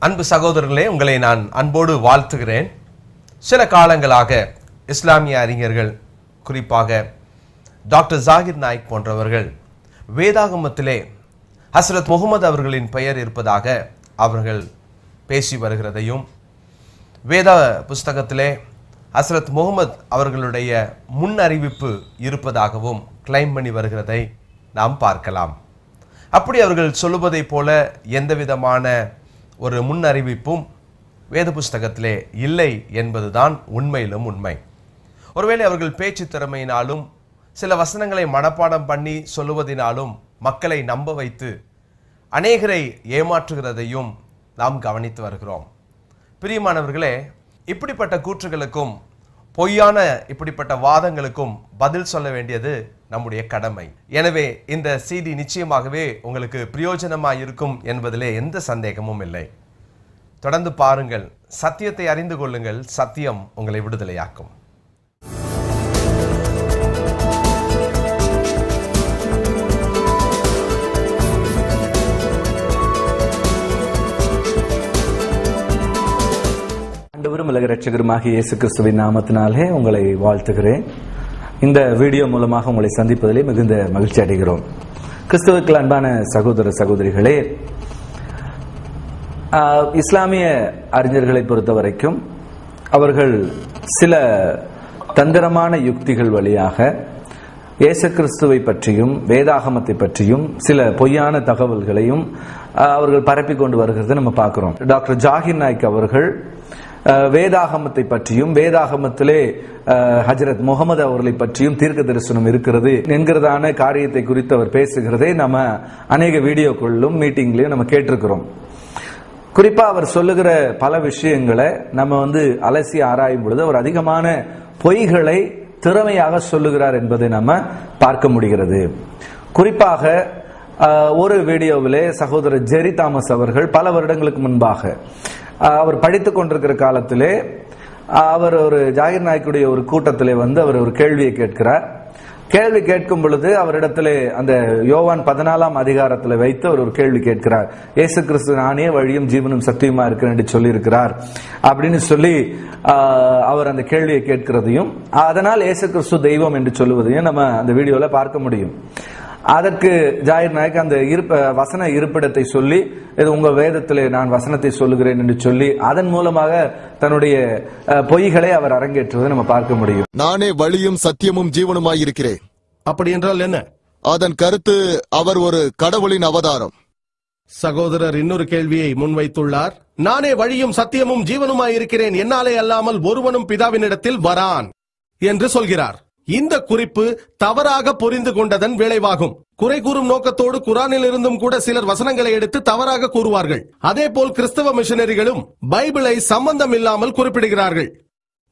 அன்பு சகோதரர்களே, உங்களை நான் அன்போடு வாழ்த்துகிறேன். சில காலங்களாக இஸ்லாமிய அறிஞர்கள், குறிப்பாக டாக்டர் ஜாகிர் நாயக் போன்றவர்கள் வேதாகமத்திலே ஹஸ்ரத் முகமது அவர்களின் பெயர் இருப்பதாக அவர்கள் பேசி வருகிறதையும், வேத புஸ்தகத்திலே ஹஸ்ரத் முகமது அவர்களுடைய முன் அறிவிப்பு இருப்பதாகவும் கிளைம் பண்ணி வருகிறதை நாம் பார்க்கலாம். அப்படி அவர்கள் சொல்லுவதை போல எந்த விதமான ஒரு முன் அறிவிப்பும் வேத புஸ்தகத்திலே இல்லை என்பதுதான் உண்மையிலும் உண்மை. ஒருவேளை அவர்கள் பேச்சு திறமையினாலும் சில வசனங்களை மனப்பாடம் பண்ணி சொல்லுவதினாலும் மக்களை நம்ப வைத்து அநேகரை ஏமாற்றுகிறதையும் நாம் கவனித்து வருகிறோம். பிரியமானவர்களே, இப்படிப்பட்ட கூற்றுகளுக்கும் பொய்யான இப்படிப்பட்ட வாதங்களுக்கும் பதில் சொல்ல வேண்டியது நம்முடைய கடமை. எனவே இந்த CD நிச்சயமாகவே உங்களுக்கு பிரயோஜனமாக இருக்கும் என்பதிலே எந்த சந்தேகமும் இல்லை. தொடர்ந்து பாருங்கள், சத்தியத்தை அறிந்து கொள்ளுங்கள், சத்தியம் உங்களை விடுதலையாக்கும். ஆண்டவரும் உலக இரட்சகருமாகிய இயேசு கிறிஸ்துவின் நாமத்தினாலே உங்களை வாழ்த்துகிறேன். இந்த வீடியோ மூலமாக உங்களை சந்திப்பதிலே மிகுந்த மகிழ்ச்சி அடைகிறோம். கிறிஸ்துவுக்கு அன்பான சகோதர சகோதரிகளே, இஸ்லாமிய அறிஞர்களை பொறுத்த வரைக்கும் அவர்கள் சில தந்திரமான யுக்திகள் வழியாக இயேசு கிறிஸ்துவை பற்றியும் வேதாகமத்தை பற்றியும் சில பொய்யான தகவல்களையும் அவர்கள் பரப்பி கொண்டு வருகிறதை நம்ம பார்க்கிறோம். டாக்டர் ஜாகிர் நாயக் அவர்கள் வேதாகமத்தை பற்றியும் வேதாகமத்திலே ஹஜரத் முகமது அவர்களை பற்றியும் தீர்க்க தரிசனம் இருக்கிறது என்கிறதான காரியத்தை குறித்து அவர் பேசுகிறதை நம்ம அநேக வீடியோக்களிலும் மீட்டிங்லையும் நம்ம கேட்டிருக்கிறோம். குறிப்பா அவர் சொல்லுகிற பல விஷயங்களை நம்ம அலசி ஆராயும் பொழுது அவர் அதிகமான பொய்களை திறமையாக சொல்லுகிறார் என்பதை நம்ம பார்க்க முடிகிறது. குறிப்பாக ஒரு வீடியோவிலே சகோதரர் ஜெரி தாமஸ் அவர்கள் பல வருடங்களுக்கு முன்பாக அவர் படித்துக் கொண்டிருக்கிற காலத்திலே அவர் ஒரு ஜாகிர் நாயக்குடைய ஒரு கூட்டத்திலே அவர் ஒரு கேள்வியை கேட்கிறார். கேள்வி கேட்கும் பொழுது அவரிடத்திலே அந்த யோவான் 14ஆம் அதிகாரத்தில் வைத்து அவர் ஒரு கேள்வி கேட்கிறார். இயேசு கிறிஸ்து நானே வழியும் ஜீவனும் சத்தியமா இருக்கிறேன் என்று சொல்லி இருக்கிறார் அப்படின்னு சொல்லி அவர் அந்த கேள்வியை கேட்கிறதையும், அதனால் இயேசு கிறிஸ்து தெய்வம் என்று சொல்லுவதையும் நம்ம அந்த வீடியோல பார்க்க முடியும். அதற்கு ஜாகிர் நாயக் அந்த வசன இருப்பிடத்தை சொல்லி, இது உங்க வேதத்திலே நான் வசனத்தை சொல்லுகிறேன் என்று சொல்லி அதன் மூலமாக தன்னுடைய பொய்களை அவர் அரங்கேற்றுவதை நம்ம பார்க்க முடியும். நானே வழியும் சத்தியமும் ஜீவனுமாயிருக்கிறேன். அப்படி என்றால் என்ன? அதன் கருத்து அவர் ஒரு கடவுளின் அவதாரம். சகோதரர் இன்னொரு கேள்வியை முன்வைத்துள்ளார். நானே வழியும் சத்தியமும் ஜீவனுமாயிருக்கிறேன், என்னாலே அல்லாமல் ஒருவனும் பிதாவினிடத்தில் வரான் என்று சொல்கிறார். இந்த குறிப்பு தவறாக புரிந்து கொண்டதன் விளைவாகும். குறை கூறும் நோக்கத்தோடு குரானில் இருந்தும் கூட சிலர் வசனங்களை எடுத்து தவறாக கூறுவார்கள். அதே போல் கிறிஸ்தவ மிஷனரிகளும் பைபிளை சம்பந்தம் இல்லாமல் குறிப்பிடுகிறார்கள்.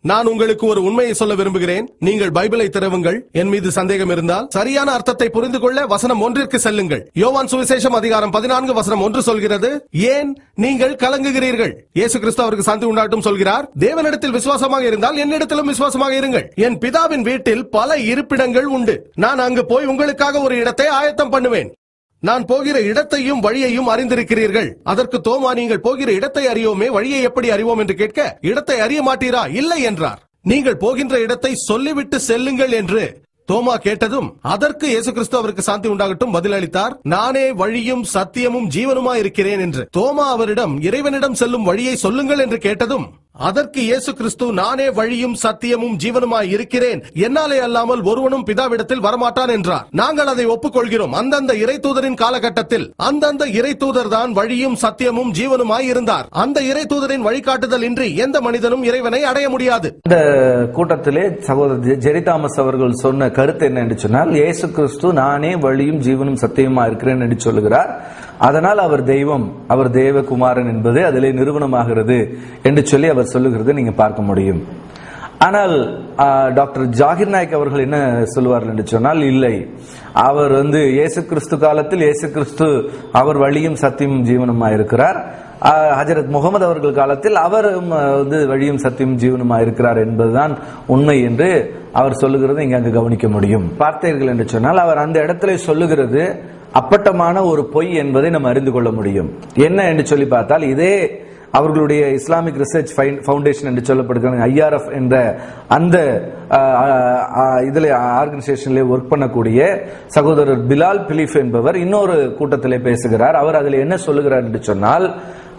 நான் உங்களுக்கு ஒரு உண்மையை சொல்ல விரும்புகிறேன். நீங்கள் பைபிளை திறவுங்கள். என் மீது சந்தேகம் இருந்தால் சரியான அர்த்தத்தை புரிந்து கொள்ள வசனம் 1ற்கு செல்லுங்கள். யோவான் சுவிசேஷம் அதிகாரம் 14 வசனம் 1 சொல்கிறது, ஏன் நீங்கள் கலங்குகிறீர்கள்? இயேசு கிறிஸ்து அவருக்கு சாந்தி உண்டாட்டும் சொல்கிறார், தேவனிடத்தில் விசுவாசமாக இருந்தால் என்னிடத்திலும் விசுவாசமாக இருங்கள். என் பிதாவின் வீட்டில் பல இருப்பிடங்கள் உண்டு. நான் அங்கு போய் உங்களுக்காக ஒரு இடத்தை ஆயத்தம் பண்ணுவேன். நான் போகிற இடத்தையும் வழியையும் அறிந்திருக்கிறீர்கள். அதற்கு தோமா, நீங்கள் போகிற இடத்தை அறியோமே, வழியை எப்படி அறிவோம் என்று கேட்க, இடத்தை அறிய மாட்டீரா? இல்லை என்றார். நீங்கள் போகின்ற இடத்தை சொல்லிவிட்டு செல்லுங்கள் என்று தோமா கேட்டதும் அதற்கு இயேசு கிறிஸ்து அவருக்கு சாந்தி உண்டாகட்டும் பதிலளித்தார், நானே வழியும் சத்தியமும் ஜீவனுமாய் இருக்கிறேன் என்று. தோமா அவரிடம் இறைவனிடம் செல்லும் வழியை சொல்லுங்கள் என்று கேட்டதும் அதற்கு இயேசு கிறிஸ்து, நானே வழியும் சத்தியமும் ஜீவனுமாய் இருக்கிறேன், என்னாலே அல்லாமல் ஒருவனும் பிதாவிடத்தில் வரமாட்டான் என்றார். நாங்கள் அதை ஒப்புக்கொள்கிறோம். அந்தந்த இறைத்தூதரின் காலகட்டத்தில் அந்தந்த இறைத்தூதர் தான் வழியும் சத்தியமும் ஜீவனுமாய் இருந்தார். அந்த இறைத்தூதரின் வழிகாட்டுதல் இன்றி எந்த மனிதனும் இறைவனை அடைய முடியாது. இந்த கூட்டத்திலே சகோதரர் ஜெரி தாமஸ் அவர்கள் சொன்ன கருத்து என்ன என்று சொன்னால், இயேசு கிறிஸ்து நானே வழியும் ஜீவனும் சத்தியமா இருக்கிறேன் என்று சொல்லுகிறார். அதனால் அவர் தெய்வம், அவர் தேவகுமாரன் என்பது அதிலே நிரூபணமாகிறது என்று சொல்லி அவர் சொல்லுகிறது நீங்க பார்க்க முடியும். ஆனால் டாக்டர் ஜாகிர் நாயக் அவர்கள் என்ன சொல்லுவார்கள் என்று சொன்னால், இல்லை, அவர் இயேசு கிறிஸ்து காலத்தில் இயேசு கிறிஸ்து அவர் வழியும் சத்தியமும் ஜீவனுமா இருக்கிறார். ஹஜரத் முகமது அவர்கள் காலத்தில் அவரும் வழியும் சத்தியமும் ஜீவனுமா இருக்கிறார் என்பதுதான் உண்மை என்று அவர் சொல்லுகிறது இங்க அங்கு கவனிக்க முடியும். பார்த்தீர்கள் என்று சொன்னால் அவர் அந்த இடத்துல சொல்லுகிறது அப்பட்டமான ஒரு பொய் என்பதை நம்ம அறிந்து கொள்ள முடியும். என்ன என்று சொல்லி பார்த்தால், இதே அவர்களுடைய இஸ்லாமிக் ரிசர்ச் ஃபவுண்டேஷன் என்று சொல்லப்படுகிற IRF என்ற அந்த இதில் ஆர்கனைசேஷன்ல ஒர்க் பண்ணக்கூடிய சகோதரர் பிலால் பிலிப் என்பவர் இன்னொரு கூட்டத்திலே பேசுகிறார். அவர் அதில் என்ன சொல்லுகிறார் என்று சொன்னால்,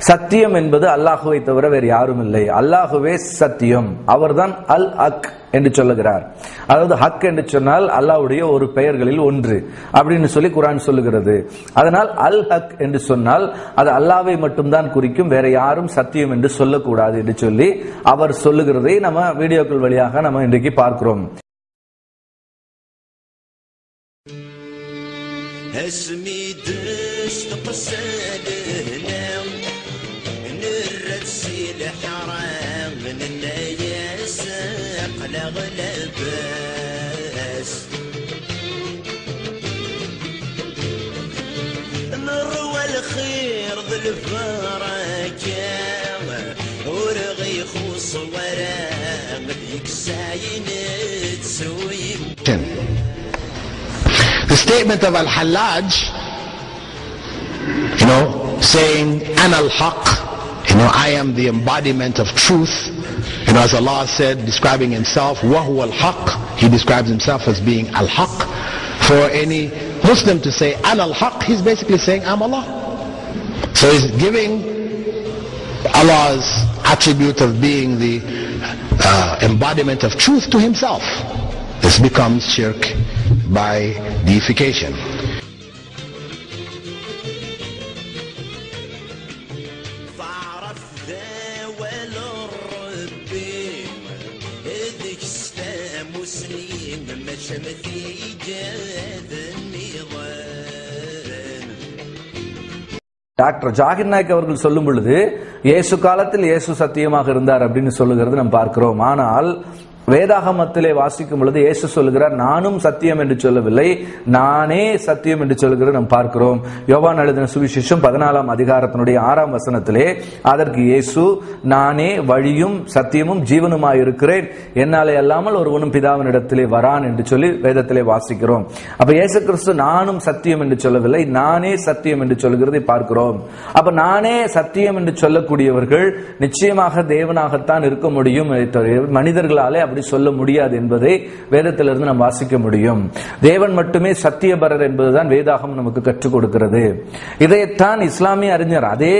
சத்தியம் என்பது அல்லாஹுவை தவிர வேறு யாரும் இல்லை, அல்லாஹுவே சத்தியம், அவர்தான் அல் ஹக் என்று சொல்லுகிறார். அதாவது ஹக் என்று சொன்னால் அல்லாஹ்வுடைய ஒரு பெயர்களில் ஒன்று அப்படின்னு சொல்லி குர்ஆன் சொல்லுகிறது. அதனால் அல் ஹக் என்று சொன்னால் அது அல்லாஹ்வை மட்டும்தான் குறிக்கும், வேற யாரும் சத்தியம் என்று சொல்லக்கூடாது என்று சொல்லி அவர் சொல்லுகிறதை நம்ம வீடியோக்கள் வழியாக நம்ம இன்றைக்கு பார்க்கிறோம். نروى الخير بالبركة ورغي خوص ورا مديك ساين تسوي. The statement of Al-Hallaj, saying, Ana al-Haq, I am the embodiment of truth. As Allah said, describing himself, Wahu al-Haq, he describes himself as being al-Haq. For any Muslim to say, Ana al-Haq, he's basically saying, I'm Allah. So he's giving Allah's attribute of being the embodiment of truth to himself. This becomes shirk by deification. Doctor Zakir Naik அவர்கள் சொல்லும் பொழுது இயேசு காலத்தில் இயேசு சத்தியமாக இருந்தார் அப்படின்னு சொல்லுகிறது நாம் பார்க்கிறோம். ஆனால் வேதாகமத்திலே வாசிக்கும் பொழுது இயேசு சொல்லுகிறார், நானும் சத்தியம் என்று சொல்லவில்லை, நானே சத்தியம் என்று சொல்லுகிறது நாம் பார்க்கிறோம். யோவான் எழுதின சுவிசேஷம் 14ஆம் அதிகாரத்தினுடைய 6ஆம் வசனத்திலே அதற்கு இயேசு, நானே வழியும் சத்தியமும் ஜீவனுமாய் இருக்கிறேன், என்னாலே அல்லாமல் ஒருவனும் பிதாவினிடத்திலே வரான் என்று சொல்லி வேதத்திலே வாசிக்கிறோம். அப்ப இயேசு கிறிஸ்து நானும் சத்தியம் என்று சொல்லவில்லை, நானே சத்தியம் என்று சொல்லுகிறதை பார்க்கிறோம். அப்ப நானே சத்தியம் என்று சொல்லக்கூடியவர்கள் நிச்சயமாக தேவனாகத்தான் இருக்க முடியும், மனிதர்களாலே சொல்ல முடியாது என்பதை வேதத்திலிருந்து நாம் வாசிக்க முடியும். தேவன் மட்டுமே சத்தியபரர் என்பதுதான் வேதாகம் நமக்கு கற்றுக் கொடுக்கிறது. இதைத்தான் இஸ்லாமிய அறிஞர் அதே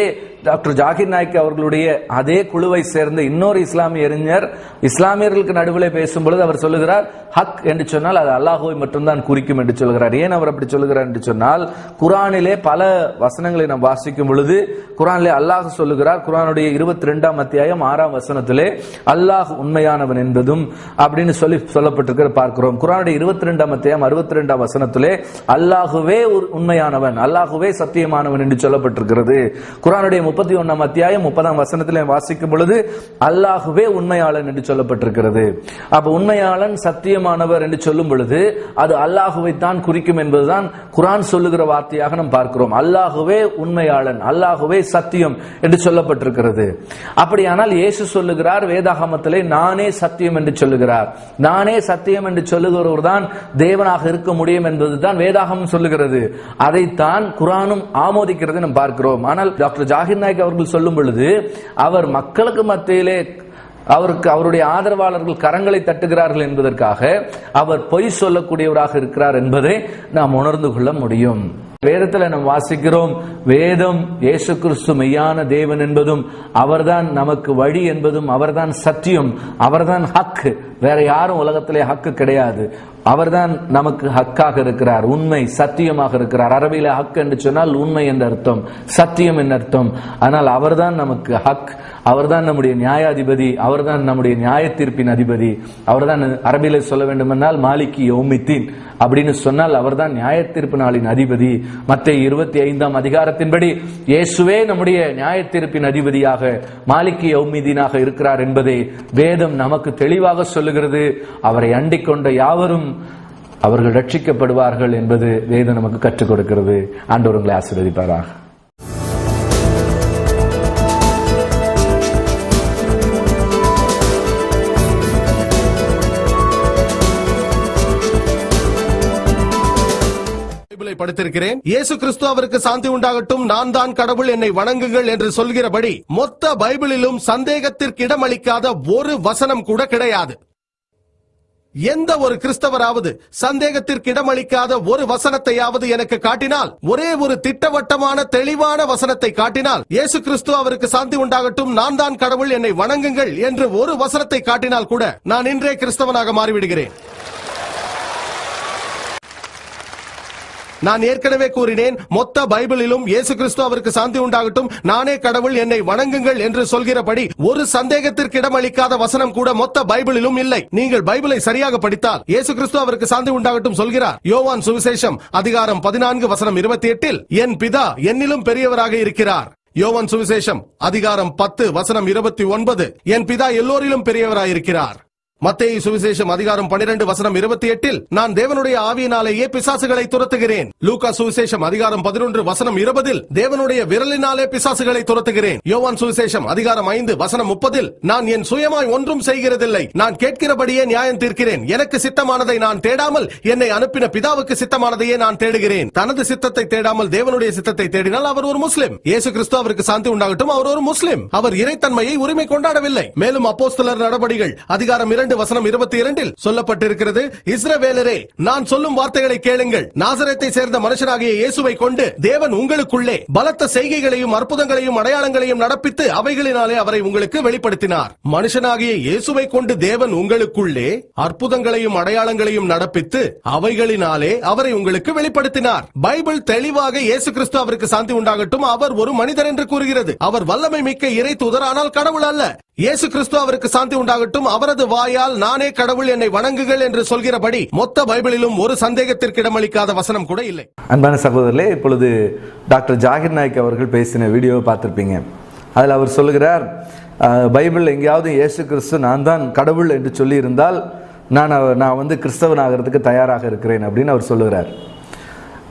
டாக்டர் ஜாகிர் நாயக் அவர்களுடைய அதே குழுவை சேர்ந்த இன்னொரு இஸ்லாமிய அறிஞர் இஸ்லாமியர்களுக்கு நடுவில் பேசும்பொழுது அவர் சொல்லுகிறார், ஹக் என்று சொன்னால் அது அல்லாஹுவை மட்டும்தான் குறிக்கும் என்று சொல்கிறார். ஏன் அவர் அப்படி சொல்லுகிறார் என்று சொன்னால், குர்ஆனிலே பல வசனங்களை நாம் வாசிக்கும் பொழுது குர்ஆனிலே அல்லாஹ் சொல்லுகிறார், குர்ஆனுடைய 22ஆம் அத்தியாயம் 6ஆம் வசனத்திலே அல்லாஹ் உண்மையானவன் என்பதும் அப்படின்னு சொல்லப்பட்டிருக்கிற பார்க்கிறோம். குர்ஆனுடைய 22ஆம் அத்தியாயம் 62ஆம் வசனத்திலே அல்லாஹுவே உண்மையானவன், அல்லாஹுவே சத்தியமானவன் என்று சொல்லப்பட்டிருக்கிறது. குர்ஆனுடைய 31ஆம் அத்தியாயம் 30ஆம் வசனத்திலே வாசிக்கும் பொழுது அல்லாஹுவே உண்மையாளன் என்று சொல்லப்பட்டிருக்கிறது. அப்ப உண்மையாளன் சத்தியமானவர் என்று சொல்லும் பொழுது அது அல்லாஹுவை தான் குறிக்கும் என்பதுதான் குர்ஆன் சொல்லுகிற வார்த்தையாக நாம் பார்க்கிறோம். அல்லாஹுவே உண்மையாளன், அல்லாஹுவே சத்தியம் என்று சொல்லப்பட்டிருக்கிறது. அப்படியானால் இயேசு சொல்லுகிறார் வேதாகமத்திலே, நானே சத்தியம் என்று சொல்லுகிறார். நானே சத்தியம் என்று சொல்லுகிறவர் தான் தேவனாக இருக்க முடியும் என்பதுதான் வேதாகமம் சொல்லுகிறது. அதைத்தான் குர்ஆனும் ஆமோதிக்கிறது நாம் பார்க்கிறோம். ஆனால் டாக்டர் ஜாகிர் நாயக் அவர்கள் சொல்லும் பொழுது அவர் மக்களுக்கு மத்தியிலே அவருடைய ஆதரவாளர்கள் கரங்களை தட்டுகிறார்கள் என்பதற்காக அவர் பொய் சொல்லக்கூடியவராக இருக்கிறார் என்பதை நாம் உணர்ந்து கொள்ள முடியும். வேதத்தில் நாம் வாசிக்கிறோம், வேதம் இயேசு கிறிஸ்து மெய்யான தேவன் என்பதும் அவர்தான் நமக்கு வழி என்பதும் அவர்தான் சத்தியம், அவர்தான் ஹக், வேற யாரும் உலகத்திலே ஹக்கு கிடையாது, அவர்தான் நமக்கு ஹக்காக இருக்கிறார், உண்மை சத்தியமாக இருக்கிறார். அரபியில ஹக் என்று சொன்னால் உண்மை என்ற அர்த்தம், சத்தியம் என்ற அர்த்தம். ஆனால் அவர்தான் நமக்கு ஹக், அவர்தான் நம்முடைய நியாயாதிபதி, அவர்தான் நம்முடைய நியாய தீர்ப்பின் அதிபதி, அவர்தான் அரபியில சொல்ல வேண்டுமென்றால் மாலிகி யௌமித்தீன் அப்படின்னு சொன்னால் அவர்தான் நியாய தீர்ப்பு நாளின் அதிபதி. மத்தேயு 25ஆம் அதிகாரத்தின்படி இயேசுவே நம்முடைய நியாய தீர்ப்பின் அதிபதியாக மாலிகி யௌமிதீனாக இருக்கிறார் என்பதை வேதம் நமக்கு தெளிவாக சொல்லுகிறது. அவரை அண்டிக் கொண்ட யாவரும் அவர்கள் ரட்சிக்கப்படுவார்கள் என்பது வேதம் நமக்கு கற்றுக் கொடுக்கிறது. ஆண்டவர் உங்களை ஆசீர்வதிப்பாராக. படித்திருக்கிறேன். இயேசு கிறிஸ்து அவருக்கு சாந்தி உண்டாகட்டும், நான் தான் கடவுள், என்னை வணங்குங்கள் என்று சொல்கிறபடி மொத்த பைபிளிலும் சந்தேகத்திற்கு இடமளிக்காத ஒரு வசனம் கூட கிடையாது. எந்த ஒரு கிறிஸ்தவராவது சந்தேகத்திற்கு இடமளிக்காத ஒரு வசனத்தையாவது எனக்கு காட்டினால், ஒரே ஒரு திட்டவட்டமான தெளிவான வசனத்தை காட்டினால், இயேசு கிறிஸ்து அவருக்கு சாந்தி உண்டாகட்டும், நான் தான் கடவுள், என்னை வணங்குங்கள் என்று ஒரு வசனத்தை காட்டினால் கூட நான் இன்றே கிறிஸ்தவனாக மாறிவிடுகிறேன். நான் ஏற்கனவே கூறினேன், மொத்த பைபிளிலும் இயேசு கிறிஸ்து அவருக்கு சாந்தி உண்டாகட்டும், நானே கடவுள், என்னை வணங்குங்கள் என்று சொல்கிறபடி ஒரு சந்தேகத்திற்கு இடமளிக்காத வசனம் கூட மொத்த பைபிளிலும் இல்லை. நீங்கள் பைபிளை சரியாக படித்தால் இயேசு கிறிஸ்து அவருக்கு சாந்தி உண்டாகட்டும் சொல்கிறார். யோவான் சுவிசேஷம் அதிகாரம் 14 வசனம் 28, என் பிதா என்னிலும் பெரியவராக இருக்கிறார். யோவான் சுவிசேஷம் அதிகாரம் 10 வசனம் 29, என் பிதா எல்லோரிலும் பெரியவராக இருக்கிறார். மத்தேயு சுவிசேஷம் அதிகாரம் 12 வசனம் 28, நான் தேவனுடைய ஆவியினாலேயே பிசாசுகளை துரத்துகிறேன். லூக்கா சுவிசேஷம் அதிகாரம் 11 வசனம் 20, தேவனுடைய விரலினாலே பிசாசுகளை துரத்துகிறேன். யோவான் சுவிசேஷம் அதிகாரம் 5 வசனம் 30, நான் என் சுயமாய் ஒன்றும் செய்கிறதில்லை, நான் கேட்கிறபடியே நியாயம் தீர்க்கிறேன். எனக்கு சித்தமானதை நான் தேடாமல் என்னை அனுப்பின பிதாவுக்கு சித்தமானதையே நான் தேடுகிறேன். தனது சித்தத்தை தேடாமல் தேவனுடைய சித்தத்தை தேடினால் அவர் ஒரு முஸ்லிம். இயேசு கிறிஸ்து அவருக்கு சாந்தி உண்டாகட்டும், அவர் ஒரு முஸ்லிம். அவர் இறைத்தன்மையை உரிமை கொண்டாடவில்லை. மேலும் அப்போஸ்தலர் நடபடிகள் அதிகாரம் 2 வசனம் 22 சொல்லப்பட்டிருக்கிறது, இஸ்ரவேலரே, நான் சொல்லும் வார்த்தைகளை கேளுங்கள். நாசரேத்தை சேர்ந்த மனுஷனாகிய இயேசுவை கொண்டு தேவன் உங்களுக்குள்ளே பலத்த செய்கைகளையும் அற்புதங்களையும் அடையாளங்களையும் நடப்பித்து அவைகளினாலே அவரை உங்களுக்கு வெளிப்படுத்தினார். மனுஷனாகிய இயேசுவை கொண்டு தேவன் உங்களுக்குள்ளே அற்புதங்களையும் அடையாளங்களையும் நடப்பித்து அவைகளினாலே அவரை உங்களுக்கு வெளிப்படுத்தினார். பைபிள் தெளிவாக இயேசு கிறிஸ்து அவருக்கு சாந்தி உண்டாகட்டும், அவர் ஒரு மனிதர் என்று கூறுகிறது. அவர் வல்லமை மிக்க இறை தூதர், ஆனால் கடவுள் அல்ல. இயேசு கிறிஸ்து அவருக்கு சாந்தி உண்டாகட்டும், அவரது வாயால் நானே கடவுள், என்னை வணங்குங்கள் என்று சொல்கிறபடி மொத்த பைபிளிலும் ஒரு சந்தேகத்திற்கு இடமளிக்காத வசனம் கூட இல்லை. அன்பான சகோதரர்களே, இப்பொழுது டாக்டர் ஜாகிர் நாயக் அவர்கள் பேசின வீடியோவை பார்த்திருப்பீங்க. அதில் அவர் சொல்லுகிறார், பைபிள் எங்கேயாவது இயேசு கிறிஸ்து நான் தான் கடவுள் என்று சொல்லி இருந்தால் நான் வந்து கிறிஸ்தவனாகிறதுக்கு தயாராக இருக்கிறேன் அப்படின்னு அவர் சொல்லுகிறார்.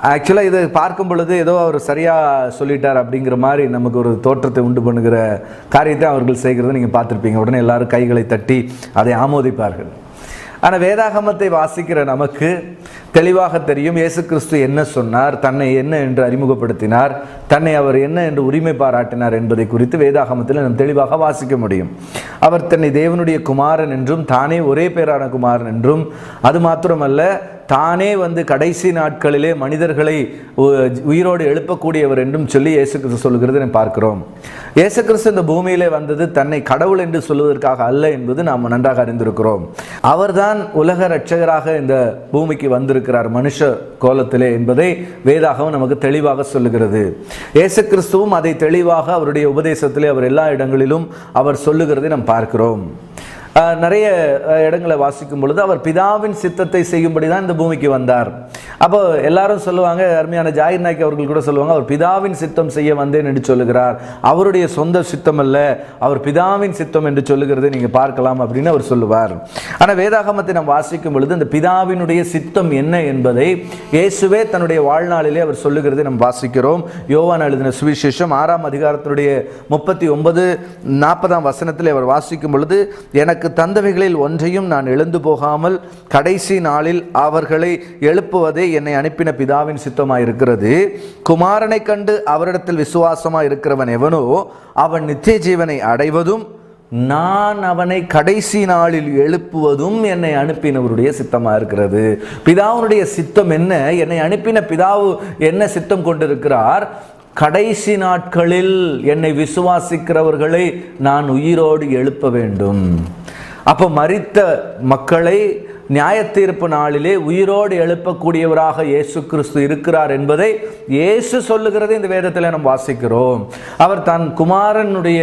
ஆக்சுவலாக இதை பார்க்கும் பொழுது ஏதோ அவர் சரியாக சொல்லிட்டார் அப்படிங்கிற மாதிரி நமக்கு ஒரு தோற்றத்தை உண்டு பண்ணுகிற காரியத்தை அவர்கள் செய்கிறத நீங்கள் பார்த்துருப்பீங்க. உடனே எல்லாரும் கைகளை தட்டி அதை ஆமோதிப்பார்கள். ஆனால் வேதாகமத்தை வாசிக்கிற நமக்கு தெளிவாக தெரியும் இயேசு கிறிஸ்து என்ன சொன்னார், தன்னை என்ன என்று அறிமுகப்படுத்தினார், தன்னை அவர் என்ன என்று உரிமை பாராட்டினார் என்பதை குறித்து வேதாகமத்தில் நாம் தெளிவாக வாசிக்க முடியும். அவர் தன்னை தேவனுடைய குமாரன் என்றும் தானே ஒரே பேரான குமாரன் என்றும், அது மாத்திரமல்ல தானே வந்து கடைசி நாட்களிலே மனிதர்களை உயிரோடு எழுப்பக்கூடியவர் என்றும் சொல்லி இயேசு கிறிஸ்து சொல்லுகிறது நாம் பார்க்கிறோம். இயேசு கிறிஸ்து இந்த பூமியிலே வந்தது தன்னை கடவுள் என்று சொல்வதற்காக அல்ல என்பது நாம் நன்றாக அறிந்திருக்கிறோம். அவர்தான் உலக இரட்சகராக இந்த பூமிக்கு வந்திருக்கிறார் மனுஷ கோலத்திலே என்பதை வேதாகமம் நமக்கு தெளிவாக சொல்லுகிறது. இயேசு கிறிஸ்துவும் அதை தெளிவாக அவருடைய உபதேசத்திலே அவர் எல்லா இடங்களிலும் அவர் சொல்லுகிறதை நாம் பார்க்கிறோம். நிறைய இடங்களை வாசிக்கும் பொழுது அவர் பிதாவின் சித்தத்தை செய்யும்படி தான் இந்த பூமிக்கு வந்தார். அப்போ எல்லாரும் சொல்லுவாங்க, அருமையான ஜாகிர் நாயக் அவர்கள் கூட சொல்லுவாங்க, அவர் பிதாவின் சித்தம் செய்ய வந்தேன் என்று சொல்லுகிறார், அவருடைய சொந்த சித்தம் அல்ல, அவர் பிதாவின் சித்தம் என்று சொல்லுகிறதை நீங்க பார்க்கலாம் அப்படின்னு அவர் சொல்லுவார். ஆனால் வேதாகமத்தை நாம் வாசிக்கும் பொழுது இந்த பிதாவினுடைய சித்தம் என்ன என்பதை இயேசுவே தன்னுடைய வாழ்நாளிலே அவர் சொல்லுகிறதை நாம் வாசிக்கிறோம். யோவான் எழுதின சுவிசேஷம் 6ஆம் அதிகாரத்தினுடைய 39-40 வசனத்தில் அவர் வாசிக்கும் பொழுது, எனக்கு தந்தவைகளில் ஒன்றையும் நான் எழுந்து போகாமல் கடைசி நாளில் அவர்களை எழுப்புவதே என்னை அனுப்பின பிதாவின் சித்தமாயிருக்கிறது. குமாரனை கண்டு அவரிடத்தில் விசுவாசமாய் இருக்கிறவன் எவனோ அவன் நித்திய ஜீவனை அடைவதும் நான் அவனை கடைசி நாளில் எழுப்புவதும் என்னை அனுப்பினவருடைய சித்தமா இருக்கிறது. பிதாவுடைய சித்தம் என்ன? என்னை அனுப்பின பிதாவு என்ன சித்தம் கொண்டிருக்கிறார்? கடைசி நாட்களில் என்னை விசுவாசிக்கிறவர்களை நான் உயிரோடு எழுப்ப வேண்டும். அப்போ மரித்த மக்களை நியாய தீர்ப்பு நாளிலே உயிரோடு எழுப்பக்கூடியவராக இயேசு கிறிஸ்து இருக்கிறார் என்பதை இயேசு சொல்லுகிறதை இந்த வேதத்தில் நாம் வாசிக்கிறோம். அவர் தன் குமாரனுடைய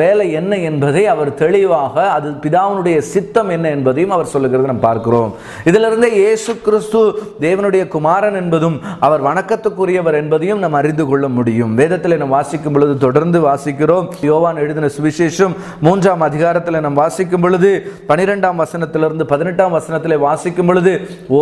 வேலை என்ன என்பதை அவர் தெளிவாக, அது பிதாவினுடைய சித்தம் என்ன என்பதையும் அவர் சொல்லுகிறதை நாம் பார்க்கிறோம். இதிலிருந்து இயேசு கிறிஸ்து தேவனுடைய குமாரன் என்பதும் அவர் வணக்கத்துக்குரியவர் என்பதையும் நாம் அறிந்து கொள்ள முடியும். வேதத்தில் நாம் வாசிக்கும் பொழுது தொடர்ந்து வாசிக்கிறோம். யோவான் எழுதின சுவிசேஷம் 3ஆம் அதிகாரத்தில் நாம் வாசிக்கும் பொழுது 12ஆம் வசனத்திலிருந்து 18ஆம் 6 வசனத்திலே வாசிக்கும் பொழுது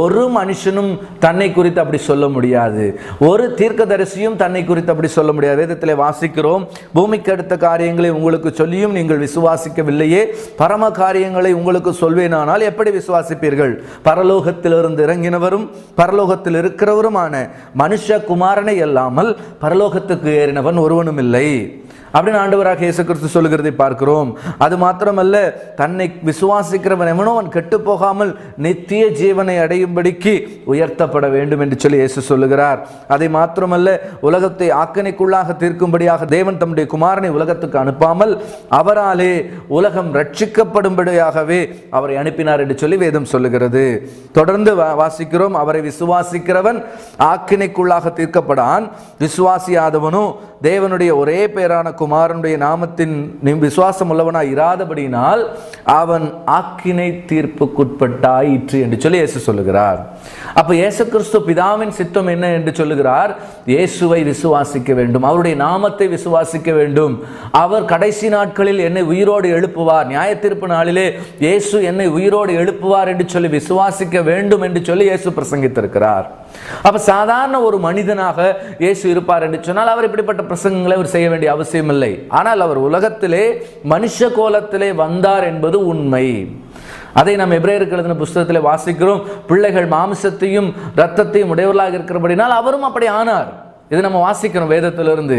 ஒரு மனுஷனும் தன்னை குறித்து அப்படி சொல்ல முடியாது, ஒரு தீர்க்கதரிசியும் தன்னை குறித்து அப்படி சொல்ல முடியாது. வேதத்திலே வாசிக்கிறோம், பூமிக்கு அடுத்த காரியங்களை உங்களுக்கு சொல்லியும் நீங்கள் விசுவாசிக்கவில்லையே, பரம காரியங்களை உங்களுக்கு சொல்வேனானால் எப்படி விசுவாசிப்பீர்கள்? பரலோகத்திலிருந்து இறங்கினவரும் பரலோகத்தில் இருக்கிறவருமான மனுஷகுமாரனை அல்லாமல் பரலோகத்துக்கு ஏறினவன் ஒருவனும் இல்லை அப்படின்னு ஆண்டவராக இயேசு கிறிஸ்து சொல்லுகிறதை பார்க்கிறோம். அது மாத்திரமல்ல, தன்னை விசுவாசிக்கிறவன் எவனோ அவன் கெட்டு போகாமல் நித்திய ஜீவனை அடையும்படிக்கு உயர்த்தப்பட வேண்டும் என்று சொல்லி இயேசு சொல்லுகிறார். அதை மாத்திரமல்ல, உலகத்தை ஆக்கினைக்குள்ளாக தீர்க்கும்படியாக தேவன் தம்முடைய குமாரனை உலகத்துக்கு அனுப்பாமல் அவராலே உலகம் ரட்சிக்கப்படும்படியாகவே அவரை அனுப்பினார் என்று சொல்லி வேதம் சொல்லுகிறது. தொடர்ந்து வாசிக்கிறோம், அவரை விசுவாசிக்கிறவன் ஆக்கினைக்குள்ளாக தீர்க்கப்படான், விசுவாசியாதவனோ தேவனுடைய ஒரே பேரான குமாரனுடைய நாமத்தின் விசுவாசம் உள்ளவனாய் இராதபடியினால் அவன் ஆக்கினை தீர்ப்புக்குட்பட்டாயிற்று என்று சொல்லி இயேசு சொல்லுகிறார். அப்ப இயேசு கிறிஸ்து பிதாவின் சித்தம் என்ன என்று சொல்லுகிறார்? இயேசுவை விசுவாசிக்க வேண்டும், அவருடைய நாமத்தை விசுவாசிக்க வேண்டும். அவர் கடைசி நாட்களில் என்னை உயிரோடு எழுப்புவார், நியாய தீர்ப்பு நாளிலே இயேசு என்னை உயிரோடு எழுப்புவார் என்று சொல்லி விசுவாசிக்க வேண்டும் என்று சொல்லி இயேசு பிரசங்கித்திருக்கிறார். அப்ப சாதாரண ஒரு மனிதனாக இயேசு இருப்பார் என்று சொன்னால் அவர் இப்படிப்பட்ட பிரசங்கங்களை அவர் செய்ய வேண்டிய அவசியம் இல்லை. ஆனால் அவர் உலகத்திலே மனுஷ கோலத்திலே வந்தார் என்பது உண்மை. அதை நாம் எபிரேயருக்கு எழுதின புஸ்தகத்திலே வாசிக்கிறோம். பிள்ளைகள் மாமிசத்தையும் இரத்தத்தையும் உடையவர்களாக இருக்கிறபடினால் அவரும் அப்படி ஆனார். இது நம்ம வாசிக்கிறோம் வேதத்திலிருந்து.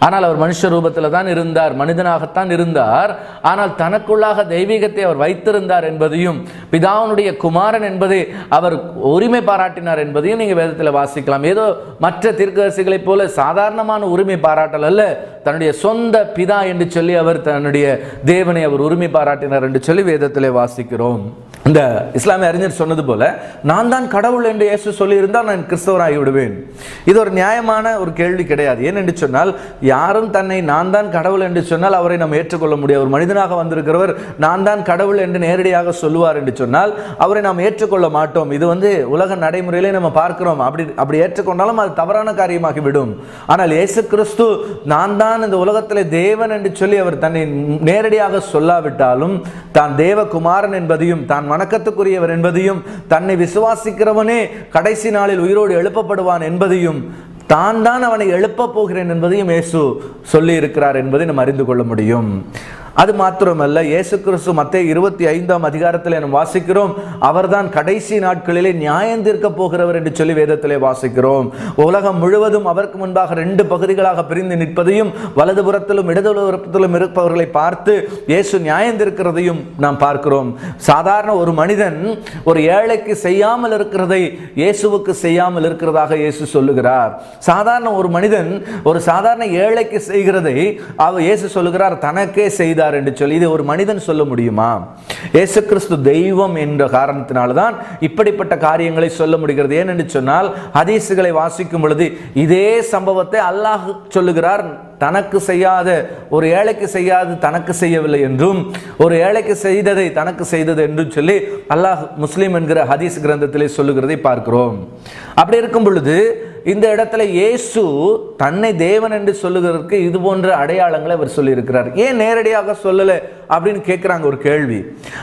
ஆனால் அவர் மனுஷ ரூபத்தில் தான் இருந்தார், மனிதனாகத்தான் இருந்தார். ஆனால் தனக்குள்ளாக தெய்வீகத்தை அவர் வைத்திருந்தார் என்பதையும், பிதாவுடைய குமாரன் என்பதை அவர் உரிமை பாராட்டினார் என்பதையும் நீங்க வேதத்தில் வாசிக்கலாம். ஏதோ மற்ற தீர்க்கதரிசிகளைப் போல சாதாரணமான உரிமை பாராட்டல் அல்ல, தன்னுடைய சொந்த பிதா என்று சொல்லி அவர் தன்னுடைய தேவனை அவர் உரிமை பாராட்டினார் என்று சொல்லி வேதத்திலே வாசிக்கிறோம். இந்த இஸ்லாமிய அறிஞர் சொன்னது போல, நான் தான் கடவுள் என்று இயேசு சொல்லி இருந்தால் நான் கிறிஸ்தவராகி விடுவேன். இது ஒரு நியாயமான ஒரு கேள்வி கிடையாது. ஏனென்று சொன்னால், யாரும் தன்னை நான் தான் கடவுள் என்று சொன்னால் அவரை நாம் ஏற்றுக்கொள்ள முடியாது. ஒரு மனிதனாக வந்திருக்கிறவர் நான் தான் கடவுள் என்று நேரடியாக சொல்லுவார் என்று சொன்னால் அவரை நாம் ஏற்றுக்கொள்ள மாட்டோம். இது உலக நடைமுறையிலே நம்ம பார்க்கிறோம். அப்படி ஏற்றுக்கொண்டாலும் அது தவறான காரியமாகிவிடும். ஆனால் இயேசு கிறிஸ்து நான் தான் இந்த உலகத்திலே தேவன் என்று சொல்லி அவர் தன்னை நேரடியாக சொல்லாவிட்டாலும் தான் தேவகுமாரன் என்பதையும் தான் வணக்கத்துக்குரியவர் என்பதையும் தன்னை விசுவாசிக்கிறவனே கடைசி நாளில் உயிரோடு எழுப்பப்படுவான் என்பதையும் தான் தான் அவனை எழுப்பப் போகிறேன் என்பதையும் இயேசு சொல்லி இருக்கிறார் என்பதை நாம் அறிந்து கொள்ள முடியும். அது மாத்திரமல்ல, இயேசு கிறிஸ்து மத்தேயு 25ஆம் அதிகாரத்தில் நாம் வாசிக்கிறோம், அவர்தான் கடைசி நாட்களிலே நியாயம் தீர்க்க போகிறவர் என்று சொல்லி வேதத்திலே வாசிக்கிறோம். உலகம் முழுவதும் அவருக்கு முன்பாக 2 பகுதிகளாக பிரிந்து நிற்பதையும் வலதுபுறத்திலும் இடதுபுறத்திலும் இருப்பவர்களை பார்த்து இயேசு நியாயம் தீர்க்கிறதையும் நாம் பார்க்கிறோம். சாதாரண ஒரு மனிதன் ஒரு ஏழைக்கு செய்யாமல் இருக்கிறதை இயேசுவுக்கு செய்யாமல் இருக்கிறதாக இயேசு சொல்லுகிறார். சாதாரண ஒரு மனிதன் ஒரு சாதாரண ஏழைக்கு செய்கிறதை இயேசு சொல்லுகிறார் தனக்கே செய்தார் என்று சொல்லி. இது ஒரு மனிதன் சொல்ல முடியுமா? இயேசு கிறிஸ்து தெய்வம் என்ற காரணத்தினால்தான் இப்படிப்பட்ட காரியங்களை சொல்ல முடிகிறது. ஏனென்று சொன்னால், ஹதீசுகளை வாசிக்கும் பொழுது இதே சம்பவத்தை அல்லாஹ் சொல்லுகிறார். தனக்கு செய்யாத ஒரு ஏழைக்கு செய்யாது தனக்கு செய்யவில்லை என்றும், ஒரு ஏழைக்கு செய்ததை தனக்கு செய்தது என்றும் சொல்லி அல்லாஹ் முஸ்லிம் என்கிற ஹதீஸ் கிரந்தத்திலே சொல்லுகிறதை பார்க்கிறோம். அப்படி இருக்கும் பொழுது இந்த இடத்துல இயேசு தன்னை தேவன் என்று சொல்லுகிறதுக்கு இது போன்ற அடையாளங்களை அவர் சொல்லி இருக்கிறார். ஏன் நேரடியாக சொல்லல அப்படின்னு கேட்கிறாங்க ஒரு கேள்வி.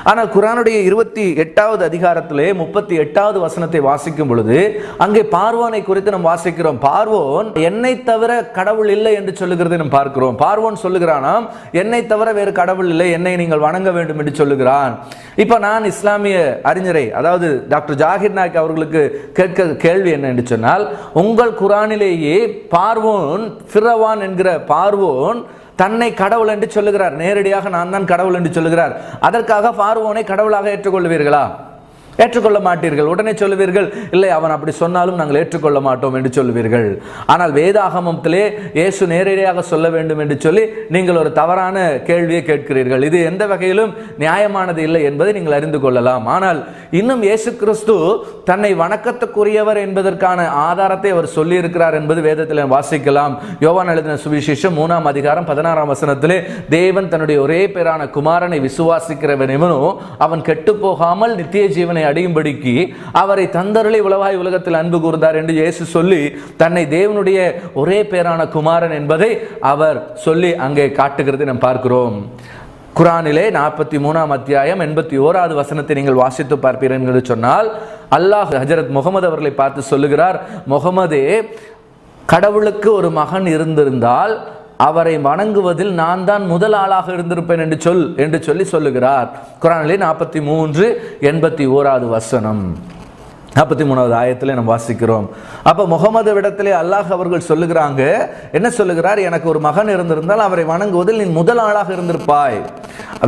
ஆனால் குர்ஆனுடைய 28வது அதிகாரத்திலே 38வது வசனத்தை வாசிக்கும் பொழுது அங்கே பார்வோனை குறித்து நாம் வாசிக்கிறோம். பார்வோன் என்னை தவிர கடவுள் இல்லை என்று சொல்லுகிறதை நாம் பார்க்கிறோம். பார்வோன் சொல்லுகிறானாம், என்னை தவிர வேறு கடவுள் இல்லை, என்னை நீங்கள் வணங்க வேண்டும் என்று சொல்லுகிறான். இப்ப நான் இஸ்லாமிய அறிஞரை, அதாவது டாக்டர் ஜாகிர் நாயக் அவர்களுக்கு கேட்க கேள்வி என்ன என்று சொன்னால், உங்கள் குர்ஆனிலேயே பார்வோன், ஃபிரவான் என்கிற பார்வோன் தன்னை கடவுள் என்று சொல்லுகிறார், நேரடியாக நான் தான் கடவுள் என்று சொல்லுகிறார். அதற்காக பார்வோனை கடவுளாக ஏற்றுக்கொள்வீர்களா? ஏற்றுக்கொள்ள மாட்டீர்கள். உடனே சொல்லுவீர்கள், இல்லை அவன் அப்படி சொன்னாலும் நாங்கள் ஏற்றுக்கொள்ள மாட்டோம் என்று சொல்லுவீர்கள். ஆனால் வேதாகமத்திலே இயேசு நேரடியாக சொல்ல வேண்டும் என்று சொல்லி நீங்கள் ஒரு தவறான கேள்வியை கேட்கிறீர்கள். இது எந்த வகையிலும் நியாயமானது இல்லை என்பதை நீங்கள் அறிந்து கொள்ளலாம். ஆனால் இன்னும் இயேசு கிறிஸ்து தன்னை வணக்கத்துக்குரியவர் என்பதற்கான ஆதாரத்தை அவர் சொல்லி இருக்கிறார் என்பது வேதத்தில் வாசிக்கலாம். யோவான் எழுதின சுவிசேஷம் 3ஆம் அதிகாரம் 16ஆம் வசனத்திலே, தேவன் தன்னுடைய ஒரே பேரான குமாரனை விசுவாசிக்கிறவன் எவனோ அவன் கெட்டு போகாமல் நித்திய ஜீவனை அடையும்படிக்கு அவரை தந்தருளை உலகாய் உலகத்தில் அன்பு கூர்ந்தார் என்று இயேசு சொல்லி தன்னை தேவனுடைய ஒரே பேரான குமாரன் என்பதை அவர் சொல்லி அங்கே காட்டுகிறது நாம் பார்க்கிறோம். குர்ஆனிலே 43ஆம் அத்தியாயம் 81வது வசனத்தை நீங்கள் வாசித்து பார்ப்பீர்கள் என்று சொன்னால், அல்லாஹ் ஹஜரத் முகமது அவர்களை பார்த்து சொல்லுகிறார், முகமதே, கடவுளுக்கு ஒரு மகன் இருந்திருந்தால் அவரை வணங்குவதில் நான் தான் முதல் ஆளாக இருந்திருப்பேன் என்று சொல்லி சொல்லுகிறார். குர்ஆனிலே 43:81வது வசனம், 43வது ஆயத்திலே நாம் வாசிக்கிறோம். அப்ப முகமது விடத்திலே அல்லாஹ் அவர்கள் சொல்லுகிறாங்க, என்ன சொல்லுகிறார்? எனக்கு ஒரு மகன் இருந்திருந்தால் அவரை வணங்குவதில் நீ முதல் ஆளாக இருந்திருப்பாய்.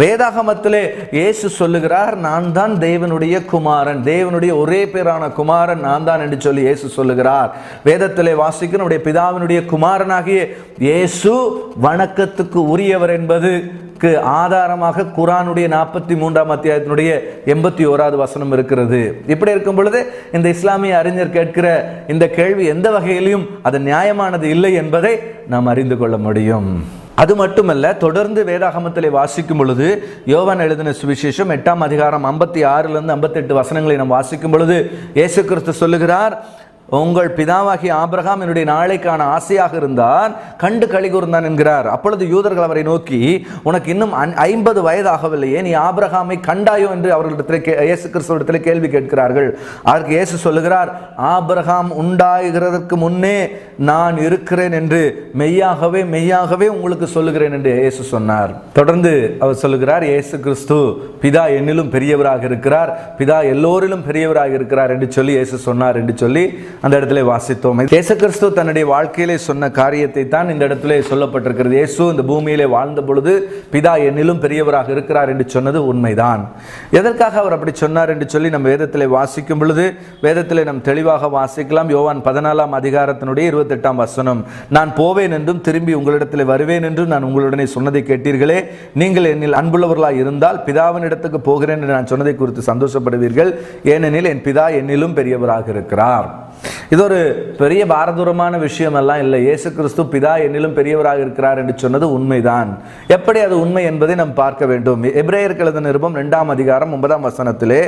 வேதாகமத்திலே இயேசு சொல்லுகிறார், நான் தான் தேவனுடைய குமாரன், தேவனுடைய ஒரே பேரான குமாரன் நான் தான் என்று சொல்லி இயேசு சொல்லுகிறார். வேதத்திலே வாசிக்கிற நம்முடைய பிதாவினுடைய குமாரனாகிய இயேசு வணக்கத்துக்கு உரியவர் என்பது ஆதாரமாக குர்ஆனுடைய 43ஆம் அத்தியாயத்தினுடைய 81வது வசனம் இருக்கிறது. இப்படி இருக்கும் பொழுது இந்த இஸ்லாமிய அறிஞர் கேட்கிற இந்த கேள்வி எந்த வகையிலும் அது நியாயமானது இல்லை என்பதை நாம் அறிந்து கொள்ள முடியும். அது மட்டுமல்ல, தொடர்ந்து வேதாகமத்திலே வாசிக்கும் பொழுது யோவான் எழுதின சுவிசேஷம் 8ஆம் அதிகாரம் 56லிருந்து 58 வசனங்களை நாம் வாசிக்கும் பொழுது இயேசு கிறிஸ்து சொல்லுகிறார், உங்கள் பிதாவாகிய ஆபிரகாம் என்னுடைய நாளைக்கான ஆசையாக இருந்தான், கண்டு களி கூர்ந்தான் என்கிறார். அப்பொழுது யூதர்கள் அவரை நோக்கி, உனக்கு இன்னும் 50 வயதாகவில்லையே, நீ ஆபிரகாமை கண்டாயோ என்று அவர்களிடத்தில் இயேசு கிறிஸ்துவிடத்தில் கேள்வி கேட்கிறார்கள். அதற்கு இயேசு சொல்லுகிறார், ஆபிரகாம் உண்டாகிறதற்கு முன்னே நான் இருக்கிறேன் என்று மெய்யாகவே மெய்யாகவே உங்களுக்கு சொல்லுகிறேன் என்று இயேசு சொன்னார். தொடர்ந்து அவர் சொல்லுகிறார், இயேசு கிறிஸ்து பிதா என்னிலும் பெரியவராக இருக்கிறார், பிதா எல்லோரிலும் பெரியவராக இருக்கிறார் என்று சொல்லி இயேசு சொன்னார் என்று சொல்லி அந்த இடத்துல வாசித்தோம். இயேசு கிறிஸ்து தன்னுடைய வாழ்க்கையிலே சொன்ன காரியத்தை தான் இந்த இடத்துல சொல்லப்பட்டிருக்கிறது. இயேசு இந்த பூமியிலே வாழ்ந்த பொழுது பிதா என்னிலும் பெரியவராக இருக்கிறார் என்று சொன்னது உண்மைதான். எதற்காக அவர் அப்படி சொன்னார் என்று சொல்லி நம்ம வேதத்திலே வாசிக்கும் பொழுது வேதத்திலே நாம் தெளிவாக வாசிக்கலாம். யோவான் 14ஆம் அதிகாரத்தினுடைய 28ஆம் வசனம், நான் போவேன் என்றும் திரும்பி உங்களிடத்தில் வருவேன் என்றும் நான் உங்களுடனே சொன்னதை கேட்டீர்களே, நீங்கள் என்னில் அன்புள்ளவர்களாய் இருந்தால் பிதாவின் இடத்துக்கு போகிறேன் என்று நான் சொன்னதை குறித்து சந்தோஷப்படுவீர்கள், ஏனெனில் என் பிதா என்னிலும் பெரியவராக இருக்கிறார். இது ஒரு பெரிய பாரதூரமான விஷயம் எல்லாம் இல்லை. இயேசு கிறிஸ்து பிதா என்னிலும் பெரியவராக இருக்கிறார் என்று சொன்னது உண்மைதான். எப்படி அது உண்மை என்பதை நாம் பார்க்க வேண்டும். எபிரேயருக்கு எழுதின நிருபம் 2ஆம் அதிகாரம் 9ஆம் வசனத்திலே,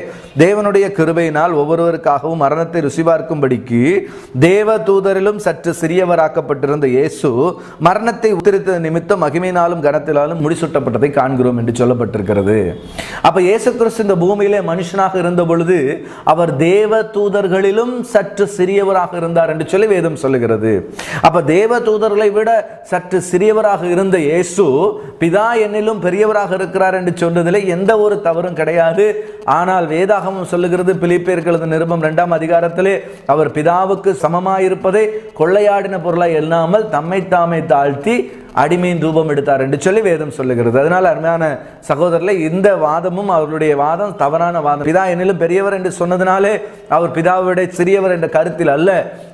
தேவனுடைய கிருபையினால் ஒவ்வொருவருக்காகவும் மரணத்தை ருசி பார்க்கும்படிக்கு தேவ தூதரிலும் சற்று சிறியவராக்கப்பட்டிருந்த இயேசு மரணத்தை உத்தரித்த நிமித்தம் மகிமையினாலும் கனத்தினாலும் முடிசூட்டப்பட்டதை காண்கிறோம் என்று சொல்லப்பட்டிருக்கிறது. அப்ப இயேசு கிறிஸ்து இந்த பூமியிலே மனுஷனாக இருந்த பொழுது அவர் தேவ தூதர்களிலும் சற்று சிறியவராக இருந்தார் என்று சொல்லி வேதம் சொல்லுகிறது. அப்ப தேவ தூதர்களை விட சற்று சிறியவராக இருந்த இயேசு பிதா என்னிலும் பெரியவராக இருக்கிறார் என்று சொன்னதிலே எந்த ஒரு தவறும் கிடையாது. ஆனால் வேதாகமம் சொல்லுகிறது, பிலிப்பியருக்கு எழுதின நிருபம் 2ஆம் அதிகாரத்திலே, அவர் பிதாவுக்கு சமமாயிருப்பதை கொள்ளையாடின பொருளாய் எண்ணாமல் தம்மை தாமே தாழ்த்தி அடிமையின் ரூபம் எடுத்தார் என்று சொல்லி வேதம் சொல்லுகிறது. அதனால அருமையான சகோதரர்களே, இந்த வாதமும் அவருடைய வாதம் தவறான வாதம். பிதா என்னிலும் பெரியவர் என்று சொன்னதினாலே அவர் பிதாவை சிறியவர் என்ற கருத்தில் அல்ல.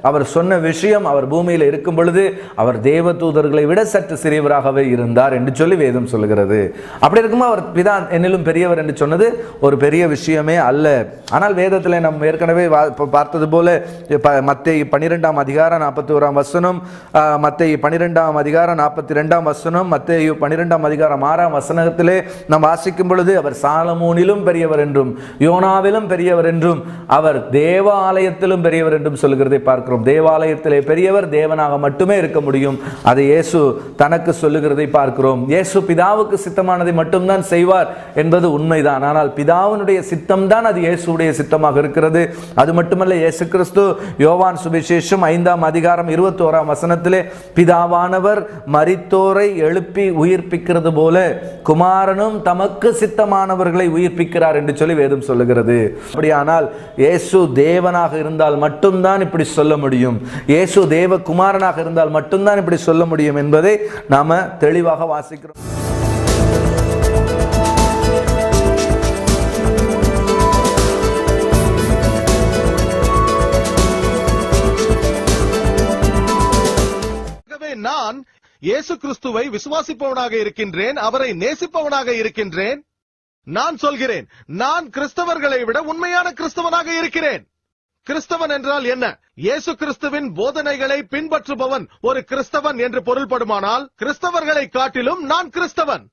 அவர் சொன்ன விஷயம், அவர் பூமியில் இருக்கும் பொழுது அவர் தேவ தூதர்களை விட சற்று சிறியவராகவே இருந்தார் என்று சொல்லி வேதம் சொல்லுகிறது. அப்படி இருக்கும் அவர் பிதா என்னிலும் பெரியவர் என்று சொன்னது ஒரு பெரிய விஷயமே அல்ல. ஆனால் வேதத்தில் நாம் ஏற்கனவே பார்த்தது போல மத்தேயு 12ஆம் அதிகாரம் 41ஆம் வசனம், மத்தேயு 12ஆம் அதிகாரம் 42ஆம் வசனம், மத்தேயு 12ஆம் அதிகாரம் 6ஆம் வசனத்திலே நாம் வாசிக்கும் பொழுது அவர் சாலமோனிலும் பெரியவர் என்றும் யோனாவிலும் பெரியவர் என்றும் அவர் தேவாலயத்திலும் பெரியவர் என்றும் சொல்லுகிறதை பார்க்கிறோம். தேவாலயத்திலே பெரியவர் தேவனாக மட்டுமே இருக்க முடியும். அதை இயேசு தனக்கு சொல்லுகிறதை பார்க்கிறோம். இயேசு பிதாவுக்கு சித்தமானதை மட்டும்தான் செய்வார் என்பது உண்மைதான். ஆனால் பிதாவினுடைய சித்தம் தான் அது இயேசுடைய சித்தமாக இருக்கிறது. அது மட்டுமல்ல, இயேசு கிறிஸ்து யோவான் சுவிசேஷம் 5ஆம் அதிகாரம் 21ஆம் வசனத்திலே, பிதாவானவர் மரித்தோரை எழுப்பி உயிர்ப்பிக்கிறது போல குமாரனும் தமக்கு சித்தமானவர்களை உயிர்ப்பிக்கிறார் என்று சொல்லி வேதம் சொல்லுகிறது. அப்படியானால் இயேசு தேவனாக இருந்தால் மட்டும்தான் இப்படி சொல்ல முடியும். இயேசு தேவ குமாரனாக இருந்தால் மட்டும்தான் இப்படி சொல்ல முடியும் என்பதை நாம தெளிவாக வாசிக்கிறோம். நான் இயேசு கிறிஸ்துவை விசுவாசிப்பவனாக இருக்கின்றேன், அவரை நேசிப்பவனாக இருக்கின்றேன். நான் சொல்கிறேன், நான் கிறிஸ்தவர்களை விட உண்மையான கிறிஸ்தவனாக இருக்கிறேன். கிறிஸ்தவன் என்றால் என்ன? இயேசு கிறிஸ்துவின் போதனைகளை பின்பற்றுபவன் ஒரு கிறிஸ்தவன் என்று பொருள்படுமானால் கிறிஸ்தவர்களை காட்டிலும் நான் கிறிஸ்தவன்.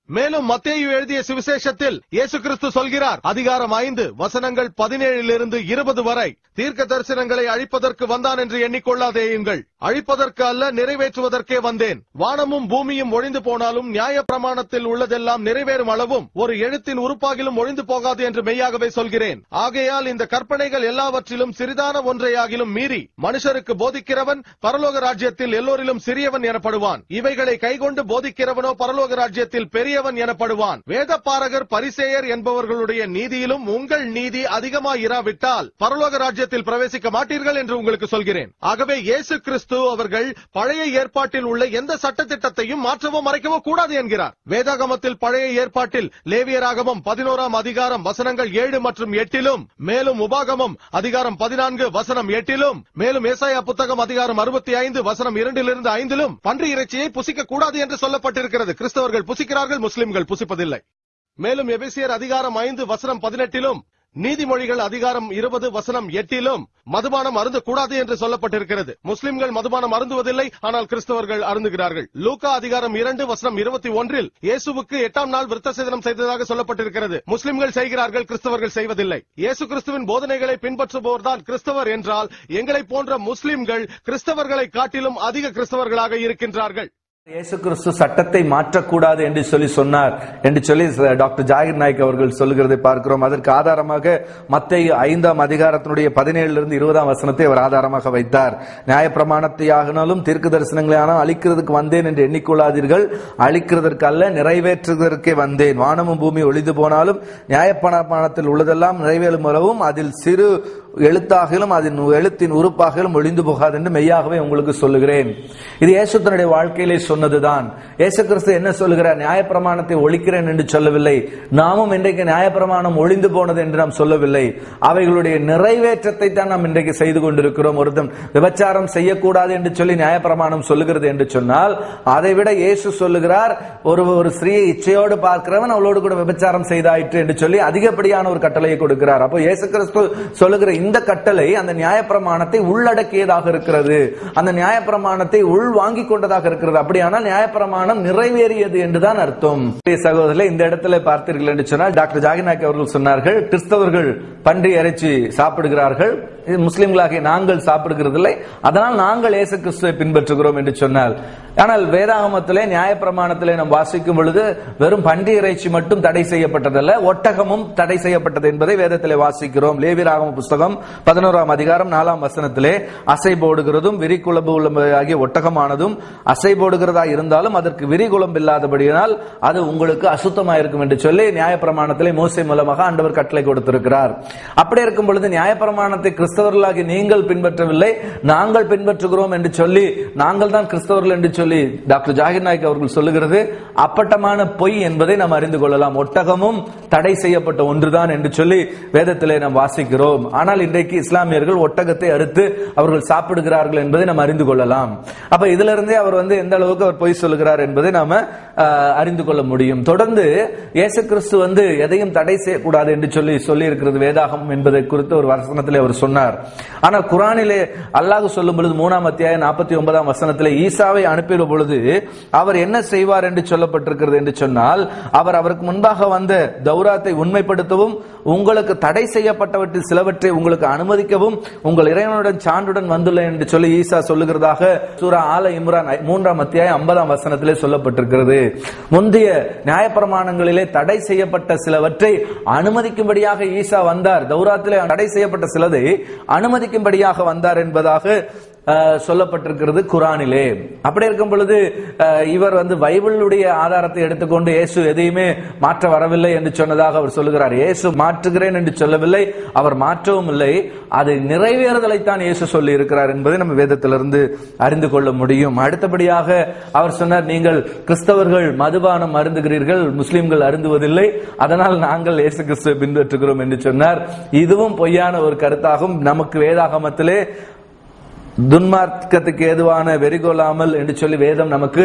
மேலும் மத்தேயு எழுதிய சுவிசேஷத்தில் இயேசு கிறிஸ்து சொல்கிறார், அதிகாரம் 5 வசனங்கள் 17 இலிருந்து 20 வரை, தீர்க்க தரிசனங்களை அழிப்பதற்கு வந்தான் என்று எண்ணிக்கொள்ளாதேயுங்கள். அழிப்பதற்கு அல்ல, நிறைவேற்றுவதற்கே வந்தேன். வானமும் பூமியும் ஒழிந்து போனாலும் நியாய பிரமாணத்தில் உள்ளதெல்லாம் நிறைவேறும் அளவும் ஒரு எழுத்தின் உறுப்பாகிலும் ஒழிந்து போகாது என்று மெய்யாகவே சொல்கிறேன். ஆகையால் இந்த கற்பனைகள் எல்லாவற்றிலும் சிறிதான ஒன்றையாகிலும் மீறி மனுஷருக்கு போதிக்கிறவன் பரலோக ராஜ்யத்தில் எல்லோரிலும் சிறியவன் எனப்படுவான். இவைகளை கைகொண்டு போதிக்கிறவனோ பரலோக ராஜ்யத்தில் பெரியவன் எனப்படுவான். வேதபாரகர் பரிசேயர் என்பவர்களுடைய நீதியிலும் உங்கள் நீதி அதிகமாயிராவிட்டால் பரலோக ராஜ்யத்தில் பிரவேசிக்க மாட்டீர்கள் என்று உங்களுக்கு சொல்கிறேன். ஆகவே இயேசு கிறிஸ்து அவர்கள் பழைய ஏற்பாட்டில் உள்ள எந்த சட்டத்திட்டத்தையும் மாற்றவோ மறைக்கவோ கூடாது என்கிறார். வேதாகமத்தில் பழைய ஏற்பாட்டில் லேவியராகமம் 11ஆம் அதிகாரம் வசனங்கள் 7 மற்றும் 8 மேலும் உபாகமம் அதிகாரம் 14 வசனம் 8 மேலும் ஏசாயா புத்தகம் அதிகாரம் 65 வசனம் 2 5 பன்றி இறைச்சியை புசிக்க கூடாது என்று சொல்லப்பட்டிருக்கிறது. கிறிஸ்தவர்கள் புசிக்கிறார்கள், முஸ்லிம்கள் புசிப்பதில்லை. மேலும் எபேசியர் அதிகாரம் 5 வசனம் 18 நீதிமொழிகள் அதிகாரம் 20 வசனம் 8 மதுபானம் அருந்த கூடாது என்று சொல்லப்பட்டிருக்கிறது. முஸ்லிம்கள் மதுபானம் அருந்துவதில்லை, ஆனால் கிறிஸ்தவர்கள் அருந்துகிறார்கள். லூக்கா அதிகாரம் 2 வசனம் 21 இயேசுவுக்கு 8ஆம் நாள் விருத்த சேதனம் செய்ததாக சொல்லப்பட்டிருக்கிறது. முஸ்லிம்கள் செய்கிறார்கள், கிறிஸ்தவர்கள் செய்வதில்லை. இயேசு கிறிஸ்துவின் போதனைகளை பின்பற்றுபவர்தான் கிறிஸ்தவர் என்றால் எங்களை போன்ற முஸ்லிம்கள் கிறிஸ்தவர்களை காட்டிலும் அதிக கிறிஸ்தவர்களாக இருக்கின்றார்கள். இயேசு கிறிஸ்து சட்டத்தை மாற்றக்கூடாது என்று சொன்னார் என்று சொல்லி டாக்டர் ஜாகிர் நாயக் அவர்கள் சொல்லுகிறதை பார்க்கிறோம். அதற்கு ஆதாரமாக மத்தேயு 5ஆம் அதிகாரத்தினுடைய 17 20 வசனத்தை அவர் ஆதாரமாக வைத்தார். நியாயப்பிரமாணத்தை ஆகினாலும் தீர்க்க தரிசனங்களை ஆனால் அழிக்கிறதுக்கு வந்தேன் என்று எண்ணிக்கொள்ளாதீர்கள், அழிக்கிறதற்கு அல்ல நிறைவேற்றுவதற்கே வந்தேன். வானமும் பூமி ஒழிந்து போனாலும் நியாயப்பிரமாணத்தில் உள்ளதெல்லாம் நிறைவேறும் அளவும் அதில் சிறு எழுத்தாகிலும் அதன் எழுத்தின் உறுப்பாகிலும் ஒழிந்து போகாது என்று மெய்யாகவே உங்களுக்கு சொல்லுகிறேன். இது இயேசு தன்னுடைய வாழ்க்கையிலே சொன்னதுதான். இயேசு கிறிஸ்து என்ன சொல்லுகிறார்? நியாயப்பிரமாணத்தை ஒழிக்கிறேன் என்று சொல்லவில்லை. நாமும் இன்றைக்கு நியாயப்பிரமாணம் ஒழிந்து போனது என்று நாம் சொல்லவில்லை. அவைகளுடைய நிறைவேற்றத்தை தான் நாம் இன்றைக்கு செய்து கொண்டிருக்கிறோம். ஒருத்தன் விபச்சாரம் செய்யக்கூடாது என்று சொல்லி நியாயப்பிரமாணம் சொல்லுகிறது என்று சொன்னால், அதை விட இயேசு சொல்லுகிறார், ஒரு ஸ்திரீயை இச்சையோடு பார்க்கிறவன் அவளோடு கூட விபச்சாரம் செய்தாயிற்று என்று சொல்லி அதிகப்படியான ஒரு கட்டளையை கொடுக்கிறார். அப்போ இயேசு கிறிஸ்து சொல்லுகிற இந்த கட்டளை அந்த நியாயப்பிரமாணத்தை உள்ளடக்கியதாக இருக்கிறது, அந்த நியாயப்பிரமாணத்தை உள் வாங்கி கொண்டதாக இருக்கிறது. அப்படியானால் நியாயப்பிரமாணம் நிறைவேறியது என்றுதான் அர்த்தம். சகோதரர்களே, இந்த இடத்துல பார்த்தீர்கள் என்று சொன்னால் டாக்டர் ஜாகிர் நாயக் அவர்கள் சொன்னார்கள், கிறிஸ்தவர்கள் பன்றி இறைச்சி சாப்பிடுகிறார்கள், முஸ்லிம்களாகிய நாங்கள் சாப்பிடுகிறதில்லை, அதனால் நாங்கள் இயேசு கிறிஸ்துவை பின்பற்றுகிறோம் என்று சொன்னால், ஆனால் வேதாகமத்திலே நியாயப்பிரமாணத்திலே நாம் வாசிக்கும் பொழுது வெறும் பன்றி இறைச்சி மட்டும் தடை செய்யப்பட்டதல்ல, ஒட்டகமும் தடை செய்யப்பட்டது என்பதை வேதத்திலே வாசிக்கிறோம். லேவியராகம புஸ்தகம் 11ஆம் அதிகாரம் 4ஆம் வசனத்திலே அசை போடுகிறதும் விரிகுளம்பு ஆகிய ஒட்டகமானதும் அசை போடுகிறதா இருந்தாலும் அதற்கு விரிகுளம்பு இல்லாதபடியினால் அது உங்களுக்கு அசுத்தமாயிருக்கும் என்று சொல்லி நியாயப்பிரமாணத்திலே மோசே மூலமாக ஆண்டவர் கட்டளை கொடுத்திருக்கிறார். அப்படி இருக்கும் பொழுது நியாயப்பிரமாணத்தை கிறிஸ்தவர்களாகி நீங்கள் பின்பற்றவில்லை, நாங்கள் பின்பற்றுகிறோம் என்று சொல்லி, நாங்கள் தான் கிறிஸ்தவர்கள் என்று சொல்லி டாக்டர் ஜாகிர் நாயக் அவர்கள் சொல்லுகிறது அப்பட்டமான பொய் என்பதை நாம் அறிந்து கொள்ளலாம். ஒட்டகமும் தடை செய்யப்பட்ட ஒன்றுதான் என்று சொல்லி வேதத்திலே நாம் வாசிக்கிறோம். ஆனால் இன்றைக்கு இஸ்லாமியர்கள் ஒட்டகத்தை அறுத்து அவர்கள் சாப்பிடுகிறார்கள் என்பதை நாம் அறிந்து கொள்ளலாம். அப்ப இதுல இருந்தே அவர் எந்த அளவுக்கு அவர் பொய் சொல்லுகிறார் என்பதை நாம அறிந்து கொள்ள முடியும். தொடர்ந்து இயேசு கிறிஸ்து எதையும் தடை செய்யக்கூடாது என்று சொல்லி இருக்கிறது வேதாகம் என்பதை குறித்து ஒரு வசனத்திலே அவர் சொன்னார். ஆனால் குர்ஆனிலே அல்லாஹ் சொல்லும் பொழுது 3ஆம் அத்தியாயம் 49ஆம் வசனத்திலே ஈசாவை அனுப்பிய பொழுது அவர் என்ன செய்வார் என்று சொல்லப்பட்டிருக்கிறது என்று சொன்னால், அவருக்கு முன்பாக வந்த தௌராத்தை உண்மைப்படுத்தவும் உங்களுக்கு தடை செய்யப்பட்டவற்றில் சிலவற்றை உங்களுக்கு அனுமதிக்கவும் உங்கள் இறைவனுடன் சான்றுடன் வந்துள்ளேன் என்று சொல்லி ஈசா சொல்லுகிறதாக சூரா ஆல இம்ரான் 3ஆம் அத்தியாயம் 50ஆம் வசனத்திலே சொல்லப்பட்டிருக்கிறது. முந்தைய நியாயப்பிரமாணங்களிலே தடை செய்யப்பட்ட சிலவற்றை அனுமதிக்கும்படியாக ஈசா வந்தார், தௌராத்திலே தடை செய்யப்பட்ட சிலதை அனுமதிக்கும்படியாக வந்தார் என்பதாக சொல்லப்பட்டிருக்கிறது குர்ஆனிலே. அப்படி இருக்கும் பொழுது இவர் பைபிளுடைய ஆதாரத்தை எடுத்துக்கொண்டு இயேசு எதையுமே மாற்ற வரவில்லை என்று சொன்னதாக அவர் சொல்லுகிறார். இயேசு மாற்றுகிறேன் என்று சொல்லவில்லை, அவர் மாற்றவும் இல்லை, அதை நிறைவேறுதலைத்தான் இயேசு சொல்லி இருக்கிறார் என்பதை நம்ம வேதத்திலிருந்து அறிந்து கொள்ள முடியும். அடுத்தபடியாக அவர் சொன்னார், நீங்கள் கிறிஸ்தவர்கள் மதுபானம் அருந்துகிறீர்கள், முஸ்லிம்கள் அருந்துவதில்லை, அதனால் நாங்கள் இயேசு கிறிஸ்துவை பின்பற்றுகிறோம் என்று சொன்னார். இதுவும் பொய்யான ஒரு கருத்தாகும். நமக்கு வேதாகமத்திலே துன்மார்க்கத்துக்கு ஏதுவான வெறிகொள்ளாமல் என்று சொல்லி வேதம் நமக்கு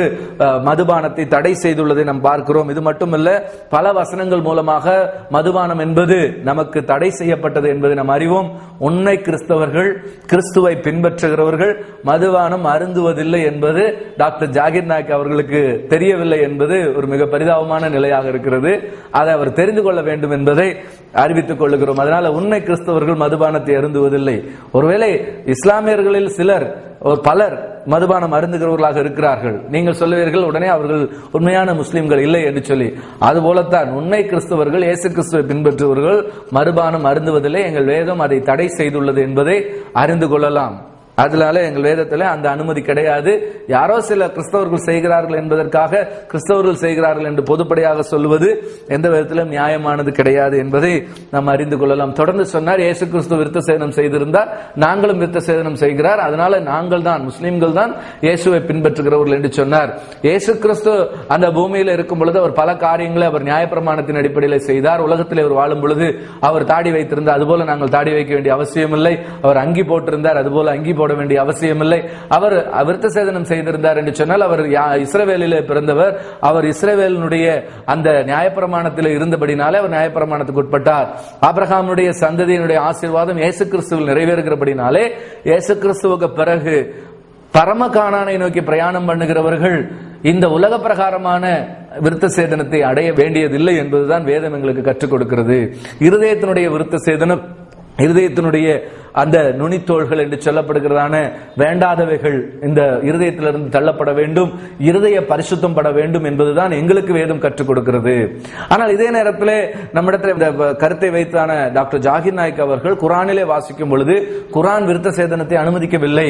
மதுபானத்தை தடை செய்துள்ளதை நாம் பார்க்கிறோம். இது மட்டுமல்ல, பல வசனங்கள் மூலமாக மதுபானம் என்பது நமக்கு தடை செய்யப்பட்டது என்பதை நாம் அறிவோம். உண்மை கிறிஸ்தவர்கள், கிறிஸ்துவை பின்பற்றுகிறவர்கள் மதுபானம் அருந்துவதில்லை என்பது டாக்டர் ஜாகிர் நாயக் அவர்களுக்கு தெரியவில்லை என்பது ஒரு மிக பரிதாபமான நிலையாக இருக்கிறது. அதை அவர் தெரிந்து கொள்ள வேண்டும் என்பதை அறிவித்துக் கொள்ளுகிறோம். அதனால உண்மை கிறிஸ்தவர்கள் மதுபானத்தை அருந்துவதில்லை. ஒருவேளை இஸ்லாமியர்களில் பலர் மதுபானம் அருந்துகிறவர்களாக இருக்கிறார்கள். நீங்கள் சொல்லுவீர்கள் உடனே அவர்கள் உண்மையான முஸ்லிம்கள் இல்லை என்று சொல்லி. அதுபோலத்தான் உண்மை கிறிஸ்தவர்கள், இயேசு கிறிஸ்துவை பின்பற்றுபவர்கள் மதுபானம் அருந்துவதிலே எங்கள் வேதம் அதை தடை செய்துள்ளது என்பதை அறிந்து கொள்ளலாம். அதனால எங்கள் வேதத்தில் அந்த அனுமதி கிடையாது. யாரோ சில கிறிஸ்தவர்கள் செய்கிறார்கள் என்பதற்காக கிறிஸ்தவர்கள் செய்கிறார்கள் என்று பொதுப்படையாக சொல்வது எந்த விதத்திலும் நியாயமானது கிடையாது என்பதை நாம் அறிந்து கொள்ளலாம். தொடர்ந்து சொன்னார், இயேசு கிறிஸ்து விருத்த சேதனம் செய்திருந்தார், நாங்களும் விருத்த சேதனம் செய்கிறார், அதனால நாங்கள் தான் முஸ்லிம்கள் தான் இயேசுவை பின்பற்றுகிறவர்கள் என்று சொன்னார். இயேசு கிறிஸ்து அந்த பூமியில் இருக்கும் பொழுது அவர் பல காரியங்களை அவர் நியாயப்பிரமாணத்தின் அடிப்படையில் செய்தார். உலகத்தில் அவர் வாழும் பொழுது அவர் தாடி வைத்திருந்தார், அதுபோல நாங்கள் தாடி வைக்க வேண்டிய அவசியம் இல்லை. அவர் அங்கி போட்டிருந்தார், அதுபோல அங்கி போட வேண்டிய அவசியம் இல்லை. அவர் விருத்த சேதனம் செய்திருந்தார் என்று சொன்னால் அவர் இஸ்ரவேலிலே பிறந்தவர், அவர் இஸ்ரவேலினுடைய அந்த நியாயப்பிரமாணத்தில் இருந்தபடினாலே அவர் நியாயப்பிரமாணத்துக்கு உட்பட்டார். ஆபிரகாமுடைய சந்ததியினுடைய ஆசீர்வாதம் இயேசு கிறிஸ்துவில் நிறைவேறுகிறபடினாலே இயேசு கிறிஸ்துவுக்கு பிறகு பரம கானானை நோக்கி பிரயாணம் பண்ணுகிறவர்கள் இந்த உலக பிரகாரமான விருத்த சேதனத்தை அடைய வேண்டியதில்லை என்பதுதான் வேதம் எங்களுக்கு கற்றுக் கொடுக்கிறது. இருதயத்தினுடைய விருத்த சேதனம், இருதயத்தினுடைய அந்த நுனித்தோள்கள் என்று சொல்லப்படுகிறதான வேண்டாதவைகள் இந்த இருதயத்திலிருந்து தள்ளப்பட வேண்டும், இருதய பரிசுத்தம் பட வேண்டும் என்பதுதான் எங்களுக்கு வேதம் கற்றுக் கொடுக்கிறது. ஆனால் இதே நேரத்தில் நம்மிடத்தில் இந்த கருத்தை வைத்தான டாக்டர் ஜாகிர் நாயக் அவர்கள் குரானிலே வாசிக்கும் பொழுது குரான் விருத்த சேதனத்தை அனுமதிக்கவில்லை,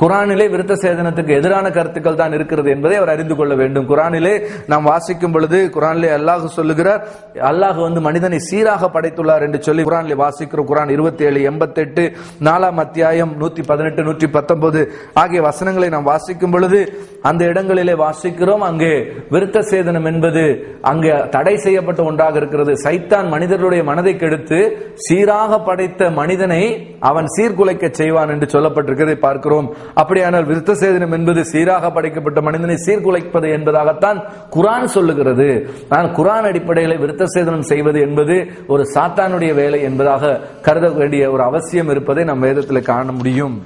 குரானிலே விருத்த சேதனத்துக்கு எதிரான கருத்துக்கள் தான் இருக்கிறது என்பதை அவர் அறிந்து கொள்ள வேண்டும். குரானிலே நாம் வாசிக்கும் பொழுது குரானிலே அல்லாஹ் சொல்லுகிறார், அல்லாஹ் மனிதனை சீராக படைத்துள்ளார் என்று சொல்லி குரானிலே வாசிக்கிறோம். குரான் 27:88, 4ஆம் அத்தியாயம் 118, 119 ஆகிய வசனங்களை நாம் வாசிக்கும் பொழுது அந்த இடங்களிலே வாசிக்கிறோம், அங்கே விருத்த சேதனம் என்பது அங்கே தடை செய்யப்பட்ட ஒன்றாக இருக்கிறது. சைத்தான் மனிதர்களுடைய மனதை கெடுத்து சீராக படைத்த மனிதனை அவன் சீர்குலைக்க செய்வான் என்று சொல்லப்பட்டிருக்கிறதை பார்க்கிறோம். அப்படியானால் விருத்த சேதனம் என்பது சீராக படைக்கப்பட்ட மனிதனை சீர்குலைப்பது என்பதாகத்தான் குரான் சொல்லுகிறது. ஆனால் குரான் அடிப்படையில் விருத்த சேதனம் செய்வது என்பது ஒரு சாத்தானுடைய வேலை என்பதாக கருத வேண்டிய ஒரு அவசியம் இருப்பதை நம் வேதத்தில் காண முடியும்.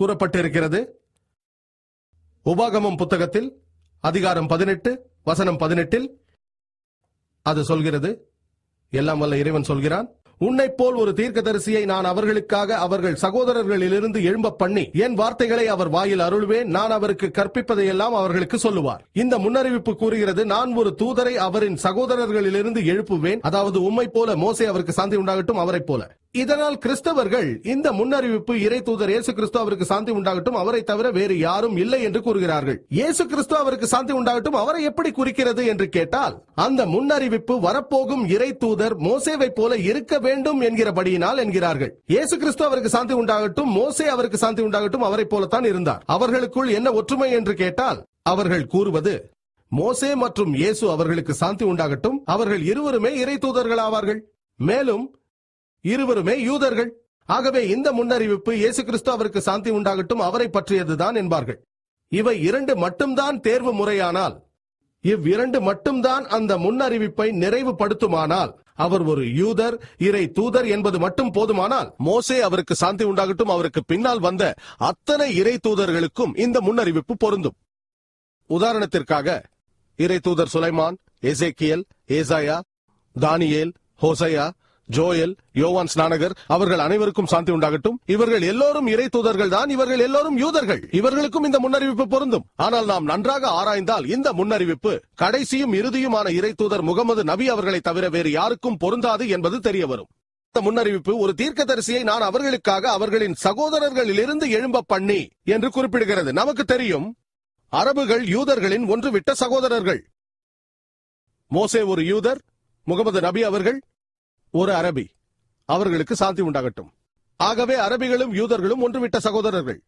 கூறப்பட்டிருக்கிறது. உபாகமம் புத்தகத்தில் அதிகாரம் 18 வசனம் 18 அது சொல்கிறது, எல்லாம் வல்ல இறைவன் சொல்கிறான், உன்னைப் போல் ஒரு தீர்க்கதரிசியை நான் அவர்களுக்காக அவர்கள் சகோதரர்களிலிருந்து எழும்ப பண்ணி என் வார்த்தைகளை அவர் வாயில் அருள்வேன், நான் அவருக்கு கற்பிப்பதையெல்லாம் அவர்களுக்கு சொல்லுவார். இந்த முன்னறிவிப்பு கூறுகிறது, நான் ஒரு தூதரை அவரின் சகோதரர்களிலிருந்து எழுப்புவேன், அதாவது உம்மை போல, மோசே அவருக்கு சாந்தி உண்டாகட்டும் அவரை போல. இதனால் கிறிஸ்தவர்கள் இந்த முன்னறிவிப்பு இறை தூதர் இயேசு கிறிஸ்து அவருக்கு சாந்தி உண்டாகட்டும் அவரை தவிர வேறு யாரும் இல்லை என்று கூறுகிறார்கள். இயேசு கிறிஸ்து அவருக்கு சாந்தி உண்டாகட்டும் அவரை எப்படி குறிக்கிறது என்று கேட்டால், அந்த முன்னறிவிப்பு வரப்போகும் இறை தூதர் மோசேவை போல இருக்க வேண்டும் என்கிறபடியினால் என்கிறார்கள். இயேசு கிறிஸ்து அவருக்கு சாந்தி உண்டாகட்டும், மோசே அவருக்கு சாந்தி உண்டாகட்டும் அவரை போலத்தான் இருந்தார். அவர்களுக்குள் என்ன ஒற்றுமை என்று கேட்டால் அவர்கள் கூறுவது, மோசே மற்றும் இயேசு அவர்களுக்கு சாந்தி உண்டாகட்டும், அவர்கள் இருவருமே இறை தூதர்கள் ஆவார்கள், மேலும் இருவருமே யூதர்கள். ஆகவே இந்த முன்னறிவிப்பு இயேசு கிறிஸ்து அவருக்கு சாந்தி உண்டாகட்டும் அவரை பற்றியதுதான் என்பார்கள். இவை இரண்டு மட்டும்தான் தேர்வு முறையானால், இவ்விரண்டு மட்டும்தான் அந்த முன்னறிவிப்பை நிறைவுபடுத்துமானால், அவர் ஒரு யூதர் இறை தூதர் என்பது மட்டும் போதுமானால், மோசே அவருக்கு சாந்தி உண்டாகட்டும் அவருக்கு பின்னால் வந்த அத்தனை இறை தூதர்களுக்கும் இந்த முன்னறிவிப்பு பொருந்தும். உதாரணத்திற்காக இறை தூதர் சுலைமான், எசேக்கியேல், ஏசாயா, தானியேல், ஹோசையா, ஜோயல், யோவான் ஸ்நானகர் அவர்கள் அனைவருக்கும் சாந்தி உண்டாகட்டும். இவர்கள் எல்லோரும் இறை தூதர்கள் தான், இவர்கள் எல்லோரும் யூதர்கள், இவர்களுக்கும் இந்த முன்னறிவிப்பு பொருந்தும். ஆனால் நாம் நன்றாக ஆராய்ந்தால் இந்த முன்னறிவிப்பு கடைசியும் இறுதியுமான இறை தூதர் முகமது நபி அவர்களை தவிர வேறு யாருக்கும் பொருந்தாது என்பது தெரிய வரும். இந்த முன்னறிவிப்பு ஒரு தீர்க்கதரிசியை நான் அவர்களுக்காக அவர்களின் சகோதரர்களிலிருந்து எழும்ப பண்ணி என்று குறிப்பிடுகிறது. நமக்கு தெரியும், அரபுகள் யூதர்களின் ஒன்றுவிட்ட சகோதரர்கள். மோசே ஒரு யூதர், முகமது நபி அவர்கள் ஒரு அரபி, அவர்களுக்கு சாந்தி உண்டாகட்டும். ஆகவே அரபிகளும் யூதர்களும் ஒன்றுவிட்ட சகோதரர்கள்.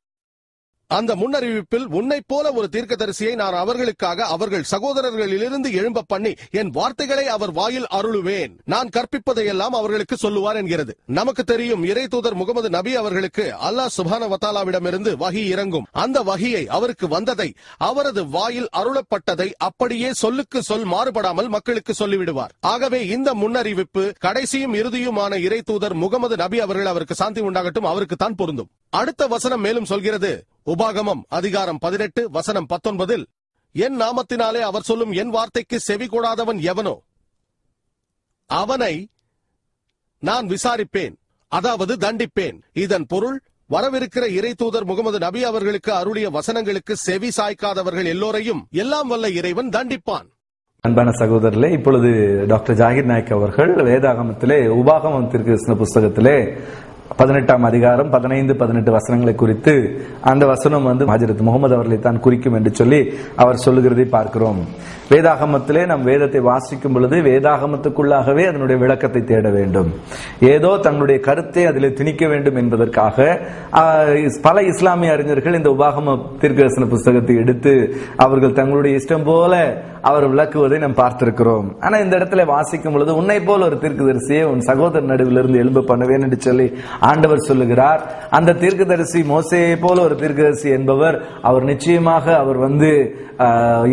அந்த முன்னறிவிப்பில் உன்னைப் போல ஒரு தீர்க்கதரிசியை நான் அவர்களுக்காக அவர்கள் சகோதரர்களிலிருந்து எழும்ப பண்ணி என் வார்த்தைகளை அவர் வாயில் அருளுவேன், நான் கற்பிப்பதையெல்லாம் அவர்களுக்கு சொல்லுவார் என்கிறது. நமக்கு தெரியும், இறை தூதர் முகமது நபி அவர்களுக்கு அல்லாஹ் சுப்ஹானஹு வ தஆலாவிடமிருந்து வஹி இறங்கும். அந்த வஹியை அவருக்கு வந்ததை, அவரது வாயில் அருளப்பட்டதை அப்படியே சொல்லுக்கு சொல் மாறுபடாமல் மக்களுக்கு சொல்லிவிடுவார். ஆகவே இந்த முன்னறிவிப்பு கடைசியும் இறுதியுமான இறை தூதர் முகமது நபி அவர்கள் அவருக்கு சாந்தி உண்டாகட்டும் அவருக்கு தான் பொருந்தும். அடுத்த வசனம் மேலும் சொல்கிறது, உபாகமம் அதிகாரம் 18 வசனம் 19, என் நாமத்தினாலே அவர் சொல்லும் என் வார்த்தைக்கு செவி கொடாதவன் எவனோ அவனை நான் விசாரிப்பேன், அதாவது தண்டிப்பேன். இதன் பொருள், வரவிருக்கிற இறை தூதர் முகமது நபி அவர்களுக்கு அருளிய வசனங்களுக்கு செவி சாய்க்காதவர்கள் எல்லோரையும் எல்லாம் வல்ல இறைவன் தண்டிப்பான். அன்பான சகோதரர்களே, இப்பொழுது டாக்டர் ஜாகிர் நாயக் அவர்கள் வேதாகமத்திலே உபாகமம் தீர்க்கதரிசன புஸ்தகத்திலே 18ஆம் அதிகாரம் 15-18 வசனங்களை குறித்து அந்த வசனம் ஹஜ்ரத் முகமது அவர்களை தான் குறிக்கும் என்று சொல்லி அவர் சொல்லுகிறதை பார்க்கிறோம். வேதாகமத்திலே நம் வேதத்தை வாசிக்கும் பொழுது வேதாகமத்துக்குள்ளாகவே அதனுடைய விளக்கத்தை தேட வேண்டும். ஏதோ தங்களுடைய கருத்தை அதில் திணிக்க வேண்டும் என்பதற்காக பல இஸ்லாமிய அறிஞர்கள் இந்த உபாகம தீர்க்கதரிசன புஸ்தகத்தை எடுத்து அவர்கள் தங்களுடைய இஷ்டம் போல அவர் விளக்குவதை நாம் பார்த்திருக்கிறோம். ஆனா இந்த இடத்துல வாசிக்கும் பொழுது, உன்னை போல ஒரு தீர்க்கதரிசியை உன் சகோதர நடுவிலிருந்து எழும்ப பண்ணுவேன் என்று சொல்லி ஆண்டவர் சொல்லுகிறார். அந்த தீர்க்கதரிசி மோசேயை போல ஒரு தீர்க்கதரிசி என்பவர் அவர் நிச்சயமாக அவர்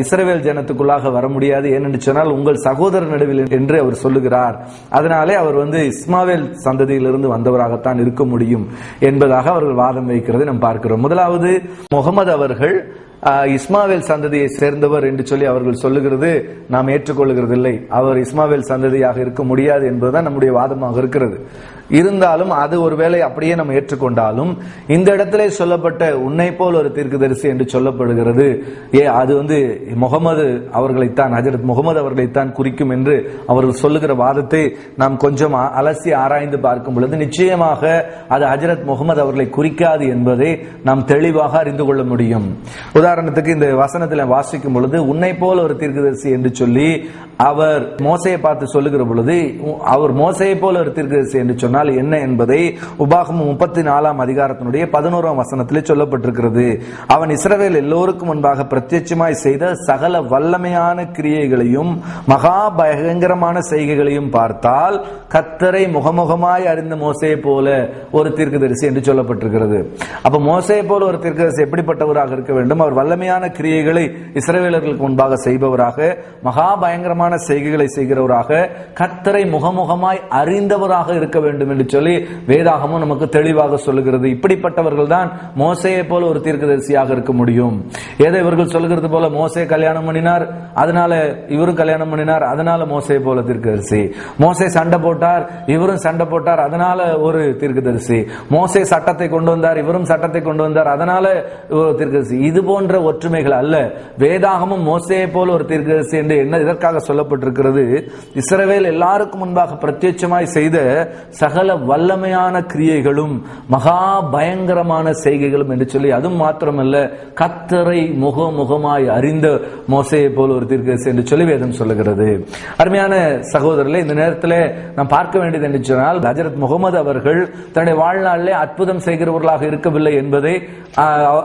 இஸ்ரவேல் ஜனத்துக்குள்ளாக வர முடியாது. ஏனென்று சொன்னால் உங்கள் சகோதர நடுவில் என்று அவர் சொல்லுகிறார். அதனாலே அவர் இஸ்மாவேல் சந்ததியிலிருந்து வந்தவராகத்தான் இருக்க முடியும் என்பதாக அவர்கள் வாதம் வைக்கிறதை நாம் பார்க்கிறோம். முதலாவது, முகமது அவர்கள் இஸ்மாவேல் சந்ததியை சேர்ந்தவர் என்று சொல்லி அவர்கள் சொல்லுகிறது நாம் ஏற்றுக்கொள்ளுகிறது இல்லை. அவர் இஸ்மாவேல் சந்ததியாக இருக்க முடியாது என்பதுதான் நம்முடைய வாதமாக இருக்கிறது. இருந்தாலும் அது ஒருவேளை அப்படியே நம்ம ஏற்றுக்கொண்டாலும் இந்த இடத்திலே சொல்லப்பட்ட உன்னை போல் ஒரு தீர்க்கதரிசி என்று சொல்லப்படுகிறது, அது முகமது அவர்களைத்தான், ஹஜ்ரத் முகமது அவர்களைத்தான் குறிக்கும் என்று அவர்கள் சொல்லுகிற வாதத்தை நாம் கொஞ்சம் அலசி ஆராய்ந்து பார்க்கும் பொழுது நிச்சயமாக அது ஹஜ்ரத் முகமது அவர்களை குறிக்காது என்பதை நாம் தெளிவாக அறிந்து கொள்ள முடியும். உதாரணத்துக்கு இந்த வசனத்தில் வாசிக்கும் பொழுது உன்னை போல ஒரு தீர்க்கதரிசி என்று சொல்லி அவர் மோசையை பார்த்து சொல்லுகிற பொழுது, அவர் மோசையை போல ஒரு தீர்க்கதரிசி என்று சொன்னால் என்ன என்பதை உபாகமம் 34ஆம் அதிகாரத்தினுடைய 11ஆம் வசனத்திலே சொல்லப்பட்டிருக்கிறது. அவன் இஸ்ரவேல் எல்லோருக்கும் முன்பாக பிரத்யட்சமாய் செய்த சகல வல்லமையான கிரியைகளையும் மகா பயங்கரமான செய்கைகளையும் பார்த்தால் கர்த்தரை முகமுகமாய் அறிந்த மோசையை போல ஒரு தீர்க்கதரிசி என்று சொல்லப்பட்டிருக்கிறது. அப்ப மோசையை போல ஒரு தீர்க்கதரிசி எப்படிப்பட்டவராக இருக்க வேண்டும்? அவர் வல்லமையான கிரியைகளை இஸ்ரவேலர்களுக்கு முன்பாக செய்பவராக, மகா பயங்கரமான செய்கைகளை செய்கிறவராக, கர்த்தரை முகமுகமாய் அறிந்தவராக இருக்க வேண்டும் என்று சொல்லி வேதாகமும் நமக்கு தெளிவாக சொல்லுகிறது. இப்படிப்பட்டவர்கள் தான் மோசையை போல ஒரு தீர்க்கதரிசியாக இருக்க முடியும். ஏதோ இவர்கள் சொல்லுகிறது போல மோசே கல்யாணம் பண்ணினார், அதனால இவரும் கல்யாணம் பண்ணினார், அதனால மோசையை போல தீர்க்கதரிசி. மோசே சண்டை போட்டார், இவரும் சண்டை போட்டார், அதனால ஒரு தீர்க்கதரிசி. மோசே சட்டத்தை கொண்டு வந்தார், இவரும் சட்டத்தை கொண்டு வந்தார், அதனால ஒரு தீர்க்கதரிசி. இது போன்ற ஒற்றுமைகள் அல்ல. வேதாகமும் மோசையை போல ஒரு தீர்க்கதரிசி என்று என்ன இதற்காக சொல்லப்பட்டிருக்கிறது? இஸ்ரவேல் எல்லாருக்கும் முன்பாக பிரத்யட்சமாய் செய்த சகல வல்லமையான கிரியைகளும் மகா பயங்கரமான செய்கைகளும் என்று சொல்லி, அதுவும் மாத்திரமல்ல கர்த்தரை முகமுகமாய் அறிந்த மோசையை போல ஒரு தீர்க்கதரிசி என்று சொல்லி வேதம் சொல்லுகிறது. அருமையான சகோதரர்களே, இந்த நேரத்தில் நாம் பார்க்க வேண்டியது என்று சொன்னால், ஹஜ்ரத் முகமது அவர்கள் தன்னுடைய வாழ்நாளிலே அற்புதம் செய்கிறவர்களாக இருக்கவில்லை என்பதை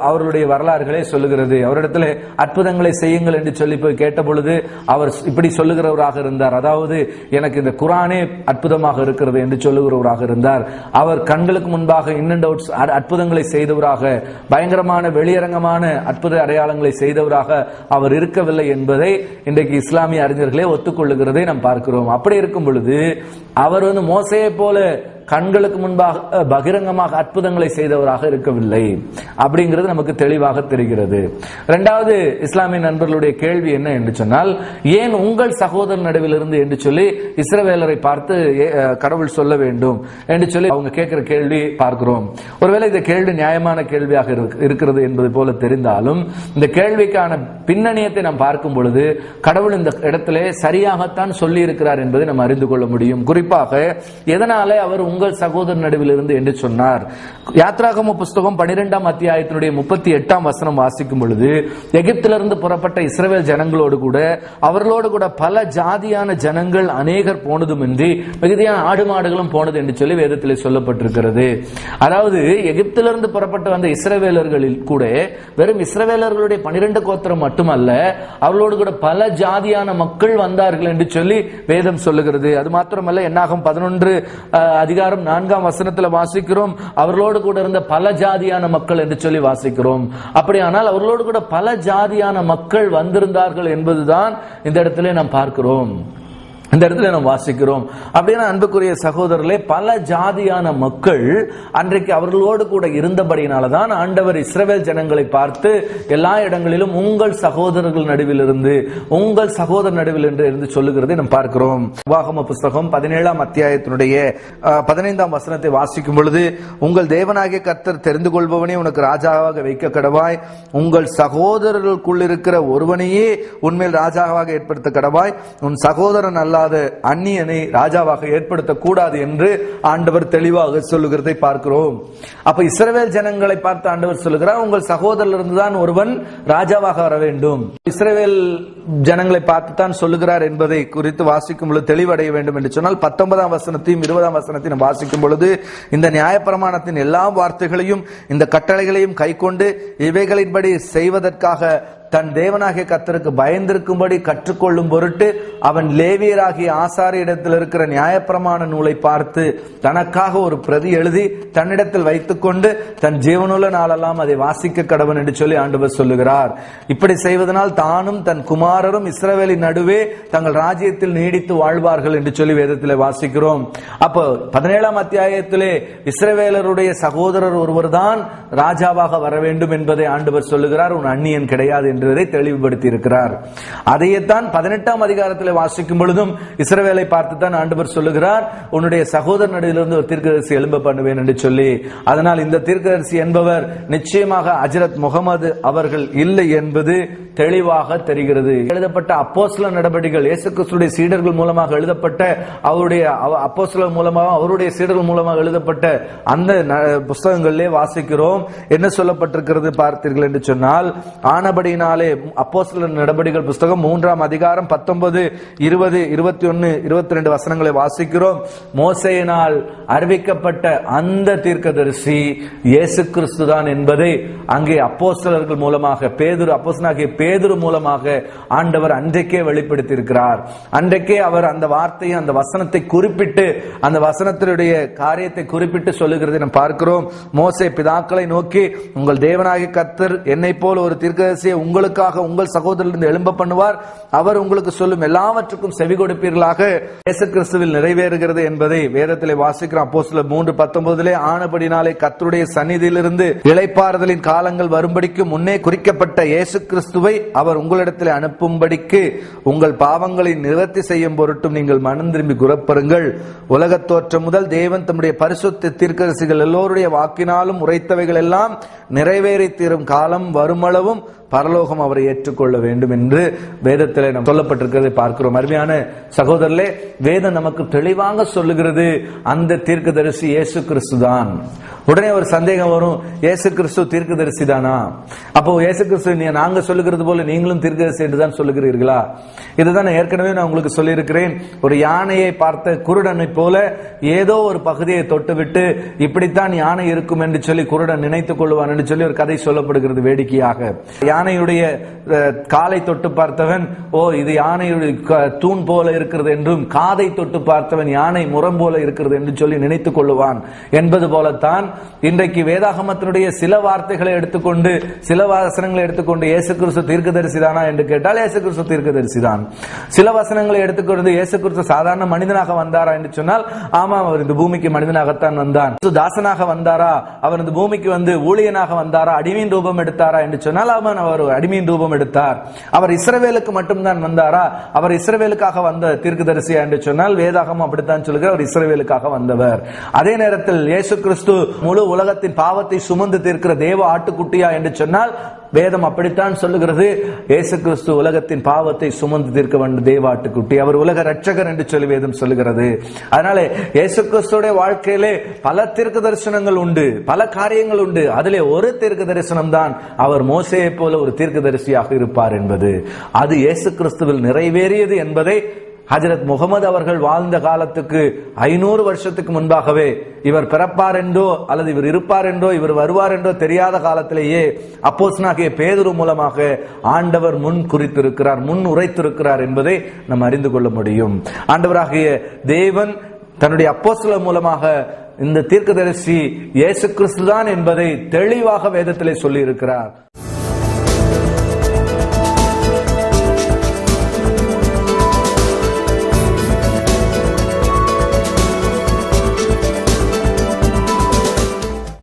அவர்களுடைய வரலாறுகளே சொல்லுகிறது. அவரிடத்தில் அற்புதங்களை செய்யுங்கள் என்று சொல்லி போய் கேட்ட பொழுது அவர் இப்படி சொல்லுகிறவராக இருந்தார். அதாவது எனக்கு இந்த குரானே அற்புதமாக இருக்கிறது என்று சொல்லுகிறவராக இருந்தார். அவர் கண்களுக்கு முன்பாக அற்புதங்களை செய்தவராக, பயங்கரமான வெளியரங்கமான அற்புத அடையாளங்களை செய்தவராக அவர் இருக்கவில்லை என்பதை இன்றைக்கு இஸ்லாமிய அறிஞர்களே ஒத்துக்கொள்ளுகிறதை நாம் பார்க்கிறோம். அப்படி இருக்கும் பொழுது அவர் மோசையை போல கண்களுக்கு முன்பாக பகிரங்கமாக அற்புதங்களை செய்தவராக இருக்கவில்லை அப்படிங்கிறது நமக்கு தெளிவாக தெரிகிறது. இரண்டாவது, இஸ்லாமிய நண்பர்களுடைய கேள்வி என்ன என்று சொன்னால், ஏன் உங்கள் சகோதர நடுவிலிருந்து என்று சொல்லி இஸ்ரவேலரை பார்த்து கடவுள் சொல்ல வேண்டும் என்று சொல்லி அவங்க கேட்கிற கேள்வி பார்க்கிறோம். ஒருவேளை இந்த கேள்வி நியாயமான கேள்வியாக இருக்கிறது என்பது போல தெரிந்தாலும் இந்த கேள்விக்கான பின்னணியத்தை நாம் பார்க்கும் பொழுது கடவுள் இந்த இடத்திலே சரியாகத்தான் சொல்லி இருக்கிறார் என்பதை நாம் அறிந்து கொள்ள முடியும். குறிப்பாக எதனாலே அவர் உங்கள் சகோதர நடுவில் இருந்து என்று சொன்னார்? யாத்ராகம புஸ்தகம் 12ஆம் அத்தியாயத்தினுடைய 38ஆம் வசனம் வாசிக்கும் பொழுது, எகிப்திலிருந்து புறப்பட்ட இஸ்ரவேல் ஜனங்களோடு கூட அவர்களோடு கூட பல ஜாதியான ஜனங்கள் அநேகர் போனதுமின்றி மிகுதியான ஆடு மாடுகளும் போனது என்று சொல்லி வேதத்தில் சொல்லப்பட்டிருக்கிறது. அதாவது எகிப்திலிருந்து புறப்பட்டு வந்த இஸ்ரவேலர்களில் கூட வெறும் இஸ்ரவேலர்களுடைய 12 கோத்திரம் மட்டுமல்ல, அவர்களோடு கூட பல ஜாதியான மக்கள் வந்தார்கள் என்று சொல்லி வேதம் சொல்லுகிறது. அது மாத்திரமல்ல, என்னாகும் 11 அதிகாரம் 4ஆம் வசனத்தில் வாசிக்கிறோம், அவர்களோடு கூட இருந்த பல ஜாதியான மக்கள் என்று சொல்லி வாசிக்கிறோம். அப்படியானால் அவர்களோடு கூட பல ஜாதியான மக்கள் வந்திருந்தார்கள் என்பதுதான் இந்த இடத்திலே நாம் பார்க்கிறோம். இந்த இடத்துல நாம் வாசிக்கிறோம். அப்படின்னா அன்புக்குரிய சகோதரர்களே, பல ஜாதியான மக்கள் அன்றைக்கு அவர்களோடு கூட இருந்தபடியினாலதான் ஆண்டவர் இஸ்ரவேல் ஜனங்களை பார்த்து எல்லா இடங்களிலும் உங்கள் சகோதரர்கள் நடுவிலிருந்து, உங்கள் சகோதரர் நடுவில் என்று சொல்லுகிறதை நாம் பார்க்கிறோம். உபாகம புஸ்தகம் 17ஆம் அத்தியாயத்தினுடைய 15ஆம் வசனத்தை வாசிக்கும் பொழுது, உங்கள் தேவனாகிய கர்த்தர் தெரிந்து கொள்பவனே உனக்கு ராஜாவாக வைக்க கடவாய், உங்கள் சகோதரர்களுக்குள் இருக்கிற ஒருவனையே உன்மேல் ராஜாவாக ஏற்படுத்த கடவாய், உன் சகோதரன் அல்ல அந்நியனை ராஜாவாக ஏற்படுத்தக்கூடாது என்று ஆண்டவர் தெளிவாக சொல்லுகிறதை பார்க்கிறோம். அப்ப இஸ்ரவேல் ஜனங்களை பார்த்து ஆண்டவர் சொல்லுகிறார், உங்கள் சகோதரரிலிருந்து தான் ஒருவன் ராஜாவாக வர வேண்டும். இஸ்ரவேல் ஜனங்களை பார்த்து தான் சொல்லுகிறார் என்பதை குறித்து வாசிக்கும் பொழுது தெளிவடைய வேண்டும் என்று சொன்னால் 19ஆம் வசனத்தையும் 20ஆம் வசனத்தையும் வாசிக்கும் பொழுது, இந்த நியாயப்பிரமாணத்தின் எல்லா வார்த்தைகளையும் இந்த கட்டளைகளையும் கைக்கொண்டு இவைகளின்படி செய்வதற்காக தன் தேவனாகிய கர்த்தருக்கு பயந்திருக்கும்படி கற்றுக்கொள்ளும் பொருட்டு அவன் லேவியராகிய ஆசாரியரிடத்தில் இருக்கிற நியாயப்பிரமாண நூலை பார்த்து தனக்காக ஒரு பிரதி எழுதி தன்னிடத்தில் வைத்துக் கொண்டு தன் ஜீவனுள்ள நாளெல்லாம் அதை வாசிக்க கடவன் என்று சொல்லி ஆண்டவர் சொல்லுகிறார். இப்படி செய்வதனால் தானும் தன் குமாரரும் இஸ்ரவேலின் நடுவே தங்கள் ராஜ்யத்தில் நீடித்து வாழ்வார்கள் என்று சொல்லி வேதத்திலே வாசிக்கிறோம். அப்போ 17ஆம் அத்தியாயத்திலே இஸ்ரவேலருடைய சகோதரர் ஒருவர் தான் ராஜாவாக வர வேண்டும் என்பதை ஆண்டவர் சொல்லுகிறார். உன் அந்நியன் கிடையாது என்று தெளிவுபடுத்தி இருக்கிறார். அதையத்தான் 18ஆம் அதிகாரத்தில் வாசிக்கும் பொழுதும் இஸ்ரவேலை பார்த்து தான் ஆண்டவர் சொல்லுகிறார், உன்னுடைய சகோதர நடுவிலிருந்து ஒரு தீர்க்கதரிசி எழும்ப பண்ணுவேன் என்று சொல்லி. அதனால் இந்த தீர்க்கதரிசி என்பவர் நிச்சயமாக ஹஜ்ரத் முகமது அவர்கள் இல்லை என்பது தெளிவாக தெரிகிறது. எழுதப்பட்ட அப்போஸ்தலர் நடபடிகள், இயேசு கிறிஸ்துவின் சீடர்கள் மூலமாக எழுதப்பட்ட, அவருடைய அப்போஸ்தலர் மூலமாக அவருடைய சீடர்கள் மூலமாக எழுதப்பட்ட அந்த புத்தகங்களிலே வாசிக்கிறோம். என்ன சொல்லப்பட்டிருக்கிறது பார்த்தீர்கள் என்று சொன்னால், ஆனபடியினாலே அப்போஸ்தலர் நடபடிகள் புத்தகம் 3ஆம் அதிகாரம் 19, 20, 21, 22 வசனங்களை வாசிக்கிறோம். மோசேயினால் அறிவிக்கப்பட்ட அந்த தீர்க்கதரிசி இயேசு கிறிஸ்து தான் என்பதை அங்கே அப்போஸ்தலர்கள் மூலமாக அப்போஸ்தலனாகிய பேதுரு மூலமாக ஆண்டவர் அன்றைக்கே வெளிப்படுத்தி இருக்கிறார். அன்றைக்கே அவர் அந்த வார்த்தையை, அந்த வசனத்தை குறிப்பிட்டு, அந்த வசனத்தினுடைய காரியத்தை குறிப்பிட்டு சொல்லுகிறதை நாம் பார்க்கிறோம். மோசே பிதாக்களை நோக்கி, உங்கள் தேவனாகிய கர்த்தர் என்னை போல ஒரு தீர்க்கதரிசியை உங்களுக்காக உங்கள் சகோதரரிலிருந்து எழும்ப பண்ணுவார், அவர் உங்களுக்கு சொல்லும் எல்லாவற்றுக்கும் செவி கொடுப்பீர்களாக இயேசு கிறிஸ்துவில் நிறைவேறுகிறது என்பதை வேதத்திலே வாசிக்கிறோம். அப்போஸ்தலர் 3:19 ஆனபடினாலே கர்த்தருடைய சந்நிதியிலிருந்து இளைப்பாறுதலின் காலங்கள் வரும்படிக்கு முன்னே குறிக்கப்பட்ட இயேசு கிறிஸ்துவை அவர் உங்களிடத்தில் அனுப்பும்படிக்கு உங்கள் பாவங்களை நிவர்த்தி செய்யும் பொருட்டும் நீங்கள் மனம் திரும்பி குறப்பருங்கள். உலகத் தோற்றம் முதல் தேவன் தம்முடைய பரிசுத்த தீர்க்கதரிசிகள் எல்லோருடைய வாக்கினாலும் உரைத்தவைகள் எல்லாம் நிறைவேறி தீரும் காலம் வருமளவும் பரலோகம் அவரை ஏற்றுக்கொள்ள வேண்டும் என்று வேதத்திலே நாம் சொல்லப்பட்டிருக்கிறதை பார்க்கிறோம். அருமையான சகோதரர்களே, வேதம் நமக்கு தெளிவாக சொல்லுகிறது, அந்த தீர்க்கதரிசி இயேசு கிறிஸ்து தான். உடனே ஒரு சந்தேகம் வரும், இயேசு கிறிஸ்து தீர்க்கதரிசி தானா? அப்போ இயேசு கிறிஸ்து நாங்க சொல்லுகிறது போல நீங்களும் தீர்க்கதரிசி என்று தான் சொல்லுகிறீர்களா? இதுதான் ஏற்கனவே நான் உங்களுக்கு சொல்லியிருக்கிறேன். ஒரு யானையை பார்த்த குருடனை போல ஏதோ ஒரு பகுதியை தொட்டுவிட்டு இப்படித்தான் யானை இருக்கும் என்று சொல்லி குருடன் நினைத்துக் கொள்வான் என்று சொல்லி ஒரு கதை சொல்லப்படுகிறது வேடிக்கையாக. யானையுடைய காலை தொட்டு பார்த்தவன், ஓ இது யானையுடைய தூண் போல இருக்கிறது என்றும், காதை தொட்டு பார்த்தவன் யானை முறம் போல இருக்கிறது என்று சொல்லி நினைத்துக் கொள்ளுவான் என்பது போலத்தான் இன்றைக்கு வேதாகமத்தினுடைய சில வார்த்தைகளை எடுத்துக்கொண்டு, சில வசனங்களை எடுத்துக்கொண்டு இயேசு கிறிஸ்து தீர்க்கதரிசி தானா என்று கேட்டால் இயேசு கிறிஸ்து தீர்க்கதரிசி தான். சில வசனங்களை எடுத்துக்கொண்டு இயேசு கிறிஸ்து சாதாரண மனிதனாக வந்தாரா என்று சொன்னால், ஆமா அவர் இந்த பூமிக்கு மனிதனாகத்தான் வந்தான். தாசனாக வந்தாரா, அவர் இந்த பூமிக்கு வந்து ஊழியனாக வந்தாரா, அடிமையின் ரூபம் எடுத்தாரா என்று சொன்னால் அவன் அவர் அடிமையின் ரூபம் எடுத்தார். அவர் இஸ்ரவேலுக்கு மட்டும்தான் வந்தாரா, அவர் இஸ்ரவேலுக்காக வந்த தீர்க்கதரிசியா என்று சொன்னால் வேதாகமம் அப்படித்தான் சொல்லுகிறார், அவர் இஸ்ரவேலுக்காக வந்தவர். அதே நேரத்தில் இயேசு கிறிஸ்து முழு உலகத்தின் பாவத்தை சுமந்து தீர்க்கிற தேவ ஆட்டுக்குட்டியா என்று சொன்னால் வேதம் அப்படித்தான் சொல்லுகிறது, இயேசு கிறிஸ்து உலகத்தின் பாவத்தை சுமந்து தீர்க்க வந்த தேவ ஆட்டுக்குட்டி, அவர் உலக ரட்சகர் என்று சொல்லி வேதம் சொல்லுகிறது. அதனால இயேசு கிறிஸ்துடைய வாழ்க்கையிலே பல தீர்க்க தரிசனங்கள் உண்டு, பல காரியங்கள் உண்டு. அதிலே ஒரு தீர்க்க தரிசனம் தான் அவர் மோசேயை போல ஒரு தீர்க்கதரிசியாக இருப்பார் என்பது. அது இயேசு கிறிஸ்துவில் நிறைவேறியது என்பதை ஹஜ்ரத் முகமது அவர்கள் வாழ்ந்த காலத்துக்கு 500 வருஷத்துக்கு முன்பாகவே, இவர் பிறப்பார் என்றோ அல்லது இவர் இருப்பார் என்றோ இவர் வருவார் என்றோ தெரியாத காலத்திலேயே அப்போஸ்தலனாகிய பேதுரு மூலமாக ஆண்டவர் முன் குறித்திருக்கிறார், முன் உரைத்திருக்கிறார் என்பதை நாம் அறிந்து கொள்ள முடியும். ஆண்டவராகிய தேவன் தன்னுடைய அப்போஸ்தலர் மூலமாக இந்த தீர்க்கதரிசி இயேசு கிறிஸ்து தான் என்பதை தெளிவாக வேதத்திலே சொல்லி இருக்கிறார்.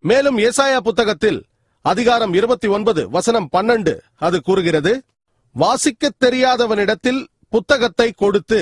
மேலும் ஏசாயா புத்தகத்தில் அதிகாரம் 29 வசனம் 12 அது கூறுகிறது, வாசிக்கத் தெரியாதவனிடத்தில் புத்தகத்தை கொடுத்து,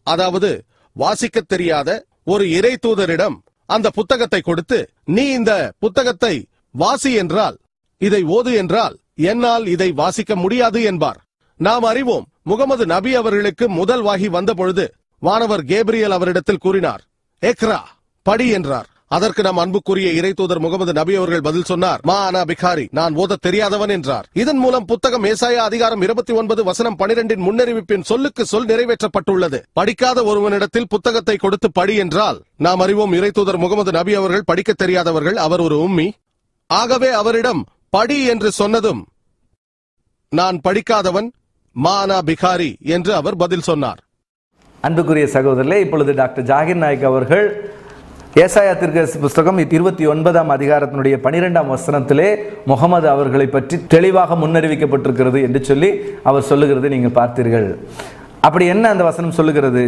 அதாவது வாசிக்கத் தெரியாத ஒரு இறை தூதரிடம் அந்த புத்தகத்தை கொடுத்து, நீ இந்த புத்தகத்தை வாசி என்றால், இதை ஓது என்றால் என்னால் இதை வாசிக்க முடியாது என்பார். நாம் அறிவோம், முகமது நபி அவர்களுக்கு முதல் வாகி வந்த பொழுது வானவர் கேப்ரியல் அவரிடத்தில் கூறினார், ஏக்ரா, படி என்றார். அதற்கு நம் அன்புக்குரிய இறை தூதர் முகமது நபி அவர்கள் பதில் சொன்னார், மா அனா பிகாரி, நான் ஓத தெரியாதவன் என்றார். இதன் மூலம் புத்தகம் ஏசாயா அதிகாரம் 29 வசனம் 12 முன்னறிவிப்பின் சொல்லுக்கு சொல் நிறைவேற்றப்பட்டுள்ளது. படிக்காத ஒருவனிடத்தில் புத்தகத்தை கொடுத்து படி என்றால், நாம் அறிவோம் இறை தூதர் முகமது நபி அவர்கள் படிக்க தெரியாதவர்கள், அவர் ஒரு உம்மி. ஆகவே அவரிடம் படி என்று சொன்னதும், நான் படிக்காதவன், மா அனா பிகாரி என்று அவர் பதில் சொன்னார். அன்புக்குரிய சகோதரர்களே, இப்பொழுது டாக்டர் ஜாகிர் நாயக் அவர்கள் ஏசாயா தீர்க்கதரிசி புஸ்தகம் 29ஆம் அதிகாரத்தினுடைய 12ஆம் வசனத்திலே முகமது அவர்களை பற்றி தெளிவாக முன்னறிவிக்கப்பட்டிருக்கிறது என்று சொல்லி அவர் சொல்லுகிறது நீங்கள் பார்த்தீர்கள். அப்படி என்ன அந்த வசனம் சொல்லுகிறது?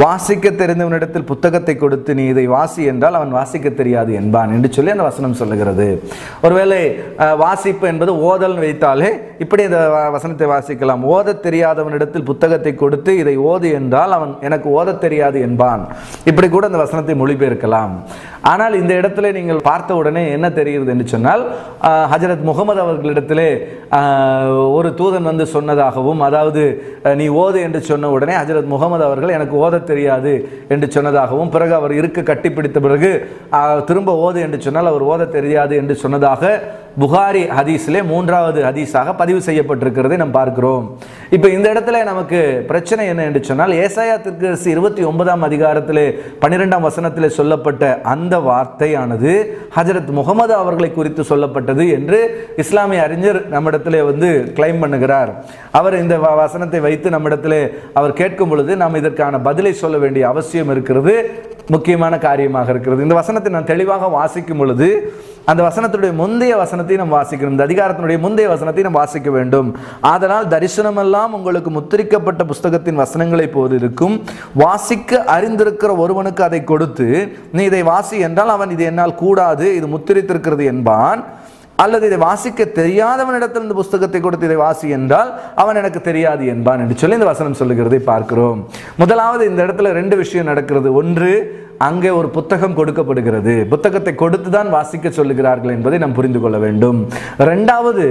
வாசிக்க தெரிந்தவனிடத்தில் புத்தகத்தை கொடுத்து நீ இதை வாசி என்றால் அவன் வாசிக்க தெரியாது என்பான் என்று சொல்லி அந்த வசனம் சொல்லுகிறது. ஒருவேளை வாசிப்பு என்பது ஓதல் வைத்தாலே இப்படி இந்த வசனத்தை வாசிக்கலாம். ஓத தெரியாதவனிடத்தில் புத்தகத்தை கொடுத்து இதை ஓது என்றால் அவன் எனக்கு ஓத தெரியாது என்பான். இப்படி கூட அந்த வசனத்தை மொழிபெயர்க்கலாம். ஆனால் இந்த இடத்துல நீங்கள் பார்த்த உடனே என்ன தெரிகிறது என்று சொன்னால், ஹஜரத் முகமது அவர்களிடத்திலே ஒரு தூதன் வந்து சொன்னதாகவும், அதாவது நீ ஓது என்று சொன்ன உடனே ஹஜரத் முகமது அவர்கள் எனக்கு ஓத தெரியாது என்று சொன்னதாகவும், பிறகு அவர் இருக்க கட்டிப்பிடித்த பிறகு திரும்ப ஓது என்று சொன்னால் அவர் ஓத தெரியாது என்று சொன்னதாக புகாரி ஹதீஸிலே 3வது ஹதீஸாக பதிவு செய்யப்பட்டிருக்கிறதை நாம் பார்க்கிறோம். இப்போ இந்த இடத்துல நமக்கு பிரச்சனை என்ன என்று சொன்னால், ஏசாயா தீர்க்கதரிசி 29ஆம் அதிகாரத்திலே 12ஆம் வசனத்திலே சொல்லப்பட்ட அந்த வார்த்தையானது ஹஜரத் முகமது அவர்களை குறித்து சொல்லப்பட்டது என்று இஸ்லாமிய அறிஞர் நம்மிடத்திலே வந்து கிளைம் பண்ணுகிறார். அவர் இந்த வசனத்தை வைத்து நம்மிடத்திலே அவர் கேட்கும் பொழுது நாம் இதற்கான பதிலை சொல்ல வேண்டிய அவசியம் இருக்கிறது, முக்கியமான காரியமாக இருக்கிறது. இந்த வசனத்தை நான் தெளிவாக வாசிக்கும் பொழுது அந்த வசனத்துடைய முந்தைய வசனத்தை நாம் வாசிக்கணும், இந்த அதிகாரத்தினுடைய முந்தைய வசனத்தை நாம் வாசிக்க வேண்டும். ஆதலால் தரிசனமெல்லாம் உங்களுக்கு முத்திரிக்கப்பட்ட புஸ்தகத்தின் வசனங்களை போது இருக்கும், வாசிக்க அறிந்திருக்கிற ஒருவனுக்கு அதை கொடுத்து நீ இதை வாசி என்றால் அவன் இது என்னால் கூடாது, இது முத்திரித்திருக்கிறது என்பான். அல்லது இதை வாசிக்க தெரியாதவனிடத்தில் இந்த புஸ்தகத்தை கொடுத்து இதை வாசி என்றால் அவன் எனக்கு தெரியாது என்பான் என்று சொல்லி இந்த வசனம் சொல்லுகிறதை பார்க்கிறோம். முதலாவது இந்த இடத்துல 2 விஷயம் நடக்கிறது. ஒன்று, அங்கே ஒரு புத்தகம் கொடுக்கப்படுகிறது, புத்தகத்தை கொடுத்து தான் வாசிக்க சொல்லுகிறார்கள் என்பதை நாம் புரிந்து கொள்ள வேண்டும். 2வது,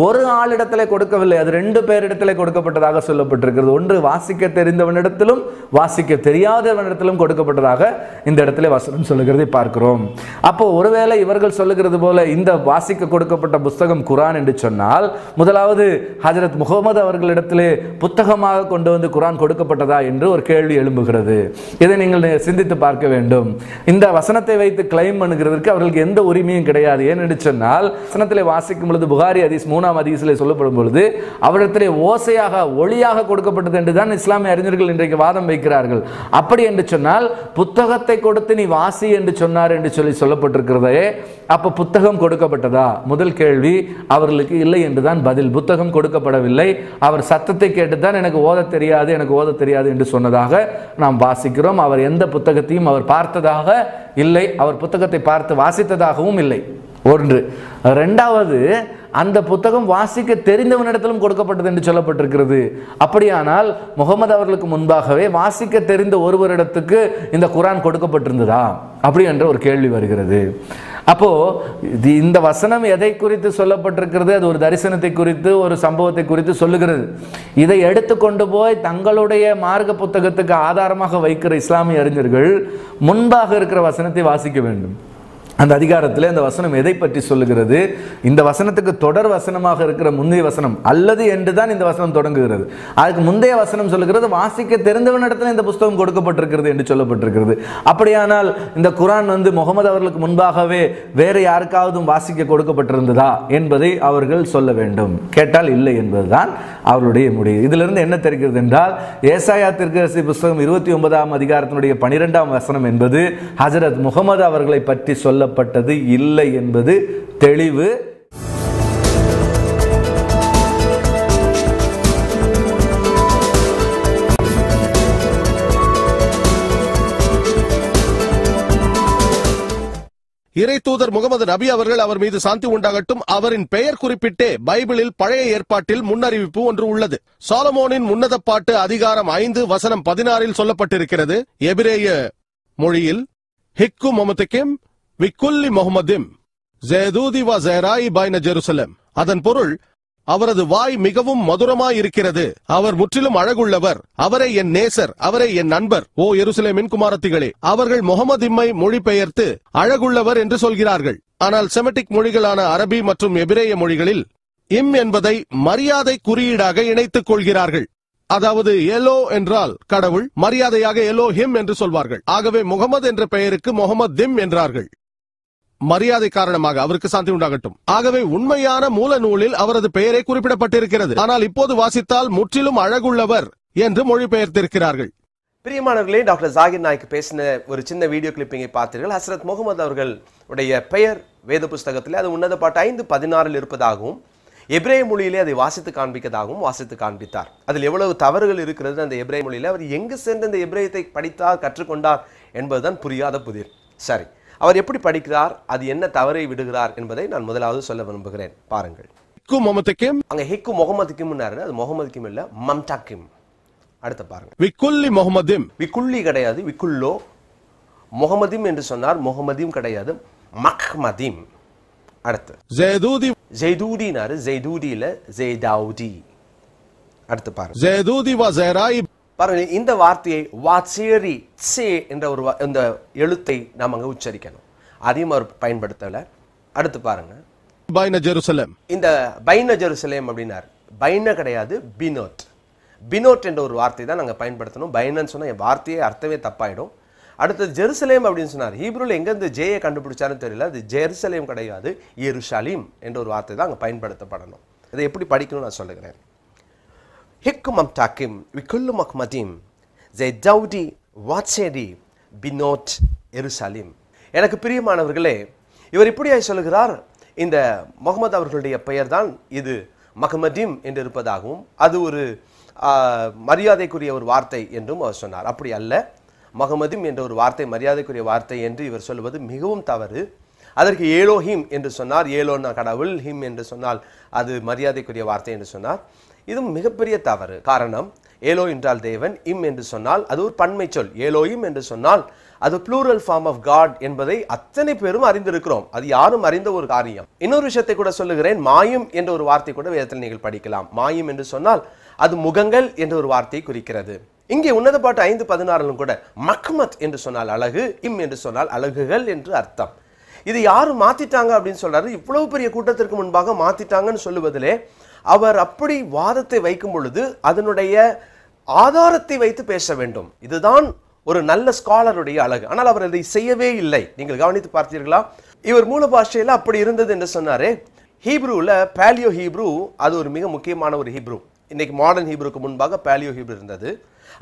ஒரு ஆளிடத்திலே கொடுக்கவில்லை, அது 2 பேரிடத்திலே கொடுக்கப்பட்டதாக சொல்லப்பட்டிருக்கிறது. ஒன்று வாசிக்க தெரிந்தவனிடத்திலும் வாசிக்க தெரியாதவனிடத்திலும் கொடுக்கப்பட்டதாக இந்த இடத்திலே வசனம் சொல்லுகிறதை பார்க்கிறோம். அப்போ ஒருவேளை இவர்கள் சொல்லுகிறது போல இந்த வாசிக்க கொடுக்கப்பட்ட புத்தகம் குரான் என்று சொன்னால், முதலாவது ஹஜரத் முகமது அவர்களிடத்திலே புத்தகமாக கொண்டு வந்து குரான் கொடுக்கப்பட்டதா என்று ஒரு கேள்வி எழும்புகிறது. இதை நீங்கள் சிந்தித்து பார்க்க வேண்டும். இந்த வசனத்தை வைத்து கிளைம் பண்ணுகிறதுக்கு அவர்களுக்கு எந்த உரிமையும் கிடையாது. ஏனென்று சொன்னால், வசனத்திலே வாசிக்கும் பொழுது புகாரி ஹதீஸ் 3ஆம் ஹதீஸிலே சொல்லப்படும் பொழுது அவரிடத்திலே ஓசையாக ஒளியாக கொடுக்கப்பட்டது என்றுதான் இஸ்லாமிய அறிஞர்கள் இன்றைக்கு வாதம் வைக்கிறார்கள். அப்படி என்று சொன்னால் புத்தகத்தை கொடுத்து நீ வாசி என்று சொன்னார் என்று சொல்லி சொல்லப்பட்டிருக்கிறதே, அப்ப புத்தகம் கொடுக்கப்பட்டதா? முதல் கேள்வி அவர்களுக்கு இல்லை என்றுதான் பதில். புத்தகம் கொடுக்கப்படவில்லை, அவர் சத்தத்தை கேட்டுதான் எனக்கு ஓத தெரியாது, எனக்கு ஓத தெரியாது என்று சொன்னதாக நாம் வாசிக்கிறோம். அவர் எந்த புத்தகத்தையும் அவர் பார்த்ததாக இல்லை, அவர் புத்தகத்தை பார்த்து வாசித்ததாகவும் இல்லை. ஒன்று. 2வது, அந்த புத்தகம் வாசிக்க தெரிந்தவனிடத்திலும் கொடுக்கப்பட்டது என்று சொல்லப்பட்டிருக்கிறது. அப்படியானால் முகமது அவர்களுக்கு முன்பாகவே வாசிக்க தெரிந்த ஒருவரிடத்துக்கு இந்த குரான் கொடுக்கப்பட்டிருந்ததா அப்படி என்ற ஒரு கேள்வி வருகிறது. அப்போ இந்த வசனம் எதை குறித்து சொல்லப்பட்டிருக்கிறது? அது ஒரு தரிசனத்தை குறித்து, ஒரு சம்பவத்தை குறித்து சொல்லுகிறது. இதை எடுத்துக்கொண்டு போய் தங்களுடைய மார்க்க புத்தகத்துக்கு ஆதாரமாக வைக்கிற இஸ்லாமிய அறிஞர்கள் முன்பாக இருக்கிற வசனத்தை வாசிக்க வேண்டும். அந்த அதிகாரத்தில் அந்த வசனம் எதை பற்றி சொல்லுகிறது? இந்த வசனத்துக்கு தொடர் வசனமாக இருக்கிற முந்தைய வசனம் அல்லது என்றுதான் இந்த வசனம் தொடங்குகிறது. அதுக்கு முந்தைய வசனம் சொல்லுகிறது வாசிக்க தெரிந்தவனிடத்தில் இந்த புத்தகம் கொடுக்கப்பட்டிருக்கிறது என்று சொல்லப்பட்டிருக்கிறது. அப்படியானால் இந்த குரான் முகமது அவர்களுக்கு முன்பாகவே வேற யாருக்காவது வாசிக்க கொடுக்கப்பட்டிருந்ததா என்பதை அவர்கள் சொல்ல வேண்டும். கேட்டால் இல்லை என்பதுதான் அவர்களுடைய முடிவு. இதிலிருந்து என்ன தெரிகிறது என்றால், ஏசாயா தீர்க்கதரிசி புத்தகம் 29ஆம் அதிகாரத்தினுடைய 12ஆம் வசனம் என்பது ஹஜரத் முகமது அவர்களை பற்றி சொல்லப்பட்டது இல்லை என்பது தெளிவு. இறை தூதர் முகமது நபி அவர்கள் அவர் மீது சாந்தி உண்டாகட்டும் அவரின் பெயர் குறிப்பிட்டே பைபிளில் பழைய ஏற்பாட்டில் முன்னறிவிப்பு ஒன்று உள்ளது. சாலமோனின் உன்னத பாட்டு அதிகாரம் 5 வசனம் 16 சொல்லப்பட்டிருக்கிறது. எபிரேய மொழியில் ஹிக்கு மொமத்திகிம் விக்குல்லி முஹம்மதிம் ஜெதூதி வ ஜெராயி பைன ஜெருசலம். அதன் பொருள், அவரது வாய் மிகவும் மதுரமாயிருக்கிறது, அவர் முற்றிலும் அழகுள்ளவர், அவரே என் நேசர், அவரே என் நண்பர், ஓ எருசலேமின் குமாரத்திகளே. அவர்கள் முஹம்மதிம்மை மொழிபெயர்த்து அழகுள்ளவர் என்று சொல்கிறார்கள். ஆனால் செமட்டிக் மொழிகளான அரபி மற்றும் எபிரேய மொழிகளில் இம் என்பதை மரியாதை குறியீடாக இணைத்துக் கொள்கிறார்கள். அதாவது எலோ என்றால் கடவுள், மரியாதையாக எலோ ஹிம் என்று சொல்வார்கள். ஆகவே முகமது என்ற பெயருக்கு முகமது திம் என்றார்கள், மரியாதை காரணமாக. அவருக்கு சாந்தி உண்டாகட்டும். ஆகவே உண்மையான மூல நூலில் அவரது பெயரை குறிப்பிடப்பட்டிருக்கிறது. ஆனால் இப்போது வாசித்தால் முற்றிலும் அழகுள்ளவர் என்று மொழிபெயர்த்திருக்கிறார்கள். பிரியமானவர்களே, டாக்டர் ஜாகிர் நாய்க்கு பேசின ஒரு சின்ன வீடியோ கிளிப்பிங்கை பார்த்தீர்கள். ஹஸ்ரத் முகமது அவர்கள் உடைய பெயர் வேத புஸ்தகத்திலே அது உன்னத பாட்டு 5:16 இருப்பதாகவும் எபிரேய மொழியிலே அதை வாசித்து காண்பிக்கதாகவும் வாசித்து காண்பித்தார். அதில் எவ்வளவு தவறுகள் இருக்கிறது அந்த எபிரேய மொழியில, அவர் எங்கு சென்று இந்த எபிரேயத்தை படித்தார் கற்றுக்கொண்டார் என்பதுதான் புரியாத புதிர். சரி, அவர் எப்படி படிக்கிறார், அது என்ன தவறை விடுகிறார் என்பதை நான் முதலாவது சொல்ல விரும்புகிறேன். பாருங்கள். அங்க ஹிக்கு முகமதுக்கிம், அது முகமதுக்கிம் இல்ல, மம்டாக்கிம். அடுத்து பாருங்க, விக்குல்லி முஹம்மதிம். விக்குல்லி கிடையாது, விக்குல்லோ. முகமதிம் என்று சொன்னார், முகமதிம் கிடையாது, மஹ்மதிம். அடுத்து ஜெதூதி. ஜெய்தூதினாரு, ஜெய்தூதியில ஜெய்தாவுதி. அடுத்து பாருங்க, ஜெதூதி வ ஜெராயி. பாருங்க, இந்த வார்த்தையை வாட்சேரி சே என்ற ஒரு இந்த எழுத்தை நாம் அங்க உச்சரிக்கணும். அதையும் அவர் பயன்படுத்தல. அடுத்து பாருங்க, பைன ஜெருசலேம். இந்த பைன ஜெருசலேம் அப்படின்னாரு, பைன கிடையாது, பினோட். பினோட் என்ற ஒரு வார்த்தை தான் நாங்கள் பயன்படுத்தணும். பைனன்னு சொன்னா என் வார்த்தையே அர்த்தமே தப்பாயிடும். அடுத்தது ஜெருசலேம் அப்படின்னு சொன்னார். ஹீப்ரூல எங்க இருந்து ஜேயை கண்டுபிடிச்சாருன்னு தெரியல. அது ஜெருசலேம் கிடையாது, எருஷலேம் என்ற ஒரு வார்த்தை தான் அங்கே பயன்படுத்தப்படணும். இதை எப்படி படிக்கணும்னு நான் சொல்லுகிறேன். ஹிக்கும் டாக்கிம் விக்குல்லு மஹ்மதிம் ஜெய்தௌதி வாட்சேடி பினோட் எருசலேம். எனக்கு பிரியமானவர்களே, இவர் இப்படியாய் சொல்லுகிறார், இந்த முகமது அவர்களுடைய பெயர் தான் இது மஹ்மதிம் என்று இருப்பதாகவும் அது ஒரு மரியாதைக்குரிய ஒரு வார்த்தை என்றும் அவர் சொன்னார். அப்படி அல்ல, மஹ்மதிம் என்ற ஒரு வார்த்தை மரியாதைக்குரிய வார்த்தை என்று இவர் சொல்வது மிகவும் தவறு. அதற்கு ஏலோஹிம் என்று சொன்னார், ஏலோன்னா கடவுள், ஹிம் என்று சொன்னால் அது மரியாதைக்குரிய வார்த்தை என்று சொன்னார். இது மிகப்பெரிய தவறு. காரணம், ஏலோ என்றால் தேவன், இம் என்று சொன்னால் அது ஒரு பன்மை சொல். ஏலோயிம் என்று சொன்னால் அது ப்ளூரல் ஃபார்ம் ஆஃப் காட் என்பதை அத்தனை பேரும் அறிந்திருக்கிறோம். அது யாரும் அறிந்த ஒரு காரியம். இன்னொரு விஷயத்தை கூட சொல்லுகிறேன், மாயும் என்ற ஒரு வார்த்தை கூட வேதத்தில் நீங்கள் படிக்கலாம். மாயும் என்று சொன்னால் அது முகங்கள் என்ற ஒரு வார்த்தையை குறிக்கிறது. இங்கே உன்னத பாட்டு 5:16 கூட மஹ்மத் என்று சொன்னால் அழகு, இம் என்று சொன்னால் அழகுகள் என்று அர்த்தம். இது யாரும் மாத்திட்டாங்க அப்படின்னு சொல்றாரு. இவ்வளவு பெரிய கூட்டத்திற்கு முன்பாக மாத்திட்டாங்கன்னு சொல்லுவதிலே அவர் அப்படி வாதத்தை வைக்கும் பொழுது அதனுடைய ஆதாரத்தை வைத்து பேச வேண்டும். இதுதான் ஒரு நல்ல ஸ்காலருடைய அழகு. ஆனால் அவர் அதை செய்யவே இல்லை. நீங்கள் கவனித்து பார்த்தீர்களா? இவர் மூல பாஷையில் அப்படி இருந்தது என்று சொன்னாரே. ஹீப்ரூல பேலியோ ஹீப்ரூ அது ஒரு மிக முக்கியமான ஒரு ஹீப்ரூ. இன்னைக்கு மாடர்ன் ஹீப்ரூக்கு முன்பாக பேலியோ ஹீப்ரூ இருந்தது.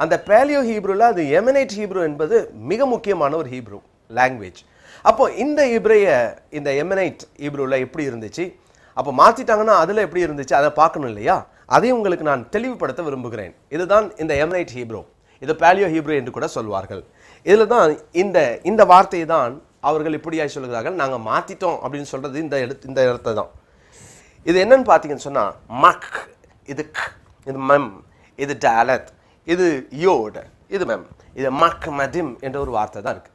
அந்த பேலியோ ஹீப்ரூல அது எமனைட் ஹீப்ரூ என்பது மிக முக்கியமான ஒரு ஹீப்ரூ லாங்குவேஜ். அப்போ இந்த இந்த எமனைட் ஹீப்ரூல எப்படி இருந்துச்சு, அப்போ மாத்திட்டாங்கன்னா அதுல எப்படி இருந்துச்சு அதை பார்க்கணும் இல்லையா? அதையும் உங்களுக்கு நான் தெளிவுபடுத்த விரும்புகிறேன். இதுதான் இந்த எமனைட் ஹீப்ரூ, இது பேலியோ ஹீப்ரூ என்று கூட சொல்வார்கள். இதுல தான் இந்த வார்த்தையை தான் அவர்கள் இப்படியாய் சொல்கிறார்கள், நாங்க மாத்திட்டோம் அப்படின்னு சொல்றது இந்த இடத்தை தான். இது என்னன்னு பார்த்தீங்கன்னு சொன்னா மக், இது இது மெம், இது டாலத், இது யோட், இது மெம், இது மக் மதிம் என்ற ஒரு வார்த்தை தான் இருக்கு.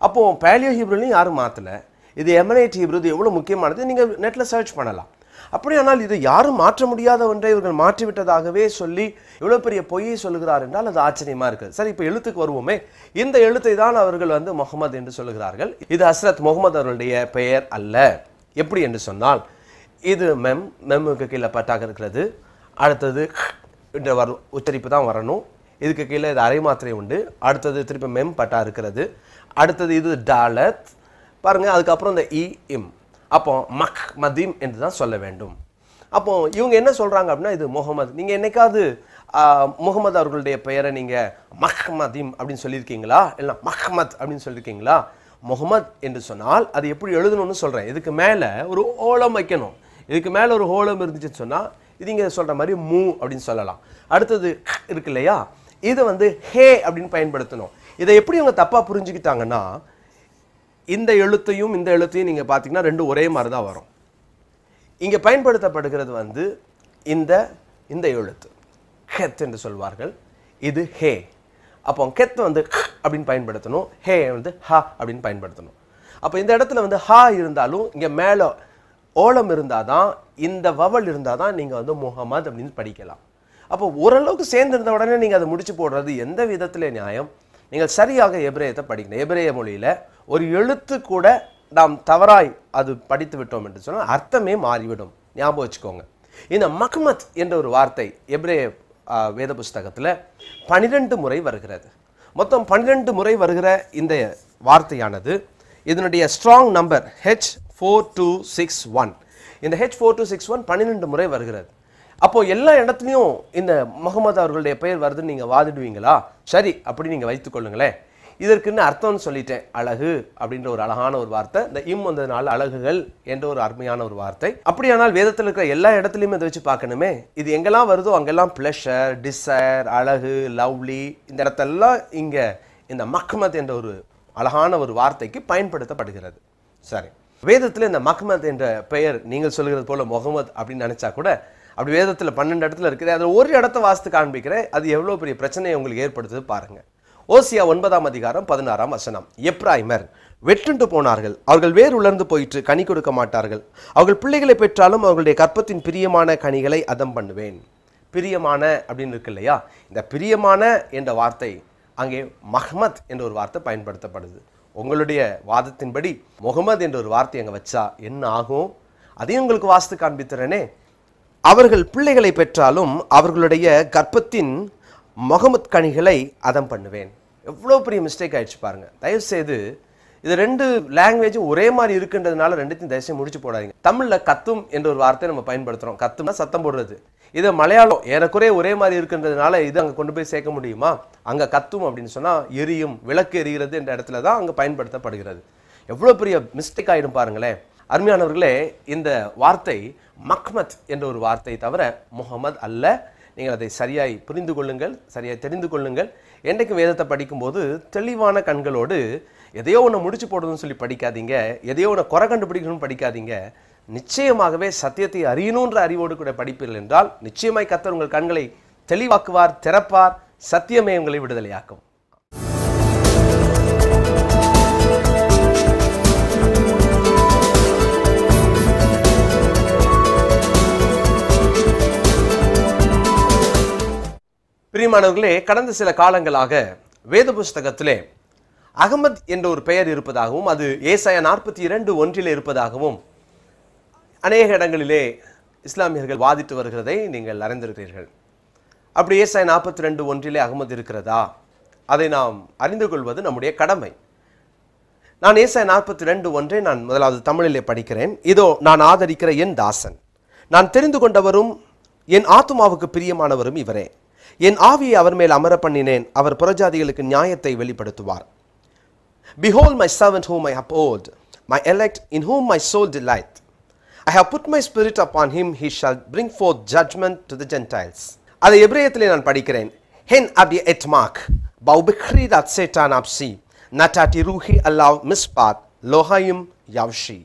அப்போ பேலியோ ஹீப்ரூலையும் யாரும் மாத்தல. இது எமனைட் ஹீப்ரூ, இது எவ்வளவு முக்கியமானது நீங்க நெட்ல சர்ச் பண்ணலாம். அப்படியானால் இது யாரும் மாற்ற முடியாத ஒன்றை இவர்கள் மாற்றிவிட்டதாகவே சொல்லி இவ்வளவு பெரிய பொய்யை சொல்லுகிறார் என்றால் அது ஆச்சரியமா இருக்கு. சரி, இப்ப எழுத்துக்கு வருவோமே. இந்த எழுத்தை தான் அவர்கள் முகமது என்று சொல்லுகிறார்கள். இது ஹஸ்ரத் முகமது அவர்களுடைய பெயர் அல்ல. எப்படி என்று சொன்னால் இது மெம்முக்கு கீழே பட்டாக இருக்கிறது. அடுத்தது என்ற உச்சரிப்பு தான் வரணும். இதுக்கு கீழே இது அரை மாத்திரை உண்டு. அடுத்தது திருப்பி மெம் பட்டா இருக்கிறது. அடுத்தது இது டாலத் பாருங்க. அதுக்கப்புறம் இந்த இம். அப்போ மக் மதீம் என்று தான் சொல்ல வேண்டும். அப்போ இவங்க என்ன சொல்றாங்க அப்படின்னா இது முகமது. நீங்க என்னைக்காவது முகமது அவர்களுடைய பெயரை நீங்க மஹ்மதீம் அப்படின்னு சொல்லியிருக்கீங்களா, இல்லை மஹ்மத் அப்படின்னு சொல்லியிருக்கீங்களா? முகமது என்று சொன்னால் அது எப்படி எழுதணும்னு சொல்றேன். இதுக்கு மேல ஒரு ஓலம் வைக்கணும். இதுக்கு மேல ஒரு ஓலம் இருந்துச்சுன்னு சொன்னா இது நீங்க சொல்ற மாதிரி மூ அப்படின்னு சொல்லலாம். அடுத்தது இருக்கு இல்லையா, இது ஹே அப்படின்னு பயன்படுத்தணும். இதை எப்படி அவங்க தப்பா புரிஞ்சுக்கிட்டாங்கன்னா இந்த எழுத்தையும் இந்த எழுத்தையும் நீங்கள் பார்த்தீங்கன்னா ரெண்டும் ஒரே மாதிரி தான் வரும். இங்கே பயன்படுத்தப்படுகிறது வந்து இந்த இந்த எழுத்து கெத் என்று சொல்வார்கள். இது ஹே. அப்போ கெத் வந்து அப்படின்னு பயன்படுத்தணும், ஹே வந்து ஹா அப்படின்னு பயன்படுத்தணும். அப்போ இந்த இடத்துல வந்து ஹா இருந்தாலும் இங்கே மேலே ஓலம் இருந்தால் தான், இந்த வவல் இருந்தால் தான் நீங்கள் வந்து முகமது அப்படின்னு படிக்கலாம். அப்போ ஓரளவுக்கு சேர்ந்திருந்த உடனே நீங்கள் அதை முடிச்சு போடுறது எந்த விதத்தில் நியாயம்? நீங்கள் சரியாக எபிரேயத்தை படிக்கணும். எபிரேய மொழியில் ஒரு எழுத்து கூட நாம் தவறாய் அது படித்து விட்டோம் என்று சொன்னால் அர்த்தமே மாறிவிடும். ஞாபகம் வச்சுக்கோங்க. இந்த மஹ்மத் என்ற ஒரு வார்த்தை எபிரேய வேத புஸ்தகத்தில் 12 முறை வருகிறது. மொத்தம் 12 முறை வருகிற இந்த வார்த்தையானது இதனுடைய ஸ்ட்ராங் நம்பர் H4261. இந்த H4261 12 முறை வருகிறது. அப்போ எல்லா இடத்துலையும் இந்த முகமது அவர்களுடைய பெயர் வருதுன்னு நீங்கள் வாதிடுவீங்களா? சரி, அப்படி நீங்கள் வைத்துக்கொள்ளுங்களேன். இதற்குன்னு அர்த்தம்னு சொல்லிட்டேன். அழகு அப்படின்ற ஒரு அழகான ஒரு வார்த்தை. இந்த வந்ததுனால அழகுகள் என்ற ஒரு அருமையான ஒரு வார்த்தை. அப்படியானால் வேதத்தில் இருக்கிற எல்லா இடத்துலையுமே இதை வச்சு பார்க்கணுமே. இது எங்கெல்லாம் வருதோ அங்கெல்லாம் பிளஷர், டிசைர், அழகு, லவ்லி, இந்த இடத்தெல்லாம் இங்கே இந்த மஹ்மத் என்ற ஒரு அழகான ஒரு வார்த்தைக்கு பயன்படுத்தப்படுகிறது. சரி, வேதத்தில் இந்த மஹ்மத் என்ற பெயர் நீங்கள் சொல்கிறது போல முகமது அப்படின்னு நினைச்சா கூட அப்படி வேதத்தில் 12 இடத்துல இருக்குது. அதில் ஒரு இடத்த வாசித்து காண்பிக்கிறேன். அது எவ்வளோ பெரிய பிரச்சனையை உங்களுக்கு ஏற்படுத்துது பாருங்க. ஓசியா 9ஆம் அதிகாரம் 16ஆம் வசனம். எப்ராயிமர் வெற்றுண்டு போனார்கள், அவர்கள் வேர் உலர்ந்து போயிற்று, கனி கொடுக்க மாட்டார்கள். அவர்கள் பிள்ளைகளை பெற்றாலும் அவர்களுடைய கற்பத்தின் பிரியமான கனிகளை அதம் பண்ணுவேன். பிரியமான அப்படின்னு இருக்கு இல்லையா? இந்த பிரியமான என்ற வார்த்தை அங்கே மஹ்மத் என்ற ஒரு வார்த்தை பயன்படுத்தப்படுது. உங்களுடைய வாதத்தின்படி முகமது என்ற ஒரு வார்த்தை அங்கே வச்சா என்ன ஆகும்? அதையும் உங்களுக்கு வாசித்து காண்பிக்கிறேனே. அவர்கள் பிள்ளைகளை பெற்றாலும் அவர்களுடைய கர்ப்பத்தின் முகமத் கனிகளை அதம் பண்ணுவேன். எவ்வளோ பெரிய மிஸ்டேக் ஆயிடுச்சு பாருங்க. தயவுசெய்து இது 2 லாங்குவேஜும் ஒரே மாதிரி இருக்குன்றதுனால ரெண்டுத்தையும் தயவுசெய்து முடிச்சு போடாதீங்க. தமிழில் கத்தும் என்ற ஒரு வார்த்தையை நம்ம பயன்படுத்துகிறோம். கத்தும்னா சத்தம் போடுறது. இது மலையாளம் ஏறக்குறைய ஒரே மாதிரி இருக்குன்றதுனால இது அங்கே கொண்டு போய் சேர்க்க முடியுமா? அங்கே கத்தும் அப்படின்னு சொன்னால் எரியும், விளக்கு எரிகிறது என்ற இடத்துல தான் அங்கே பயன்படுத்தப்படுகிறது. எவ்வளோ பெரிய மிஸ்டேக் ஆகிடும் பாருங்களேன். அருமையானவர்களே, இந்த வார்த்தை மஹ்மத் என்ற ஒரு வார்த்தை தவிர முகமது அல்ல. நீங்கள் அதை சரியாய் புரிந்து கொள்ளுங்கள், சரியாய் தெரிந்து கொள்ளுங்கள். என்றைக்கும் வேதத்தை படிக்கும்போது தெளிவான கண்களோடு எதையோ ஒன்று முடிச்சு போடணும்னு சொல்லி படிக்காதீங்க, எதையோ ஒன்று குறை கண்டுபிடிக்கணும்னு படிக்காதீங்க. நிச்சயமாகவே சத்தியத்தை அறியணுன்ற அறிவோடு கூட படிப்பீர்கள் என்றால் நிச்சயமாய் கர்த்தர் உங்கள் கண்களை தெளிவாக்குவார், திறப்பார். சத்தியமே உங்களை விடுதலையாக்கும். பிரியமானவர்களே, கடந்த சில காலங்களாக வேத புஸ்தகத்திலே அகமது என்ற ஒரு பெயர் இருப்பதாகவும் அது ஏசாயா 42:1 இருப்பதாகவும் அநேக இடங்களிலே இஸ்லாமியர்கள் வாதிட்டு வருகிறதை நீங்கள் அறிந்திருக்கிறீர்கள். அப்படி ஏசாயா 42:1 அகமது இருக்கிறதா? அதை நாம் அறிந்து கொள்வது நம்முடைய கடமை. நான் ஏசாயா 42:1 நான் முதலாவது தமிழிலே படிக்கிறேன். இதோ நான் ஆதரிக்கிற என் தாசன், நான் தெரிந்து கொண்டவரும் என் ஆத்துமாவுக்கு பிரியமானவரும் இவரே. என் ஆவியை அவர் மேல் அமர பண்ணினேன், அவர் புறஜாதிகளுக்கு நியாயத்தை வெளிப்படுத்துவார். Behold my servant whom I uphold, my elect in whom my soul delight. I have put my spirit upon him, he shall bring forth judgment to the Gentiles. அதை எபிரேயத்திலே நான் படிக்கிறேன். Hen abdi etmak, bau bikri dat setan apsi, natati ruhi allav mispat, lohayim yavshi.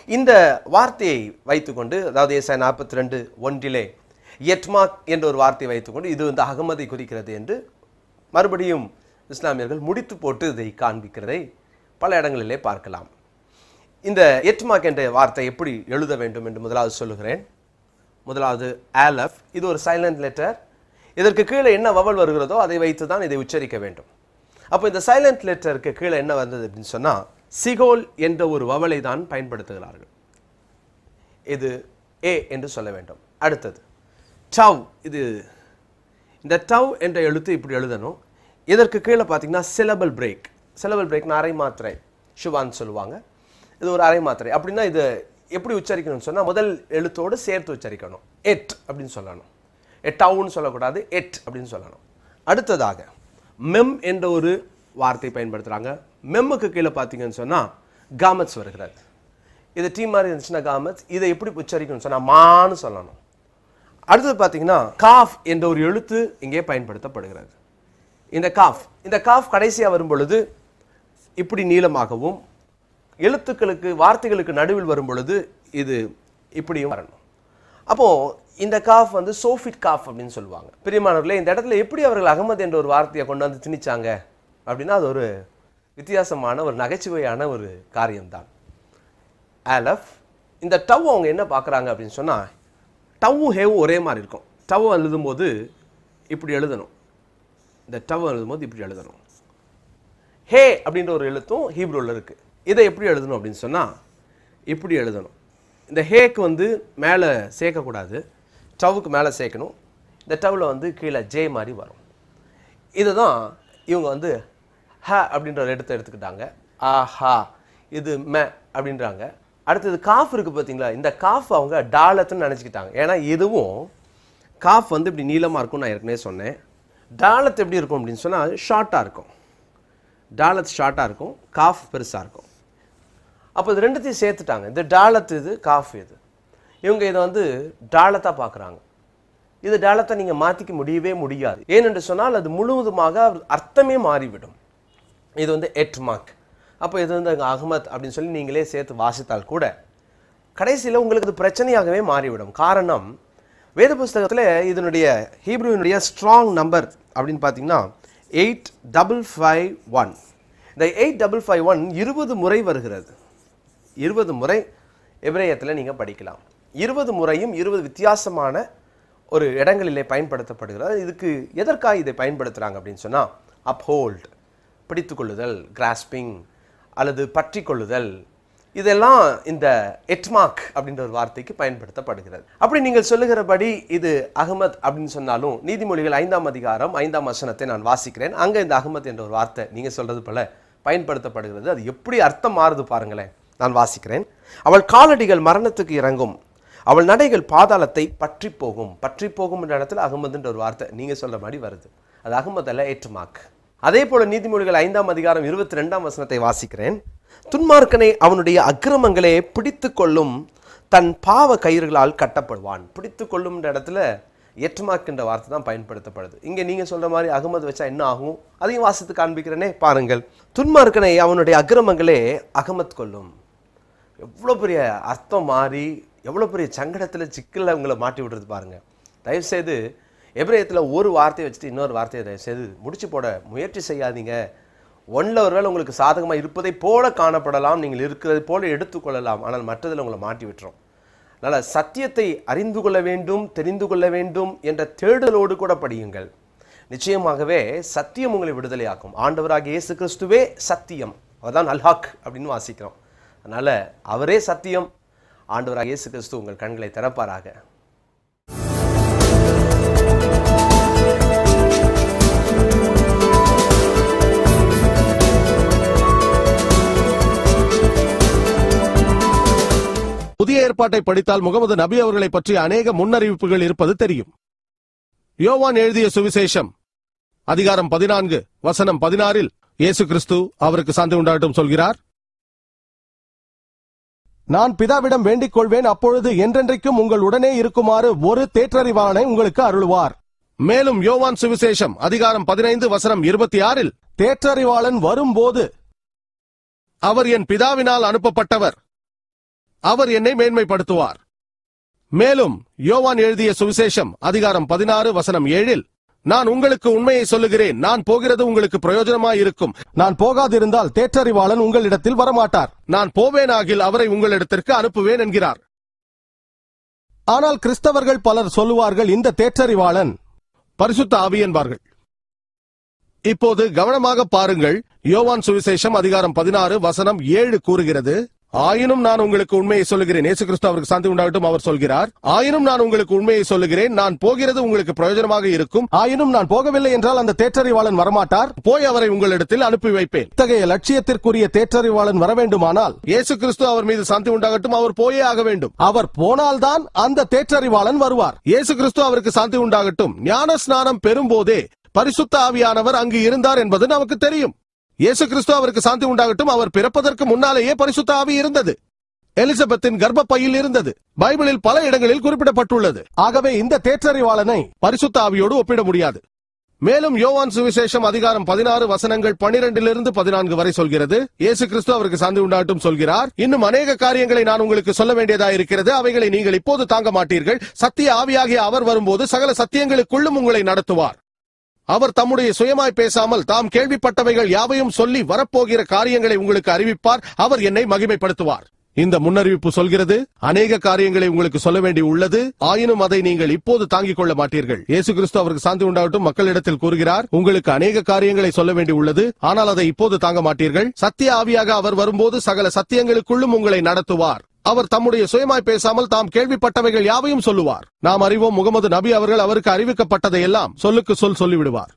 இந்த வார்த்தையை வைத்துக்கொண்டு, அதாவது ஏசாயா 42:1 எட்மாக் என்ற ஒரு வார்த்தையை வைத்துக்கொண்டு இது வந்து அகமதை குறிக்கிறது என்று மறுபடியும் இஸ்லாமியர்கள் முடித்து போட்டு இதை காண்பிக்கிறதை பல இடங்களிலே பார்க்கலாம். இந்த எட்மாக் என்ற வார்த்தை எப்படி எழுத வேண்டும் என்று முதலாவது சொல்லுகிறேன். முதலாவது ஆலஃப், இது ஒரு சைலண்ட் லெட்டர். இதற்கு கீழே என்ன வவல் வருகிறதோ அதை வைத்து தான் இதை உச்சரிக்க வேண்டும். அப்போ இந்த சைலண்ட் லெட்டருக்கு கீழே என்ன வந்தது அப்படின்னு சொன்னால் சிகோல் என்ற ஒரு வவலை தான் பயன்படுத்துகிறார்கள். இது ஏ என்று சொல்ல வேண்டும். அடுத்தது டவ், இது இந்த டவ் என்ற எழுத்து இப்படி எழுதணும். இதற்கு கீழே பார்த்தீங்கன்னா சிலபல் பிரேக். சிலபல் பிரேக்னா அரை மாத்திரை, ஷுவான்னு சொல்லுவாங்க. இது ஒரு அரை மாத்திரை. அப்படின்னா இது எப்படி உச்சரிக்கணும்னு சொன்னால் முதல் எழுத்தோடு சேர்த்து உச்சரிக்கணும். எட் அப்படின்னு சொல்லணும். டவுன்னு சொல்லக்கூடாது, எட் அப்படின்னு சொல்லணும். அடுத்ததாக மெம் என்ற ஒரு வார்த்தை பயன்படுத்துகிறாங்க. மெம்முக்கு கீழே பார்த்தீங்கன்னு சொன்னால் காமத்ஸ் வருகிறது. இது டீ மாதிரி இருந்துச்சுன்னா காமத்ஸ். இதை எப்படி உச்சரிக்கணும்னு சொன்னால் மான்னு சொல்லணும். அடுத்தது பார்த்தீங்கன்னா காஃப் என்ற ஒரு எழுத்து இங்கே பயன்படுத்தப்படுகிறது. இந்த காஃப் கடைசியாக வரும் பொழுது இப்படி நீளமாகவும் எழுத்துக்களுக்கு வார்த்தைகளுக்கு நடுவில் வரும் பொழுது இது இப்படியும் வரணும். அப்போ இந்த காஃப் வந்து சோஃபிட் காஃப் அப்படின்னு சொல்லுவாங்க. பிரியமானவர்களே, இந்த இடத்துல எப்படி அவர்கள் அகமது என்ற ஒரு வார்த்தையை கொண்டு வந்து திணிச்சாங்க அப்படின்னா அது ஒரு வித்தியாசமான ஒரு நகைச்சுவையான ஒரு காரியம்தான். ஆலஃப், இந்த டவ் அவங்க என்ன பார்க்குறாங்க அப்படின்னு சொன்னால், டவ்வும் ஹேவும் ஒரே மாதிரி இருக்கும். டவ் எழுதும்போது இப்படி எழுதணும், இந்த டவ் எழுதும்போது இப்படி எழுதணும். ஹே அப்படின்ற ஒரு எழுத்தும் ஹீப்ரூவில் இருக்குது. இதை எப்படி எழுதணும் அப்படின்னு சொன்னால் இப்படி எழுதணும். இந்த ஹேக்கு வந்து மேலே சேர்க்கக்கூடாது, டவுக்கு மேலே சேர்க்கணும். இந்த டவ்வில் வந்து கீழே ஜே மாதிரி வரும். இதுதான் இவங்க வந்து ஹ அப்படின்ற ஒரு இடத்தை எடுத்துக்கிட்டாங்க. ஆஹா, இது மெ அப்படின்றாங்க. அடுத்தது காஃப் இருக்குது பார்த்தீங்களா, இந்த காஃப் அவங்க டாலத்துன்னு நினச்சிக்கிட்டாங்க. ஏன்னா இதுவும் காஃப் வந்து இப்படி நீளமாக இருக்கும்னு நான் ஏற்கனவே சொன்னேன். டாலத் எப்படி இருக்கும் அப்படின்னு சொன்னால் ஷார்ட்டாக இருக்கும். டாலத் ஷார்ட்டாக இருக்கும், காஃப் பெருசாக இருக்கும். அப்போ இது ரெண்டுத்தையும் சேர்த்துட்டாங்க. இது டாலத், இது காஃப். இது இவங்க இதை வந்து டாலத்தாக பார்க்குறாங்க. இது டாலத்தை நீங்கள் மாற்றிக்க முடியவே முடியாது. ஏனென்று சொன்னால் அது முழுவதுமாக அர்த்தமே மாறிவிடும். இது வந்து எட்மாக். அப்போ இது வந்து அகமத் அப்படின்னு சொல்லி நீங்களே சேர்த்து வாசித்தால் கூட கடைசியில் உங்களுக்கு இது பிரச்சனையாகவே மாறிவிடும். காரணம், வேத புஸ்தகத்தில் இதனுடைய ஹீப்ரூவினுடைய ஸ்ட்ராங் நம்பர் அப்படின்னு பார்த்தீங்கன்னா 8551. இந்த 8551 20 முறை வருகிறது. 20 முறை எபிரேயத்தில் நீங்கள் படிக்கலாம். 20 முறையும் 20 வித்தியாசமான ஒரு இடங்களிலே பயன்படுத்தப்படுகிறது. இதுக்கு எதற்காக இதை பயன்படுத்துகிறாங்க அப்படின்னு சொன்னால், அப்ஹோல்ட், பிடித்துக்கொள்ளுதல், கிராஸ்பிங் அல்லது பற்றி கொள்ளுதல், இதெல்லாம் இந்த எட்மாக் அப்படின்ற ஒரு வார்த்தைக்கு பயன்படுத்தப்படுகிறது. அப்படி நீங்கள் சொல்லுகிறபடி இது அகமத் அப்படின்னு சொன்னாலும், நீதிமொழிகள் 5ஆம் அதிகாரம் 5ஆம் வசனத்தை நான் வாசிக்கிறேன். அங்கே இந்த அகமத் என்ற ஒரு வார்த்தை நீங்கள் சொல்றது போல பயன்படுத்தப்படுகிறது. அது எப்படி அர்த்தம் மாறுது பாருங்களேன். நான் வாசிக்கிறேன். அவள் காலடிகள் மரணத்துக்கு இறங்கும், அவள் நடைகள் பாதாளத்தை பற்றி போகும். பற்றி போகும் என்ற இடத்துல அகமதுன்ற ஒரு வார்த்தை நீங்கள் சொல்ற மாதிரி வருது. அது அகமது அல்ல, எட்மாக். அதே போல நீதிமொழிகள் 5ஆம் அதிகாரம் 22ஆம் வசனத்தை வாசிக்கிறேன். துன்மார்க்கனை அவனுடைய அக்கிரமங்களே பிடித்து கொள்ளும், தன் பாவ கயிறுகளால் கட்டப்படுவான். பிடித்து கொள்ளும் இடத்துல எட்மாக் என்ற வார்த்தை தான் பயன்படுத்தப்படுது. இங்கே நீங்கள் சொல்ற மாதிரி அகமது வச்சா என்ன ஆகும், அதையும் வாசித்து காண்பிக்கிறேனே பாருங்கள். துன்மார்க்கனை அவனுடைய அக்கிரமங்களே அகமத் கொள்ளும். எவ்வளோ பெரிய அர்த்தம் மாறி எவ்வளோ பெரிய சங்கடத்தில் சிக்கலில் உங்களை மாட்டி விடுறது பாருங்க. தயவுசெய்து எபிரேயத்தில் ஒரு வார்த்தையை வச்சுட்டு இன்னொரு வார்த்தையை தயவுசெய்து முடிச்சு போட முயற்சி செய்யாதீங்க. ஒன்றில் ஒருவேளை உங்களுக்கு சாதகமாக இருப்பதை போல காணப்படலாம், நீங்கள் இருக்கிறது போல எடுத்துக்கொள்ளலாம், ஆனால் மற்றதில் உங்களை மாட்டி விட்டுரும். அதனால் சத்தியத்தை அறிந்து கொள்ள வேண்டும், தெரிந்து கொள்ள வேண்டும் என்ற தேடுதலோடு கூட படியுங்கள். நிச்சயமாகவே சத்தியம் உங்களை விடுதலையாக்கும். ஆண்டவராகிய இயேசு கிறிஸ்துவே சத்தியம், அவர்தான் அல்ஹாக் அப்படின்னு வாசிக்கிறோம். அதனால் அவரே சத்தியம். ஆண்டவராகிய இயேசு கிறிஸ்து உங்கள் கண்களை திறப்பாராக. புதிய ஏற்பாட்டை படித்தால் முகமது நபி அவர்களை பற்றி அநேக முன்னறிவிப்புகள் இருப்பது தெரியும். யோவான் எழுதிய சுவிசேஷம் அதிகாரம் 14 வசனம் 16 இயேசு கிறிஸ்து அவருக்கு சாந்தி உண்டாகட்டும் சொல்கிறார், நான் பிதாவிடம் வேண்டிக் கொள்வேன், அப்பொழுது என்றென்றைக்கும் உங்கள் உடனே இருக்குமாறு ஒரு தேற்றறிவாளனை உங்களுக்கு அருள்வார். மேலும் யோவான் சுவிசேஷம் அதிகாரம் 15 வசனம் 26 தேற்றறிவாளன் வரும்போது அவர் என் பிதாவினால் அனுப்பப்பட்டவர், அவர் என்னை மேன்மைப்படுத்துவார். மேலும் யோவான் எழுதிய சுவிசேஷம் அதிகாரம் 16 வசனம் 7 நான் உங்களுக்கு உண்மையை சொல்லுகிறேன், நான் போகிறது உங்களுக்கு பிரயோஜனமாய் இருக்கும், நான் போகாதிருந்தால் தேற்றறிவாளன் உங்களிடத்தில் வரமாட்டார், நான் போவேனாகில் அவரை உங்களிடத்திற்கு அனுப்புவேன் என்கிறார். ஆனால் கிறிஸ்தவர்கள் பலர் சொல்லுவார்கள், இந்த தேற்றறிவாளன் பரிசுத்த ஆவி என்பார்கள். இப்போது கவனமாக பாருங்கள். யோவான் சுவிசேஷம் அதிகாரம் 16 வசனம் 7 கூறுகிறது, ஆயினும் நான் உங்களுக்கு உண்மையை சொல்லுகிறேன். இயேசு கிறிஸ்து அவருக்கு சாந்தி உண்டாகட்டும் அவர் சொல்கிறார், ஆயினும் நான் உங்களுக்கு உண்மையை சொல்லுகிறேன், நான் போகிறது உங்களுக்கு பிரயோஜனமாக இருக்கும், ஆயினும் நான் போகவில்லை என்றால் அந்த தேற்றறிவாளன் வரமாட்டார், போய் அவரை உங்களிடத்தில் அனுப்பி வைப்பேன். இத்தகைய லட்சியத்திற்குரிய தேற்றறிவாளன் வர வேண்டுமானால் இயேசு கிறிஸ்து அவர் மீது சாந்தி உண்டாகட்டும் அவர் போயே ஆக வேண்டும். அவர் போனால்தான் அந்த தேற்றறிவாளன் வருவார். இயேசு கிறிஸ்து அவருக்கு சாந்தி உண்டாகட்டும் ஞான ஸ்நானம் பெறும்போதே பரிசுத்த ஆவியானவர் அங்கு இருந்தார் என்பது நமக்கு தெரியும். இயேசு கிறிஸ்து அவருக்கு சாந்தி உண்டாகட்டும் அவர் பிறப்பதற்கு முன்னாலேயே பரிசுத்த ஆவி இருந்தது. எலிசபெத்தின் கர்ப்பப்பையில் இருந்தது. பைபிளில் பல இடங்களில் குறிப்பிடப்பட்டுள்ளது. ஆகவே இந்த தேற்றறிவாளனை பரிசுத்த ஆவியோடு ஒப்பிட முடியாது. மேலும் யோவான் சுவிசேஷம் அதிகாரம் 16 வசனங்கள் 12 14 வரை சொல்கிறது. இயேசு கிறிஸ்து அவருக்கு சாந்தி உண்டாகட்டும் சொல்கிறார், இன்னும் அநேக காரியங்களை நான் உங்களுக்கு சொல்ல வேண்டியதா இருக்கிறது, அவைகளை நீங்கள் இப்போது தாங்க மாட்டீர்கள். சத்திய ஆவியாகிய அவர் வரும்போது சகல சத்தியங்களுக்குள்ளும் உங்களை நடத்துவார். அவர் தம்முடைய சுயமாய் பேசாமல் தாம் கேள்விப்பட்டவைகள் யாவையும் சொல்லி வரப்போகிற காரியங்களை உங்களுக்கு அறிவிப்பார். அவர் என்னை மகிமைப்படுத்துவார். இந்த முன்னறிவிப்பு சொல்கிறது, அநேக காரியங்களை உங்களுக்கு சொல்ல வேண்டி உள்ளது, ஆயினும் அதை நீங்கள் இப்போது தாங்கிக் கொள்ள மாட்டீர்கள். இயேசு கிறிஸ்து அவருக்கு சாந்தி உண்டாகட்டும் மக்களிடத்தில் கூறுகிறார், உங்களுக்கு அநேக காரியங்களை சொல்ல வேண்டி உள்ளது, ஆனால் அதை இப்போது தாங்க மாட்டீர்கள். சத்திய ஆவியாக அவர் வரும்போது சகல சத்தியங்களுக்குள்ளும் உங்களை நடத்துவார். அவர் தம்முடைய சுயமாய் பேசாமல் தாம் கேள்விப்பட்டவைகள் யாவையும் சொல்லுவார். நாம் அறிவோம், முகமது நபி அவர்கள் அவருக்கு அறிவிக்கப்பட்டதையெல்லாம் சொல்லுக்கு சொல்லிவிடுவார்.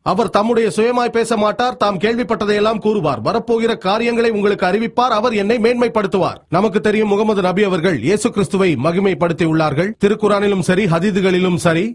அவர் தம்முடைய சுயமாய் பேச மாட்டார், தாம் கேள்விப்பட்டதையெல்லாம் கூறுவார். வரப்போகிற காரியங்களை உங்களுக்கு அறிவிப்பார். அவர் என்னை மேன்மைப்படுத்துவார். நமக்கு தெரியும், முகமது நபி அவர்கள் இயேசு கிறிஸ்துவை மகிமைப்படுத்தி உள்ளார்கள். திருக்குரானிலும் சரி, ஹதீதுகளிலும் சரி.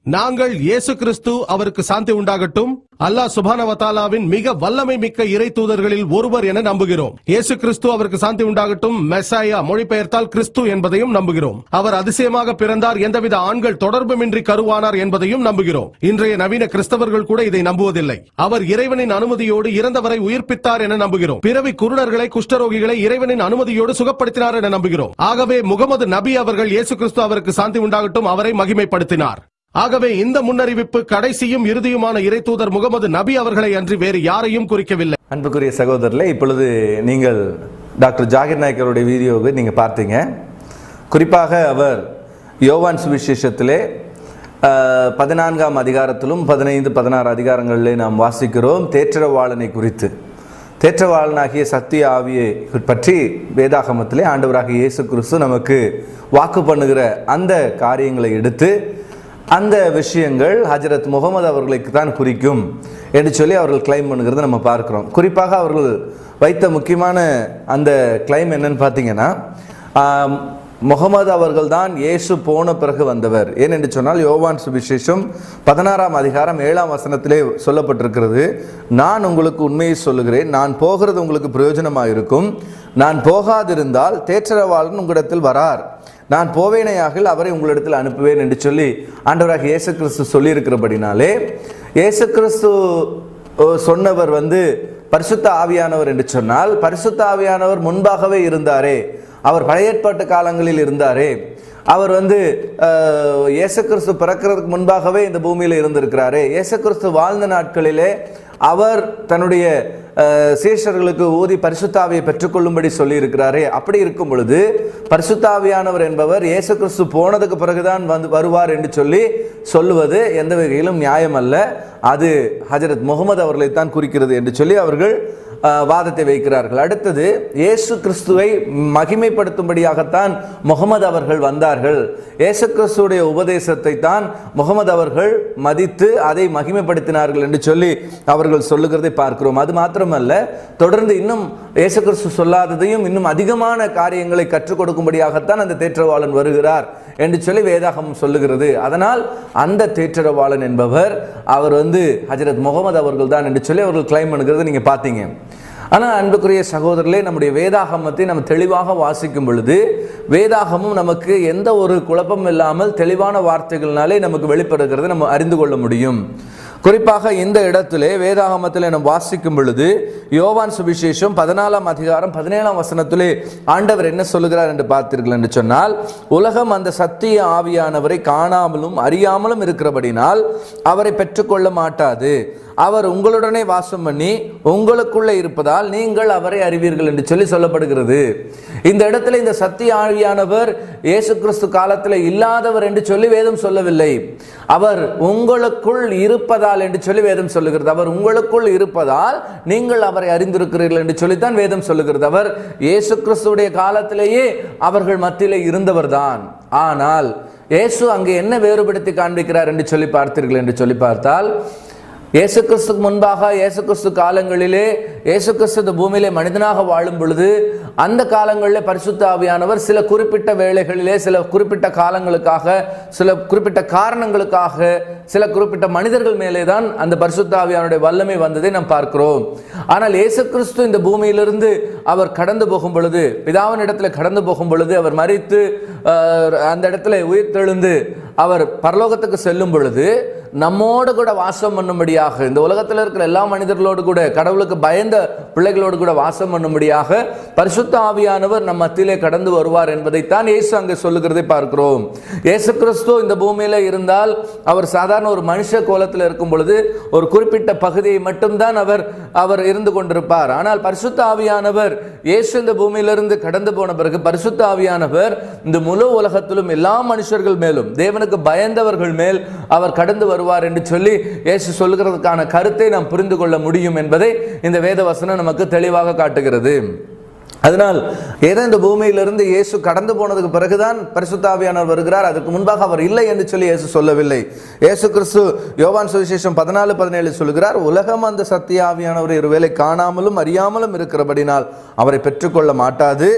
நாங்கள் இயேசு கிறிஸ்து அவருக்கு சாந்தி உண்டாகட்டும், அல்லாஹ் சுப்ஹானஹு வ தஆலாவின் மிக வல்லமை மிக்க இறை தூதர்களில் ஒருவர் என நம்புகிறோம். இயேசு கிறிஸ்து அவருக்கு சாந்தி உண்டாகட்டும், மெசாயா மொழிபெயர்த்தால் கிறிஸ்து என்பதையும் நம்புகிறோம். அவர் அதிசயமாக பிறந்தார், எந்தவித ஆண்கள் தொடர்புமின்றி கருவானார் என்பதையும் நம்புகிறோம். இன்றைய நவீன கிறிஸ்தவர்கள் கூட இதை நம்புவதில்லை. அவர் இறைவனின் அனுமதியோடு இறந்தவரை உயிர்ப்பித்தார் என நம்புகிறோம். பிறவி குருடர்களை, குஷ்டரோகிகளை இறைவனின் அனுமதியோடு சுகப்படுத்தினார் என நம்புகிறோம். ஆகவே முகமது நபி அவர்கள் இயேசு கிறிஸ்து அவருக்கு சாந்தி உண்டாகட்டும் அவரை மகிமைப்படுத்தினார். ஆகவே இந்த முன்னறிவிப்பு கடைசியும் இறுதியுமான இறை தூதர் முகமது நபி அவர்களை அன்றி வேறு யாரையும் குறிக்கவில்லை. அன்புக்குரிய சகோதரர்களே, இப்பொழுது நீங்கள் டாக்டர் ஜாகிர் நாயக் அவருடைய வீடியோவை நீங்கள் பார்த்தீங்க. குறிப்பாக அவர் யோவான் சுவிசேஷத்திலே 14ஆம் அதிகாரத்திலும் 15, 16 அதிகாரங்களிலே நாம் வாசிக்கிறோம் தேற்றவாளனை குறித்து. தேற்றவாளனாகிய சத்திய ஆவியை பற்றி வேதாகமத்திலே ஆண்டவராகிய இயேசு கிறிஸ்து நமக்கு வாக்கு பண்ணுகிற அந்த காரியங்களை எடுத்து அந்த விஷயங்கள் ஹஜரத் முகமது அவர்களுக்கு தான் குறிக்கும் என்று சொல்லி அவர்கள் கிளைம் பண்ணுகிறத நம்ம பார்க்கிறோம். குறிப்பாக அவர்கள் வைத்த முக்கியமான அந்த கிளைம் என்னன்னு பார்த்தீங்கன்னா, முகமது அவர்கள் தான் இயேசு போன பிறகு வந்தவர். ஏனென்று சொன்னால் யோவான் சுவிசேஷம் 16ஆம் அதிகாரம் 7ஆம் வசனத்திலே சொல்லப்பட்டிருக்கிறது, நான் உங்களுக்கு உண்மையை சொல்லுகிறேன், நான் போகிறது உங்களுக்கு பிரயோஜனமாக இருக்கும், நான் போகாதிருந்தால் தேற்றரவாளன் உங்களிடத்தில் வரார், நான் போவேனையாக அவரை உங்களிடத்தில் அனுப்புவேன் என்று சொல்லி ஆண்டவராக இயேசு கிறிஸ்து சொல்லியிருக்கிறபடினாலே, இயேசு கிறிஸ்து சொன்னவர் பரிசுத்த ஆவியானவர் என்று சொன்னால், பரிசுத்த ஆவியானவர் முன்பாகவே இருந்தாரே, அவர் பழைய ஏற்பாட்டு காலங்களில் இருந்தாரே, அவர் இயேசு கிறிஸ்து பிறக்கிறதுக்கு முன்பாகவே இந்த பூமியில் இருந்திருக்கிறாரே, இயேசு கிறிஸ்து வாழ்ந்த நாட்களிலே அவர் தன்னுடைய சீஷர்களுக்கு ஊதி பரிசுத்தாவியை பெற்றுக்கொள்ளும்படி சொல்லி இருக்கிறாரே, அப்படி இருக்கும் பொழுது பரிசுத்தாவியானவர் என்பவர் இயேசு கிறிஸ்து போனதுக்கு பிறகுதான் வருவார் என்று சொல்லுவது எந்த வகையிலும் நியாயம் அல்ல. அது ஹஜரத் முகமது அவர்களைத்தான் குறிக்கிறது என்று சொல்லி அவர்கள் வாதத்தை வைக்கிறார்கள். அடுத்தது, இயேசு கிறிஸ்துவை மகிமைப்படுத்தும்படியாகத்தான் முகமது அவர்கள் வந்தார்கள், இயேசு கிறிஸ்துடைய உபதேசத்தை தான் முகமது அவர்கள் மதித்து அதை மகிமைப்படுத்தினார்கள் என்று சொல்லி அவர்கள் சொல்லுகிறதை பார்க்கிறோம். அது மாத்திரமல்ல, தொடர்ந்து இன்னும் இயேசு கிறிஸ்து சொல்லாததையும் இன்னும் அதிகமான காரியங்களை கற்றுக் கொடுக்கும்படியாகத்தான் அந்த தேற்றவாளன் வருகிறார் என்று சொல்லி வேதாகமம் சொல்லுகிறது. அதனால் அந்த தேற்றவாளன் என்பவர் அவர் ஹஜரத் முகமது அவர்கள் தான் என்று சொல்லி அவர்கள் கிளைம் பண்ணுகிறது நீங்க பார்த்தீங்க. ஆனால் அன்புக்குரிய சகோதரர்களே, நம்முடைய வேதாகமத்தை நம்ம தெளிவாக வாசிக்கும் பொழுது வேதாகமும் நமக்கு எந்த ஒரு குழப்பம் இல்லாமல் தெளிவான வார்த்தைகள்னாலே நமக்கு வெளிப்படுகிறது, நம்ம அறிந்து கொள்ள முடியும். குறிப்பாக இந்த இடத்திலே வேதாகமத்திலே நாம் வாசிக்கும் பொழுது யோவான் சுவிசேஷம் 14ஆம் அதிகாரம் 17ஆம் வசனத்திலே ஆண்டவர் என்ன சொல்லுகிறார் என்று பார்த்தீர்கள் என்று சொன்னால், உலகம் அந்த சத்திய ஆவியானவரை காணாமலும் அறியாமலும் இருக்கிறபடினால் அவரை பெற்றுக்கொள்ள மாட்டாது, அவர் உங்களுடனே வாசம் பண்ணி உங்களுக்குள்ளே இருப்பதால் நீங்கள் அவரை அறிவீர்கள் என்று சொல்லி சொல்லப்படுகிறது. இந்த இடத்துல இந்த சத்திய ஆவியானவர் இயேசு கிறிஸ்து காலத்தில் இல்லாதவர் என்று சொல்லி வேதம் சொல்லவில்லை, அவர் உங்களுக்குள் இருப்பதால் என்று சொல்லி வேதம் சொல்லுகிறது. அவர் உங்களுக்குள் இருப்பதால் நீங்கள் அவரை அறிந்திருக்கிறீர்கள் என்று சொல்லித்தான் வேதம் சொல்லுகிறது. அவர் இயேசு கிறிஸ்துடைய காலத்திலேயே அவர்கள் மத்தியிலே இருந்தவர் தான். ஆனால் இயேசு அங்கே என்ன வேறுபடுத்தி காண்பிக்கிறார் என்று சொல்லி பார்த்தீர்கள் என்று சொல்லி பார்த்தால், இயேசு கிறிஸ்துக்கு முன்பாக இயேசு கிறிஸ்து காலங்களிலே இயேசு கிறிஸ்து இந்த பூமியிலே மனிதனாக வாழும் பொழுது அந்த காலங்களிலே பரிசுத்த ஆவியானவர் சில குறிப்பிட்ட வேளைகளிலே சில குறிப்பிட்ட காலங்களுக்காக சில குறிப்பிட்ட காரணங்களுக்காக சில குறிப்பிட்ட மனிதர்கள் மேலே தான் அந்த பரிசுத்த ஆவியானுடைய வல்லமை வந்ததை நாம் பார்க்கிறோம். ஆனால் இயேசு கிறிஸ்து இந்த பூமியிலிருந்து அவர் கடந்து போகும் பொழுது, பிதாவின் இடத்துல கடந்து போகும் பொழுது, அவர் மரித்து அந்த இடத்துல உயிர்த்தெழுந்து அவர் பரலோகத்துக்கு செல்லும் பொழுது நம்மோடு கூட வாசம் பண்ணும்படியாக, இந்த உலகத்தில் இருக்கிற எல்லா மனிதர்களோடு கூட, கடவுளுக்கு பயந்த பிள்ளைகளோடு கூட வாசம் பண்ணும்படியாக பரிசுத்த ஆவியானவர் நம் மத்தியிலே கடந்து வருவார் என்பதைத்தான் இயேசு அங்கே சொல்லுகிறதை பார்க்கிறோம். இயேசு கிறிஸ்து இந்த பூமியில இருந்தால் அவர் சாதாரண ஒரு மனுஷ கோலத்தில் இருக்கும் பொழுது ஒரு குறிப்பிட்ட பகுதியை மட்டும்தான் அவர் இருந்து கொண்டிருப்பார். ஆனால் பரிசுத்த ஆவியானவர் இயேசு இந்த பூமியிலிருந்து கடந்து போன பிறகு பரிசுத்த ஆவியானவர் இந்த முழு உலகத்திலும் எல்லா மனுஷர்கள் மேலும், தேவனுக்கு பயந்தவர்கள் மேல் அவர் கடந்து வருவார் என்று சொல்லி இயேசு சொல்லுகிறதுக்கான கருத்தை நாம் புரிந்து கொள்ள முடியும் என்பதை இந்த வேத வசனம் நமக்கு தெளிவாக காட்டுகிறது. அதனால் ஏதோ இந்த பூமியிலிருந்து இயேசு கடந்து போனதுக்கு பிறகுதான் பரிசுத்த ஆவியானவர் வருகிறார், அதுக்கு முன்பாக அவர் இல்லை என்று சொல்லி இயேசு சொல்லவில்லை. இயேசு கிறிஸ்து யோவான் சுவிசேஷம் 14:17 சொல்கிறார், உலகம் அந்த சத்திய ஆவியானவரை ஒருவேளை காணாமலும் அறியாமலும் இருக்கிறபடினால் அவரை பெற்றுக்கொள்ள மாட்டாது.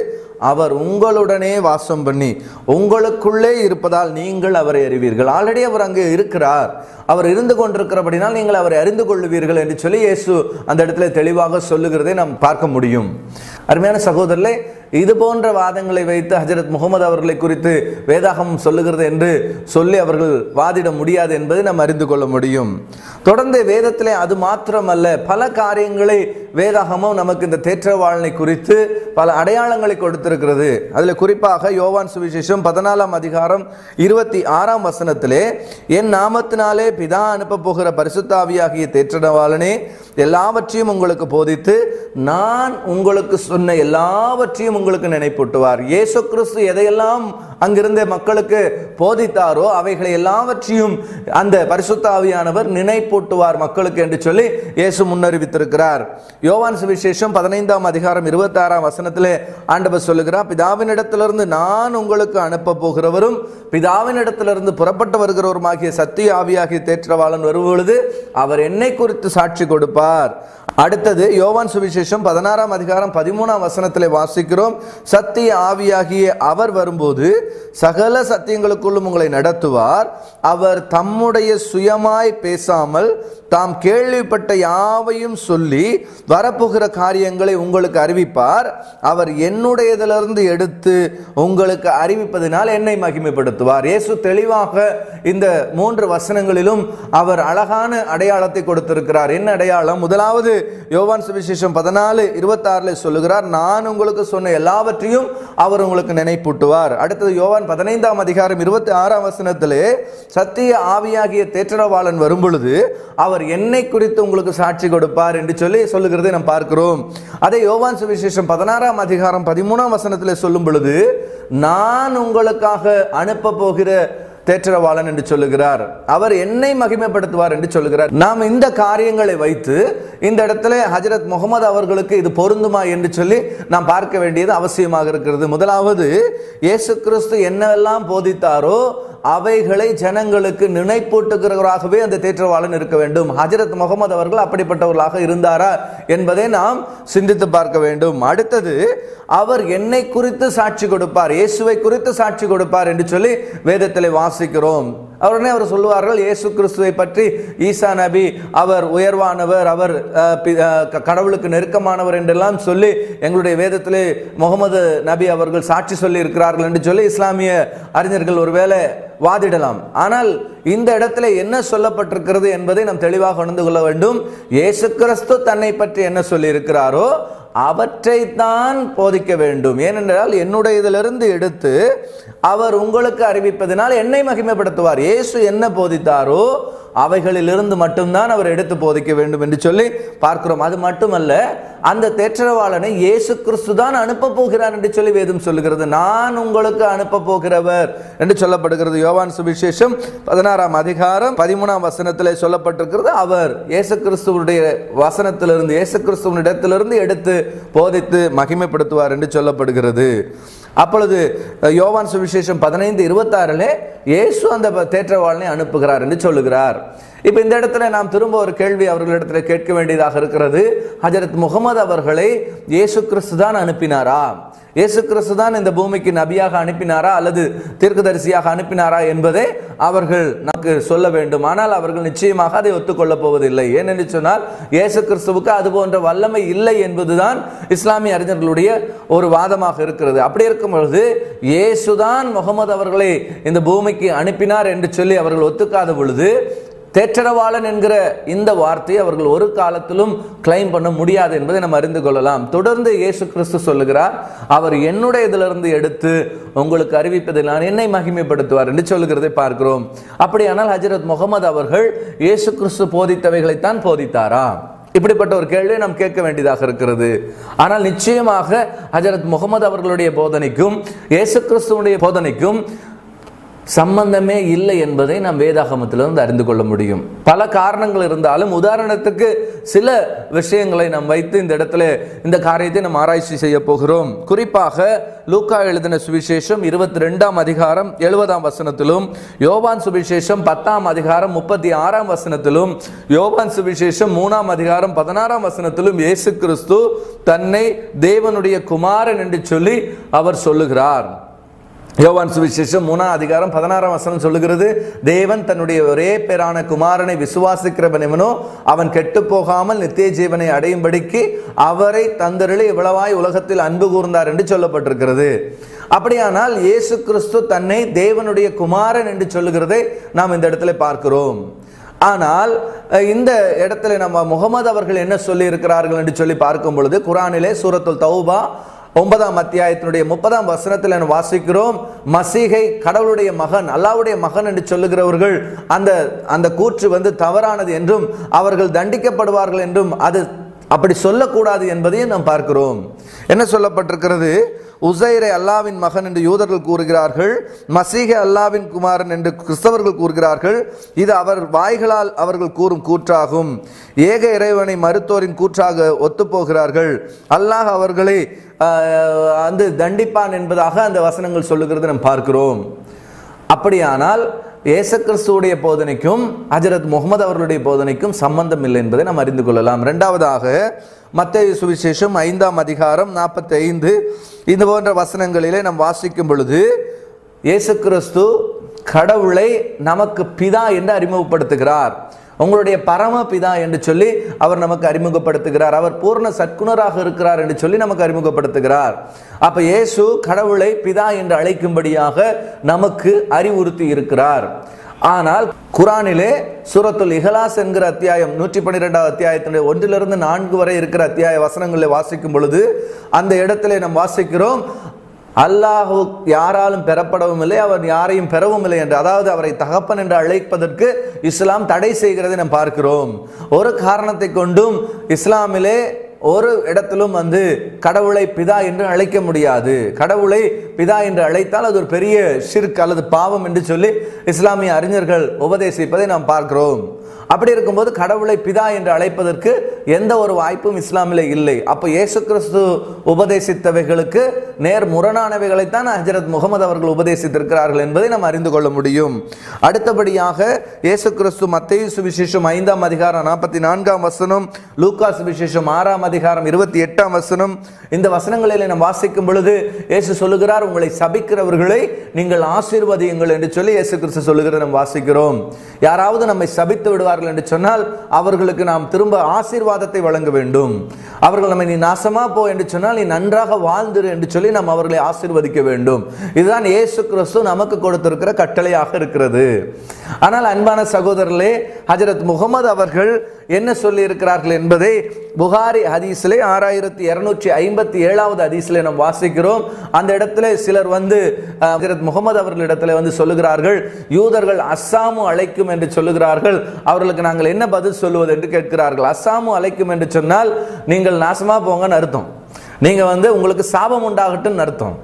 அவர் உங்களுடனே வாசம் பண்ணி உங்களுக்குள்ளே இருப்பதால் நீங்கள் அவரை அறிவீர்கள். ஆல்ரெடி அவர் அங்கே இருக்கிறார், அவர் இருந்து கொண்டிருக்கிறபடினால் நீங்கள் அவரை அறிந்து கொள்ளுவீர்கள் என்று சொல்லி இயேசு அந்த இடத்துல தெளிவாக சொல்லுகிறதை நாம் பார்க்க முடியும். அருமையான சகோதரர்களே, இது போன்ற வாதங்களை வைத்து ஹஜரத் முகமது அவர்களை குறித்து வேதாகமம் சொல்லுகிறது என்று சொல்லி அவர்கள் வாதிட முடியாது என்பதை நாம் அறிந்து கொள்ள முடியும். தொடர்ந்து வேதத்திலே அது மாத்திரமல்ல, பல காரியங்களை வேதாகமம் நமக்கு இந்த தேற்றவாளனை குறித்து பல அடையாளங்களை கொடுத்திருக்கிறது. அதில் குறிப்பாக யோவான் சுவிசேஷம் 14 வசனத்திலே, என் நாமத்தினாலே பிதா அனுப்ப போகிற பரிசுத்தாவியாகிய தேற்றவாளனே எல்லாவற்றையும் உங்களுக்கு போதித்து நான் உங்களுக்கு சொன்ன எல்லாவற்றையும் உங்களுக்கு நினைப்பூட்டுவார். இயேசு கிறிஸ்து எதையெல்லாம் அங்கிருந்த மக்களுக்கு போதித்தாரோ அவைகளை எல்லாவற்றையும் அந்த பரிசுத்த ஆவியானவர் நினைப்பூட்டுவார் மக்களுக்கு என்று சொல்லி இயேசு முன்னறிவித்திருக்கிறார். யோவான் சுவிசேஷம் 15 வசனத்திலே ஆண்டவர் சொல்லுகிறார், பிதாவினிடத்திலிருந்து நான் உங்களுக்கு அனுப்ப போகிறவரும் பிதாவினிடத்திலிருந்து புறப்பட்டு வருகிறவருமாகிய சத்திய ஆவியாகிய தேற்றவாளன் வரும்பொழுது அவர் என்னை குறித்து சாட்சி கொடுப்பார். அடுத்தது யோவான் சுவிசேஷம் 16 வசனத்திலே வாசிக்கிறோம், சத்திய ஆவியாகிய அவர் வரும்போது சகல சத்தியங்களுக்குள்ளும் உங்களை நடத்துவார். அவர் தம்முடைய சுயமாய் பேசாமல் தாம் கேள்விப்பட்ட யாவையும் சொல்லி வரப்போகிற காரியங்களை உங்களுக்கு அறிவிப்பார். அவர் என்னுடையதிலிருந்து எடுத்து உங்களுக்கு அறிவிப்பதனால் என்னை மகிமைப்படுத்துவார். இயேசு தெளிவாக இந்த 3 வசனங்களிலும் அவர் அழகான அடையாளத்தை கொடுத்திருக்கிறார். என்ன அடையாளம்? முதலாவது யோவான் சுவிசேஷம் 14:26 சொல்லுகிறார், நான் உங்களுக்கு சொன்ன எல்லாவற்றையும் அவர் உங்களுக்கு நினைப்பூட்டுவார். அடுத்தது யோவான் 15:26 வசனத்திலே சத்திய ஆவியாகிய தேற்றவாளன் வரும்பொழுது அவர் என்னை குறித்து உங்களுக்கு சாட்சி கொடுப்பார் என்று சொல்லி சொல்லுகிறதை நாம் பார்க்கிறோம். அதே யோவான் சுவிசேஷம் 16:13 வசனத்திலே சொல்லும் பொழுது நான் உங்களுக்காக அனுப்ப போகிற தேற்றவாளன் என்று சொல்லுகிறார். அவர் என்னை மகிமைப்படுத்துவார் என்று சொல்லுகிறார். நாம் இந்த காரியங்களை வைத்து இந்த இடத்துல ஹஜரத் முகமது அவர்களுக்கு இது பொருந்துமா என்று சொல்லி நாம் பார்க்க வேண்டியது அவசியமாக இருக்கிறது. முதலாவது, இயேசு கிறிஸ்து என்னெல்லாம் போதித்தாரோ அவைகளை ஜனங்களுக்கு நினைப்பூட்டுகிறவராகவே அந்த தேற்றவாளன் இருக்க வேண்டும். ஹஜரத் முகமது அவர்கள் அப்படிப்பட்டவர்களாக இருந்தாரா என்பதை நாம் சிந்தித்து பார்க்க வேண்டும். அடுத்தது, அவர் என்னை குறித்து சாட்சி கொடுப்பார், இயேசுவை குறித்து சாட்சி கொடுப்பார் என்று சொல்லி வேதத்திலே வாசிக்கிறோம். உடனே அவர் சொல்லுவார்கள், இயேசு கிறிஸ்துவை பற்றி ஈசா நபி அவர் உயர்வானவர், அவர் கடவுளுக்கு நெருக்கமானவர் என்றெல்லாம் சொல்லி எங்களுடைய வேதத்திலே முகமது நபி அவர்கள் சாட்சி சொல்லி இருக்கிறார்கள் என்று சொல்லி இஸ்லாமிய அறிஞர்கள் ஒருவேளை வாதிடலாம். ஆனால் இந்த இடத்துல என்ன சொல்லப்பட்டிருக்கிறது என்பதை நாம் தெளிவாக உணர்ந்து கொள்ள வேண்டும். இயேசு கிறிஸ்து தன்னை பற்றி என்ன சொல்லி இருக்கிறாரோ அவற்றை தான் போதிக்க வேண்டும். ஏனென்றால் என்னுடைய இதிலிருந்து எடுத்து அவர் உங்களுக்கு அறிவிப்பதனால் என்னை மகிமைப்படுத்துவார். இயேசு என்ன போதித்தாரோ அவைகளிலிருந்து மட்டும்தான் அவர் எடுத்து போதிக்க வேண்டும் என்று சொல்லி பார்க்கிறோம். அது மட்டுமல்ல, அந்த தேற்றவாளனை இயேசு கிறிஸ்து தான் அனுப்ப போகிறார் என்று சொல்லி வேதம் சொல்லுகிறது. நான் உங்களுக்கு அனுப்ப போகிறவர் என்று சொல்லப்படுகிறது. யோவான் சுவிசேஷம் 16 வசனத்திலே சொல்லப்பட்டிருக்கிறது, அவர் இயேசு கிறிஸ்துவுடைய வசனத்திலிருந்து இயேசு கிறிஸ்துவின் இடத்திலிருந்து எடுத்து போதித்து மகிமைப்படுத்துவார் என்று சொல்லப்படுகிறது. அப்பொழுது யோவான் சுவிசேஷம் 15:26 இயேசு அந்த தேற்றவாளனை அனுப்புகிறார் என்று சொல்லுகிறார். இப்ப இந்த இடத்துல நாம் திரும்ப ஒரு கேள்வி அவர்களிடத்தில் கேட்க வேண்டியதாக இருக்கிறது. ஹஜரத் முகமது அவர்களை இயேசு கிறிஸ்து தான் அனுப்பினாரா? இயேசு கிறிஸ்து தான் இந்த பூமிக்கு நபியாக அனுப்பினாரா அல்லது தீர்க்கதரிசியாக அனுப்பினாரா என்பதை அவர்கள் நமக்கு சொல்ல வேண்டும். ஆனால் அவர்கள் நிச்சயமாக அதை ஒத்துக்கொள்ளப் போவதில்லை. ஏனென்று சொன்னால் இயேசு கிறிஸ்துவுக்கு அது போன்ற வல்லமை இல்லை என்பதுதான் இஸ்லாமிய அறிஞர்களுடைய ஒரு வாதமாக இருக்கிறது. அப்படி இருக்கும் பொழுது இயேசுதான் முகமது அவர்களை இந்த பூமிக்கு அனுப்பினார் என்று சொல்லி அவர்கள் ஒத்துக்காத பொழுது தேற்றரவாளன் என்கிற இந்த வார்த்தையை அவர்கள் ஒரு காலத்திலும் கிளைம் பண்ண முடியாது என்பதை நம்ம அறிந்து கொள்ளலாம். தொடர்ந்து இயேசு கிறிஸ்து சொல்லுகிறார், அவர் என்னுடைய இதிலிருந்து எடுத்து உங்களுக்கு அறிவிப்பதில் நான் என்னை மகிமைப்படுத்துவார் என்று சொல்லுகிறதை பார்க்கிறோம். அப்படியானால் ஹஜ்ரத் முகமது அவர்கள் இயேசு கிறிஸ்து போதித்தவைகளைத்தான் போதித்தாரா? இப்படிப்பட்ட ஒரு கேள்வியை நாம் கேட்க வேண்டியதாக இருக்கிறது. ஆனால் நிச்சயமாக ஹஜ்ரத் முகமது அவர்களுடைய போதனைக்கும் இயேசு கிறிஸ்துவுடைய போதனைக்கும் சம்பந்தமே இல்லை என்பதை நாம் வேதாகமத்திலிருந்து அறிந்து கொள்ள முடியும். பல காரணங்கள் இருந்தாலும், உதாரணத்துக்கு சில விஷயங்களை நாம் வைத்து இந்த இடத்துல இந்த காரியத்தை நாம் ஆராய்ச்சி செய்ய போகிறோம். குறிப்பாக லூக்கா எழுதின சுவிசேஷம் 22ஆம் அதிகாரம் 70ஆம் வசனத்திலும், யோவான் சுவிசேஷம் 10ஆம் அதிகாரம் 36ஆம் வசனத்திலும், யோவான் சுவிசேஷம் 3ஆம் அதிகாரம் 16ஆம் வசனத்திலும் இயேசு கிறிஸ்து தன்னை தேவனுடைய குமாரன் என்று சொல்லி அவர் சொல்லுகிறார். யோவான் சுவிசேஷம் 3ஆம் அதிகாரம் 16ஆம் வசனம் சொல்லுகிறது, தேவன் தன்னுடைய ஒரே பேரான குமாரனை விசுவாசிக்கிறவன் எவனோ அவன் கெட்டு போகாமல் நித்திய ஜீவனை அடையும்படிக்கு அவரை தந்தருளி இவ்வளவாய் உலகத்தில் அன்பு கூர்ந்தார் என்று சொல்லப்பட்டிருக்கிறது. அப்படியானால் இயேசு கிறிஸ்து தன்னை தேவனுடைய குமாரன் என்று சொல்லுகிறதை நாம் இந்த இடத்துல பார்க்கிறோம். ஆனால் இந்த இடத்துல நம்ம முகமது அவர்கள் என்ன சொல்லி இருக்கிறார்கள் என்று சொல்லி பார்க்கும் பொழுது, குர்ஆனிலே சூரத்துல் தௌபா 9ஆம் அத்தியாயத்தினுடைய 30ஆம் வசனத்தில் வாசிக்கிறோம், மசீகை கடவுளுடைய மகன், அல்லாஹ்வுடைய மகன் என்று சொல்லுகிறவர்கள் அந்த கூற்று தவறானது என்றும் அவர்கள் தண்டிக்கப்படுவார்கள் என்றும் அது அப்படி சொல்லக்கூடாது என்பதையும் நாம் பார்க்கிறோம். என்ன சொல்லப்பட்டிருக்கிறது? உசைரை அல்லாவின் மகன் என்று யூதர்கள் கூறுகிறார்கள், மசீகை அல்லாவின் குமாரன் என்று கிறிஸ்தவர்கள் கூறுகிறார்கள். இது அவர் வாய்களால் அவர்கள் கூறும் கூற்றாகும். ஏக இறைவனை மறுத்தோரின் கூற்றாக ஒத்துப்போகிறார்கள். அல்லாஹ் அவர்களை தண்டிப்பான் என்பதாக அந்த வசனங்கள் சொல்லுகிறது நாம் பார்க்கிறோம். அப்படியானால் இயேசு கிறிஸ்துவுடைய போதனைக்கும் ஹஜ்ரத் முகமது அவர்களுடைய போதனைக்கும் சம்பந்தம் இல்லை என்பதை நாம் அறிந்து கொள்ளலாம். இரண்டாவதாக மத்தேயு சுவிசேஷம் 5ஆம் அதிகாரம் 45 இது போன்ற வசனங்களிலே நாம் வாசிக்கும் பொழுது, இயேசு கிறிஸ்து கடவுளை நமக்கு பிதா என்று அறிமுகப்படுத்துகிறார். உங்களுடைய பரம பிதா என்று சொல்லி அவர் நமக்கு அறிமுகப்படுத்துகிறார். அவர் பூர்ண சத்குணராக இருக்கிறார் என்று சொல்லி நமக்கு அறிமுகப்படுத்துகிறார். அப்ப இயேசு கடவுளை பிதா என்று அழைக்கும்படியாக நமக்கு அறிவுறுத்தி இருக்கிறார். ஆனால் குர்ஆனிலே சூரத்துல் இஹ்லாஸ் என்கிற அத்தியாயம் 112ஆம் அத்தியாயத்தினுடைய 1 to 4 வரை இருக்கிற அத்தியாய வசனங்களை வாசிக்கும் பொழுது அந்த இடத்திலே நாம் வாசிக்கிறோம், அல்லாஹ் யாராலும் பெறப்படவும் இல்லை, அவர் யாரையும் பெறவும் இல்லை என்று, அதாவது அவரை தகப்பன் என்று அழைப்பதற்கு இஸ்லாம் தடை செய்கிறதை நாம் பார்க்கிறோம். ஒரு காரணத்தை கொண்டும் இஸ்லாமிலே ஒரு இடத்திலும் கடவுளை பிதா என்று அழைக்க முடியாது. கடவுளை பிதா என்று அழைத்தால் அது ஒரு பெரிய ஷிர்க் அல்லது பாவம் என்று சொல்லி இஸ்லாமிய அறிஞர்கள் உபதேசிப்பதை நாம் பார்க்கிறோம். அப்படி இருக்கும்போது கடவுளை பிதா என்று அழைப்பதற்கு எந்த ஒரு வாய்ப்பும் இஸ்லாமிலே இல்லை. அப்போ இயேசு கிறிஸ்து உபதேசித்தவைகளுக்கு நேர் முரணானவைகளைத்தான் ஹஜ்ரத் முகமது அவர்கள் உபதேசித்திருக்கிறார்கள் என்பதை நாம் அறிந்து கொள்ள முடியும். அடுத்தபடியாக இயேசு கிறிஸ்து மத்தேயு சுவிசேஷம் 5ஆம் அதிகாரம் 44ஆம் வசனம், லூக்கா சுவிசேஷம் 6ஆம் அதிகாரம் 28ஆம் வசனம், இந்த வசனங்களில் நாம் வாசிக்கும் பொழுது இயேசு சொல்லுகிறார், உங்களை சபிக்கிறவர்களை நீங்கள் ஆசீர்வதியுங்கள் என்று சொல்லி இயேசு கிறிஸ்து சொல்லுகிறதை நாம் வாசிக்கிறோம். யாராவது நம்மை சபித்து விடுவார்கள் என்று சொன்னால் அவர்களுக்கு நாம் திரும்ப ஆசீர்வாதத்தை வழங்க வேண்டும். அவர்கள் நம்மை நீ நாசமா போ என்று சொன்னால் நீ நன்றாக வாழ்ந்திரு என்று சொல்லி நாம் அவர்களை ஆசீர்வதிக்க வேண்டும். இதுதான் இயேசு கிறிஸ்து நமக்கு கொடுத்திருக்கிற கட்டளையாக இருக்கிறது. ஆனால் அன்பான சகோதரர்களே, ஹஜ்ரத் முகமது அவர்கள் என்ன சொல்லி இருக்கிறார்கள் என்பதை புகாரி ஹதீஸிலே 6257வது ஹதீஸிலே நாம் வாசிக்கிறோம். அந்த இடத்துல சிலர் ஹஜ்ரத் முகமது அவர்களிடத்தில் சொல்லுகிறார்கள், யூதர்கள் அஸ்ஸாமு அலைக்கும் என்று சொல்லுகிறார்கள், அவர்களுக்கு நாங்கள் என்ன பதில் சொல்லுவது என்று கேட்கிறார்கள். அஸ்ஸாமு அலைக்கும் என்று சொன்னால் நீங்கள் நாசமா போங்கன்னு அர்த்தம், நீங்க உங்களுக்கு சாபம் உண்டாகட்டும் அர்த்தம்.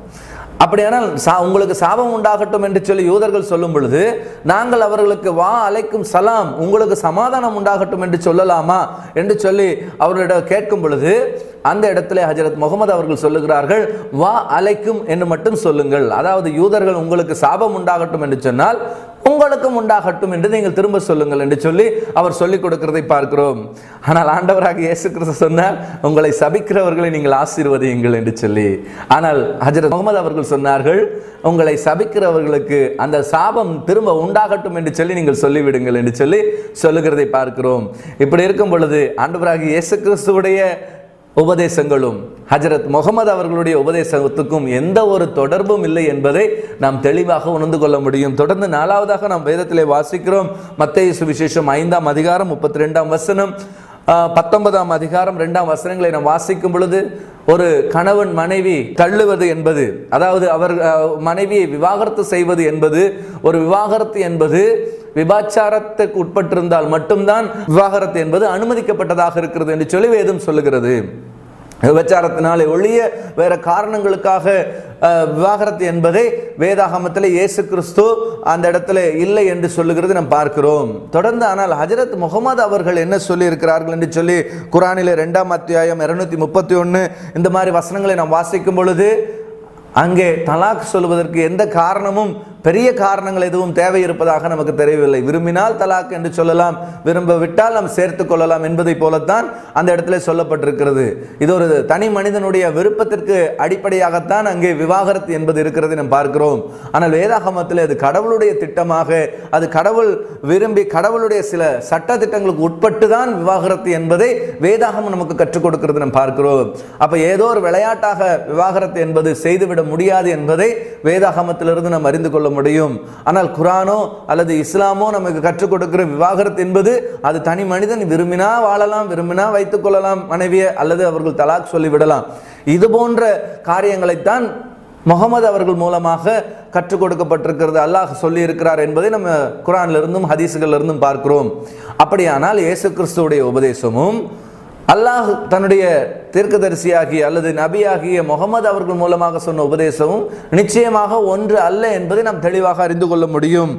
அப்படியானால் உங்களுக்கு சாபம் உண்டாகட்டும் என்று சொல்லி யூதர்கள் சொல்லும் பொழுது நாங்கள் அவர்களுக்கு வா அலைக்கும் சலாம், உங்களுக்கு சமாதானம் உண்டாகட்டும் என்று சொல்லலாமா என்று சொல்லி அவர்களிடம் கேட்கும் பொழுது அந்த இடத்துல ஹஜ்ரத் முகமது அவர்கள் சொல்லுகிறார்கள், வா அலைக்கும் என்று மட்டும் சொல்லுங்கள். அதாவது யூதர்கள் உங்களுக்கு சாபம் உண்டாகட்டும் என்று சொன்னால் உங்களுக்கும் உண்டாகட்டும் என்று நீங்கள் திரும்ப சொல்லுங்கள் என்று சொல்லி அவர் சொல்லிக் கொடுக்கிறதை பார்க்கிறோம். ஆனால் ஆண்டவராக இயேசு கிறிஸ்து சொன்னார், உங்களை சபிக்கிறவர்களை நீங்கள் ஆசீர்வதியுங்கள் என்று சொல்லி. ஆனால் ஹஜ்ரத் முகமது அவர்கள் சொன்னார்கள், உங்களை சபிக்கிறவர்களுக்கு அந்த சாபம் திரும்ப உண்டாகட்டும் என்று சொல்லி நீங்கள் சொல்லிவிடுங்கள் என்று சொல்லி சொல்லுகிறதை பார்க்கிறோம். இப்படி இருக்கும் பொழுது ஆண்டவராக இயேசு கிறிஸ்துவுடைய உபதேசங்களும் ஹஜரத் முகமது அவர்களுடைய உபதேசத்துக்கும் எந்த ஒரு தொடர்பும் இல்லை என்பதை நாம் தெளிவாக உணர்ந்து கொள்ள முடியும். தொடர்ந்து 4வதாக நாம் வேதத்திலே வாசிக்கிறோம். மத்தேயு சுவிசேஷம் 5ஆம் அதிகாரம் 32ஆம் வசனம், 19ஆம் அதிகாரம் 2ஆம் வசனங்களை நாம் வாசிக்கும் பொழுது, ஒரு கணவன் மனைவி தள்ளுவது என்பது, அதாவது அவர் மனைவியை விவாகரத்து செய்வது என்பது, ஒரு விவாகரத்து என்பது விபாச்சாரத்துக்கு உட்பட்டிருந்தால் மட்டும்தான் விவாகரத்து என்பது அனுமதிக்கப்பட்டதாக இருக்கிறது என்று சொல்லி வேதம் சொல்லுகிறது. விபச்சாரத்தினாலே ஒழிய வேற காரணங்களுக்காக விவாகரத்து என்பதை வேதாகமத்தில் இயேசு கிறிஸ்து அந்த இடத்துல இல்லை என்று சொல்லுகிறது நாம் பார்க்கிறோம். தொடர்ந்து ஆனால் ஹஜரத் முகமது அவர்கள் என்ன சொல்லி இருக்கிறார்கள் என்று சொல்லி குர்ஆனிலே 2ஆம் அத்தியாயம் 231 இந்த மாதிரி வசனங்களை நாம் வாசிக்கும் பொழுது, அங்கே தலாக் சொல்வதற்கு எந்த காரணமும் பெரிய காரணங்கள் எதுவும் தேவை இருப்பதாக நமக்கு தெரியவில்லை. விரும்பினால் தலாக் என்று சொல்லலாம், விரும்பவிட்டால் நாம் சேர்த்துக் கொள்ளலாம் என்பதை போலத்தான் அந்த இடத்துல சொல்லப்பட்டிருக்கிறது. இது ஒரு தனி மனிதனுடைய விருப்பத்திற்கு அடிப்படையாகத்தான் அங்கே விவாகரத்து என்பது இருக்கிறது நாம் பார்க்கிறோம். ஆனால் வேதாகமத்தில் அது கடவுளுடைய திட்டமாக, அது கடவுள் விரும்பி கடவுளுடைய சில சட்ட திட்டங்களுக்கு உட்பட்டு தான் விவாகரத்து என்பதை வேதாகமம் நமக்கு கற்றுக் கொடுக்கிறது நாம் பார்க்கிறோம். அப்ப ஏதோ ஒரு விளையாட்டாக விவாகரத்து என்பது செய்துவிட முடியாது என்பதை வேதாகமத்திலிருந்து நாம் அறிந்து கொள்ள முடியும். ஆனால் குர்ஆனோ அல்லது இஸ்லாமோ நமக்கு கற்றுக் கொடுக்கிற விவாகரத்து என்பது அது தனி மனிதன் விரும்பினா வாழலாம், விரும்பினா வைத்துக் கொள்ளலாம் மனைவியை, அல்லது அவர்கள் தலாக் சொல்லிவிடலாம். இது போன்ற காரியங்களைத்தான் முகமது அவர்கள் மூலமாக கற்றுக் கொடுக்கப்பட்டிருக்கிறது, அல்லாஹ் சொல்லி இருக்கிறார் என்பதை நம்ம குர்ஆனிலிருந்தும் ஹதீஸ்களிலிருந்தும் பார்க்கிறோம். அப்படியானால் இயேசு கிறிஸ்துவுடைய உபதேசமும் அல்லாஹ் தன்னுடைய தீர்க்கதரிசியாகிய அல்லது நபியாகிய முகமது அவர்கள் மூலமாக சொன்ன உபதேசமும் நிச்சயமாக ஒன்று அல்ல என்பதை நாம் தெளிவாக அறிந்து கொள்ள முடியும்.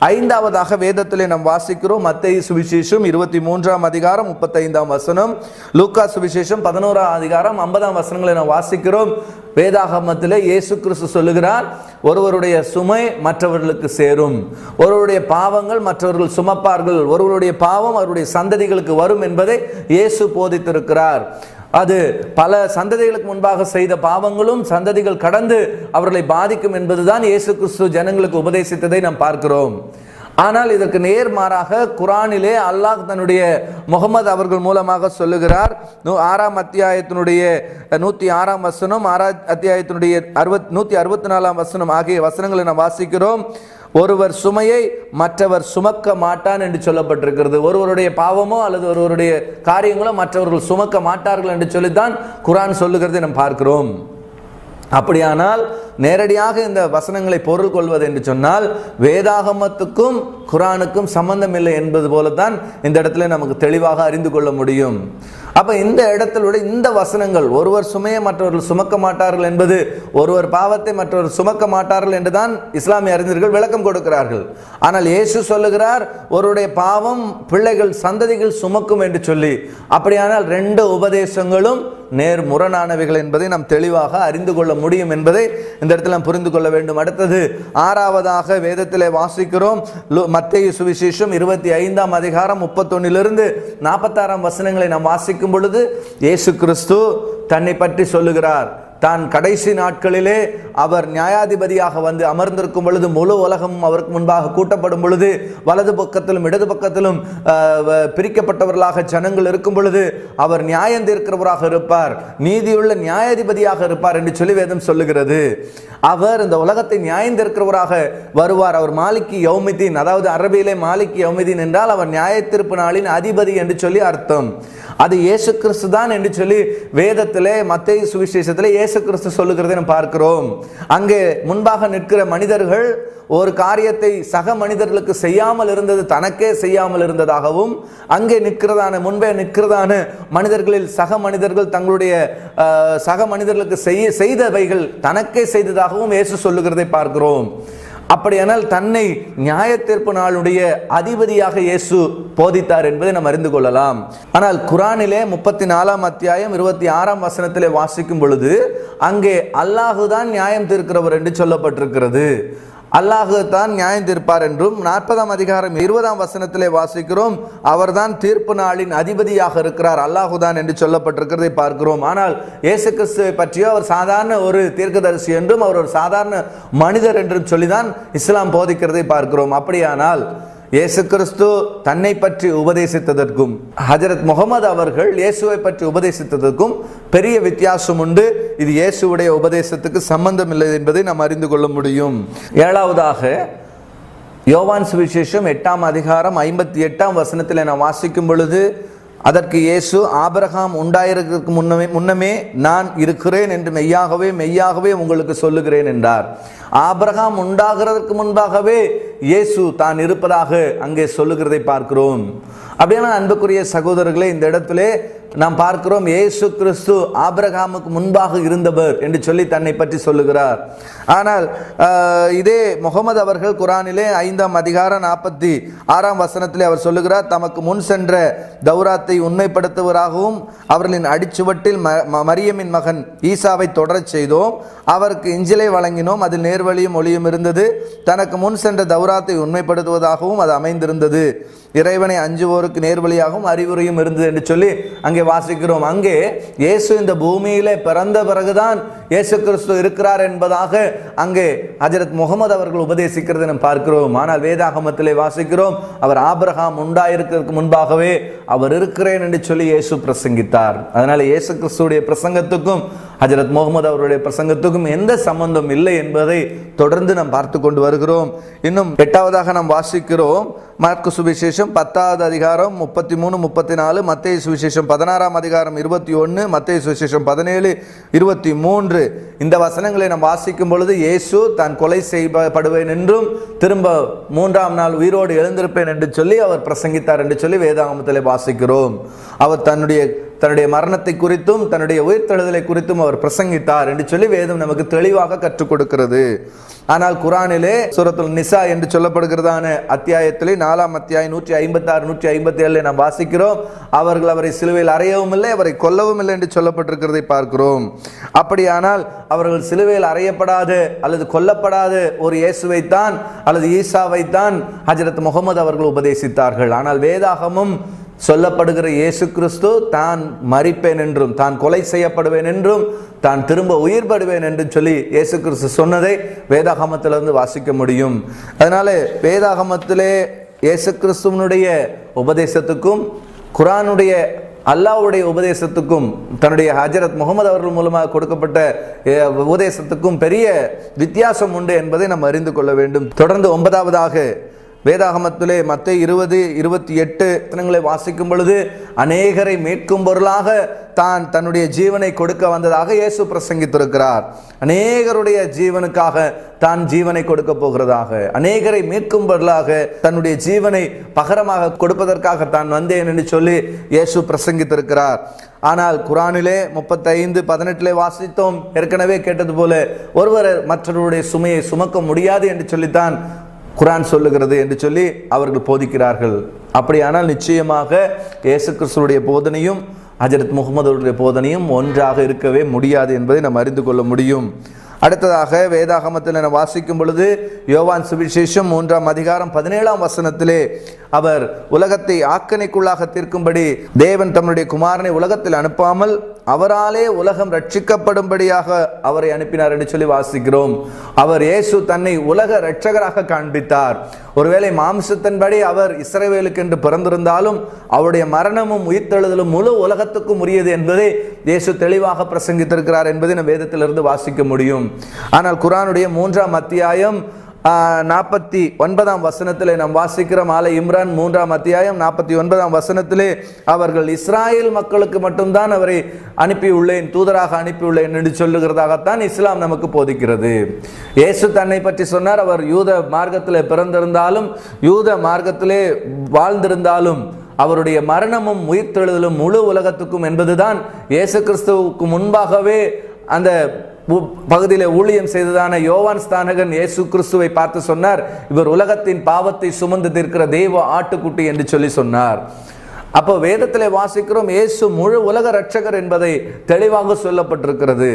5வதாக வேதத்திலே நாம் வாசிக்கிறோம். மத்தேயு சுவிசேஷம் 23ஆம் அதிகாரம் 35ஆம் வசனம், லூக்கா சுவிசேஷம் 11ஆம் அதிகாரம் 50ஆம் வசனங்களை நாம் வாசிக்கிறோம். வேதாகமத்திலே இயேசு கிறிஸ்து சொல்லுகிறார், ஒருவருடைய சுமை மற்றவர்களுக்கு சேரும், ஒருவருடைய பாவங்கள் மற்றவர்கள் சுமப்பார்கள், ஒருவருடைய பாவம் அவருடைய சந்ததிகளுக்கு வரும் என்பதை இயேசு போதித்திருக்கிறார். அது பல சந்ததிகளுக்கு முன்பாக செய்த பாவங்களும் சந்ததிகள் கடந்து அவர்களை பாதிக்கும் என்பதுதான் இயேசு கிறிஸ்து ஜனங்களுக்கு உபதேசித்ததை நாம் பார்க்கிறோம். ஆனால் இதற்கு நேர்மாறாக குர்ஆனிலே அல்லாஹ் தன்னுடைய முகமது அவர்கள் மூலமாக சொல்லுகிறார். 6ஆம் அத்தியாயத்தினுடைய 106ஆம் வசனம், 6ஆம் அத்தியாயத்தினுடைய 164ஆம் வசனம் ஆகிய வசனங்களை நாம் வாசிக்கிறோம். ஒருவர் சுமையை மற்றவர் சுமக்க மாட்டான் என்று சொல்லப்பட்டிருக்கிறது. ஒருவருடைய பாவமோ அல்லது ஒருவருடைய காரியங்களோ மற்றவர்கள் சுமக்க மாட்டார்கள் என்று சொல்லித்தான் குர்ஆன் சொல்லுகிறதை நாம் பார்க்கிறோம். அப்படியானால் நேரடியாக இந்த வசனங்களை பொருள் கொள்வது என்று சொன்னால் வேதாகமத்துக்கும் குர்ஆனுக்கும் சம்பந்தம் இல்லை என்பது போலதான் இந்த இடத்துல நமக்கு தெளிவாக அறிந்து கொள்ள முடியும். அப்ப இந்த இடத்திலுடைய இந்த வசனங்கள், ஒருவர் சுமையை மற்றவர்கள் சுமக்க மாட்டார்கள் என்பது ஒருவர் பாவத்தை மற்றவர்கள் சுமக்க மாட்டார்கள் என்றுதான் இஸ்லாமிய அறிஞர்கள் விளக்கம் கொடுக்கிறார்கள். ஆனால் இயேசு சொல்லுகிறார், ஒருவருடைய பாவம் பிள்ளைகள் சந்ததிகள் சுமக்கும் என்று சொல்லி. அப்படியானால் 2 உபதேசங்களும் நேர் முரணானவைகள் என்பதை நாம் தெளிவாக அறிந்து கொள்ள முடியும் என்பதை இந்த இடத்துல நாம் புரிந்து கொள்ள வேண்டும். அடுத்தது 6வதாக வேதத்திலே வாசிக்கிறோம். மத்தேயு சுவிசேஷம் 25ஆம் அதிகாரம் 31லிருந்து 46ஆம் வசனங்களை நாம் வாசிக்கும் பொழுது இயேசு கிறிஸ்து தன்னை பற்றி சொல்லுகிறார். தான் கடைசி நாட்களிலே அவர் நியாயாதிபதியாக வந்து அமர்ந்திருக்கும் பொழுது, முழு உலகமும் அவருக்கு முன்பாக கூட்டப்படும் பொழுது, வலது பக்கத்திலும் இடது பக்கத்திலும் பிரிக்கப்பட்டவர்களாக ஜனங்கள் இருக்கும் பொழுது அவர் நியாயம் தீர்க்கிறவராக இருப்பார், நீதியுள்ள நியாயாதிபதியாக இருப்பார் என்று சொல்லி வேதம் சொல்லுகிறது. அவர் இந்த உலகத்தை நியாயம் தீர்க்கிறவராக வருவார். அவர் மாலிக் யௌமிதீன், அதாவது அரபியிலே மாலிக் யௌமிதீன் என்றால் அவர் நியாய தீர்ப்பு நாளின் அதிபதி என்று சொல்லி அர்த்தம். அது இயேசு கிறிஸ்து தான் என்று சொல்லி வேதத்திலே மத்தேயு சுவிசேஷத்திலே இயேசு கிறிஸ்து சொல்லுகிறதை நாம் பார்க்கிறோம். அங்கே முன்பாக நிற்கிற மனிதர்கள் ஒரு காரியத்தை சக மனிதர்களுக்கு செய்யாமல் இருந்தது தனக்கே செய்யாமல் இருந்ததாகவும், அங்கே நிற்கிறதான முன்பே நிற்கிறதான மனிதர்களில் சக மனிதர்கள் தங்களுடைய சக மனிதர்களுக்கு செய்தவைகள் தனக்கே செய்ததாகவும் இயேசு சொல்லுகிறதை பார்க்கிறோம். அப்படியானால் தன்னை நியாய தீர்ப்பு நாளுடைய அதிபதியாக இயேசு போதித்தார் என்பதை நாம் அறிந்து கொள்ளலாம். ஆனால் குர்ஆனிலே 34ஆம் அத்தியாயம் 26ஆம் வசனத்திலே வாசிக்கும் பொழுது அங்கே அல்லாஹுதான் நியாயம் தீர்க்கிறவர் என்று சொல்லப்பட்டிருக்கிறது. அல்லாஹு தான் நியாயம் தீர்ப்பார் என்றும், 40ஆம் அதிகாரம் 20ஆம் வசனத்திலே வாசிக்கிறோம், அவர்தான் தீர்ப்பு நாளின் அதிபதியாக இருக்கிறார், அல்லாஹுதான் என்று சொல்லப்பட்டிருக்கிறதை பார்க்கிறோம். ஆனால் இயேசு கிறிஸ்துவை பற்றியோ அவர் சாதாரண ஒரு தீர்க்கதரிசி என்றும் அவர் ஒரு சாதாரண மனிதர் என்றும் சொல்லிதான் இஸ்லாம் போதிக்கிறதை பார்க்கிறோம். அப்படியானால் இயேசு கிறிஸ்து தன்னை பற்றி உபதேசித்ததற்கும் ஹஜரத் முகமது அவர்கள் இயேசுவை பற்றி உபதேசித்ததற்கும் பெரிய வித்தியாசம் உண்டு. இது இயேசுவுடைய உபதேசத்துக்கு சம்பந்தம் இல்லை என்பதை நாம் அறிந்து கொள்ள முடியும். ஏழாவதாக யோவான் சுவிசேஷம் 8ஆம் அதிகாரம் 58ஆம் வசனத்தில் நாம் வாசிக்கும் பொழுது, அதற்கு இயேசு, ஆபிரகாம் உண்டாயிருக்கிறதுக்கு முன்னமே நான் இருக்கிறேன் என்று மெய்யாகவே உங்களுக்கு சொல்லுகிறேன் என்றார். ஆபிரகாம் உண்டாகிறதற்கு முன்பாகவே இயேசு தான் இருப்பதாக அங்கே சொல்லுகிறதை பார்க்கிறோம். அப்படியான அன்புக்குரிய சகோதரர்களே, இந்த இடத்திலே நாம் பார்க்கிறோம் இயேசு கிறிஸ்து ஆபிரகாமுக்கு முன்பாக இருந்தவர் என்று சொல்லி தன்னை பற்றி சொல்லுகிறார். ஆனால் இதே முகமது அவர்கள் குரானிலே 5ஆம் அதிகாரம் 46ஆம் வசனத்திலே அவர் சொல்லுகிறார், தமக்கு முன் சென்ற தௌராத்தை உண்மைப்படுத்துவராகவும் அவர்களின் அடிச்சுவட்டில் மரியமின் மகன் ஈசாவை தொடரச் செய்தோம், அவருக்கு இஞ்சிலை வழங்கினோம், அதில் நேர்வழியும் ஒளியும் இருந்தது, தனக்கு முன் சென்ற தௌராத்தை உண்மைப்படுத்துவதாகவும் அது அமைந்திருந்தது, இறைவனை அஞ்சுவோருக்கு நேர்வழியாகவும் அறிவுரையும் இருந்தது என்று சொல்லி அங்கே வாசிக்கிறோம். அங்கே இயேசு இந்த பூமியிலே பிறந்த பிறகுதான் இயேசு கிறிஸ்து இருக்கிறார் என்பதாக அங்கே ஹஜரத் முகமது அவர்கள் உபதேசிக்கிறதை நாம் பார்க்கிறோம். ஆனால் வேதாகமத்திலே வாசிக்கிறோம், அவர் ஆபிரகாம் உண்டாயிருக்கிறதுக்கு முன்பாகவே அவர் இருக்கிறேன் என்று சொல்லி இயேசு பிரசங்கித்தார். அதனால இயேசு கிறிஸ்துடைய பிரசங்கத்துக்கும் ஹஜரத் முகமது அவருடைய பிரசங்கத்துக்கும் எந்த சம்பந்தம் இல்லை என்பதை தொடர்ந்து நாம் பார்த்து கொண்டு வருகிறோம். இன்னும் 8ஆவதாக நாம் வாசிக்கிறோம் மார்க்கு சுவிசேஷம் 10ஆவது அதிகாரம் 33, 34, மத்தேயு சுவிசேஷம் 16ஆம் அதிகாரம் 21, மத்தேயு சுவிசேஷம் 17, 23 இந்த வசனங்களை நாம் வாசிக்கும் பொழுது, இயேசு தான் கொலை செய்யப்படுவேன் என்றும் திரும்ப 3ஆம் நாள் உயிரோடு எழுந்திருப்பேன் என்று சொல்லி அவர் பிரசங்கித்தார் என்று சொல்லி வேதாகமத்திலே வாசிக்கிறோம். அவர் தன்னுடைய மரணத்தை குறித்தும் தன்னுடைய உயிர்த்தெழுதலை குறித்தும் அவர் பிரசங்கித்தார் என்று சொல்லி வேதம் நமக்கு தெளிவாக கற்றுக் கொடுக்கிறது. ஆனால் குரானிலே சூரத்துல் நிசா என்று சொல்லப்படுகிறதான அத்தியாயத்திலே 4ஆம் அத்தியாயம் 156, 157 நாம் வாசிக்கிறோம், அவர்கள் அவரை சிலுவையில் அறையவும் இல்லை, அவரை கொல்லவும் இல்லை என்று சொல்லப்பட்டிருக்கிறதை பார்க்கிறோம். அப்படியானால் அவர்கள் சிலுவையில் அறையப்படாத அல்லது கொல்லப்படாத ஒரு இயேசுவைத்தான் அல்லது ஈசாவைத்தான் ஹஜரத் முகமது அவர்கள் உபதேசித்தார்கள். ஆனால் வேதாகமும் சொல்லப்படுகிற இயேசு கிறிஸ்து தான் மரிப்பேன் என்றும் தான் கொலை செய்யப்படுவேன் என்றும் தான் திரும்ப உயிர்படுவேன் என்று சொல்லி இயேசு கிறிஸ்து சொன்னதை வேதாகமத்திலிருந்து வாசிக்க முடியும். அதனால வேதாகமத்திலே இயேசு கிறிஸ்துவனுடைய உபதேசத்துக்கும் குரானுடைய அல்லாஹ்வுடைய உபதேசத்துக்கும் தன்னுடைய ஹஜரத் முகமது அவர்கள் மூலமாக கொடுக்கப்பட்ட உபதேசத்துக்கும் பெரிய வித்தியாசம் உண்டு என்பதை நாம் அறிந்து கொள்ள வேண்டும். தொடர்ந்து 9ஆவதாக வேதாகமத்திலே மத்தேயு 20, 28 வசனங்களை வாசிக்கும் பொழுது, அநேகரை மீட்கும் பொருளாக தான் தன்னுடைய ஜீவனை கொடுக்க வந்ததாக இயேசு பிரசங்கித்திருக்கிறார். அநேகருடைய ஜீவனுக்காக தான் ஜீவனை கொடுக்க போகிறதாக, அநேகரை மீட்கும் பொருளாக தன்னுடைய ஜீவனை பகரமாக கொடுப்பதற்காக தான் வந்தேன் என்று சொல்லி இயேசு பிரசங்கித்திருக்கிறார். ஆனால் குரானிலே 35:18 வாசித்தோம், ஏற்கனவே கேட்டது போல ஒருவர் மற்றவருடைய சுமையை சுமக்க முடியாது என்று சொல்லித்தான் குரான் சொல்லுகிறது என்று சொல்லி அவர்கள் போதிக்கிறார்கள். அப்படியானால் நிச்சயமாக இயேசு கிறிஸ்துவுடைய போதனையும் ஹஜரத் முகமதுடைய போதனையும் ஒன்றாக இருக்கவே முடியாது என்பதை நாம் அறிந்து கொள்ள முடியும். அடுத்ததாக வேதாகமத்தில் நாம் வாசிக்கும் பொழுது யோவான் சுவிசேஷம் 3ஆம் அதிகாரம் 17ஆம் வசனத்திலே, அவர் உலகத்தை ஆக்கணைக்குள்ளாக தீர்க்கும்படி தேவன் தம்முடைய குமாரனை உலகத்தில் அனுப்பாமல் அவராலே உலகம் ரட்சிக்கப்படும்படியாக அவரை அனுப்பினார் என்று சொல்லி வாசிக்கிறோம். அவர் இயேசு தன்னை உலக இரட்சகராக காண்பித்தார். ஒருவேளை மாம்சத்தின்படி அவர் இஸ்ரவேலுக்கு என்று பிறந்திருந்தாலும் அவருடைய மரணமும் உயிர்த்தெழுதலும் முழு உலகத்துக்கும் உரியது என்பதை இயேசு தெளிவாக பிரசங்கித்திருக்கிறார் என்பதை நம் வேதத்திலிருந்து வாசிக்க முடியும். ஆனால் குரானுடைய 3ஆம் அத்தியாயம் 49ஆம் வசனத்திலே நாம் வாசிக்கிறோம். ஆல இம்ரான் 3ஆம் அத்தியாயம் 49ஆம் வசனத்திலே, அவர்கள் இஸ்ராயேல் மக்களுக்கு மட்டும்தான் அவரை அனுப்பியுள்ளேன், தூதராக அனுப்பியுள்ளேன் என்று சொல்லுகிறதாகத்தான் இஸ்லாம் நமக்கு போதிக்கிறது. இயேசு தன்னை பற்றி சொன்னார், அவர் யூத மார்க்கத்திலே பிறந்திருந்தாலும் யூத மார்க்கத்திலே வாழ்ந்திருந்தாலும் அவருடைய மரணமும் உயிர்த்தெழுதலும் முழு உலகத்துக்கும் என்பதுதான் இயேசு கிறிஸ்துவுக்கு முன்பாகவே அந்த பகுதியில் ஊழியம் செய்ததான யோவான் ஸ்தானகன் இயேசு கிறிஸ்துவை பார்த்து சொன்னார், இவர் உலகத்தின் பாவத்தை சுமந்து தீர்க்கிற தெய்வ ஆட்டுக்குட்டி என்று சொல்லி சொன்னார். அப்போ வேதத்திலே வாசிக்கிறோம் இயேசு முழு உலக இரட்சகர் என்பதை தெளிவாக சொல்லப்பட்டிருக்கிறது.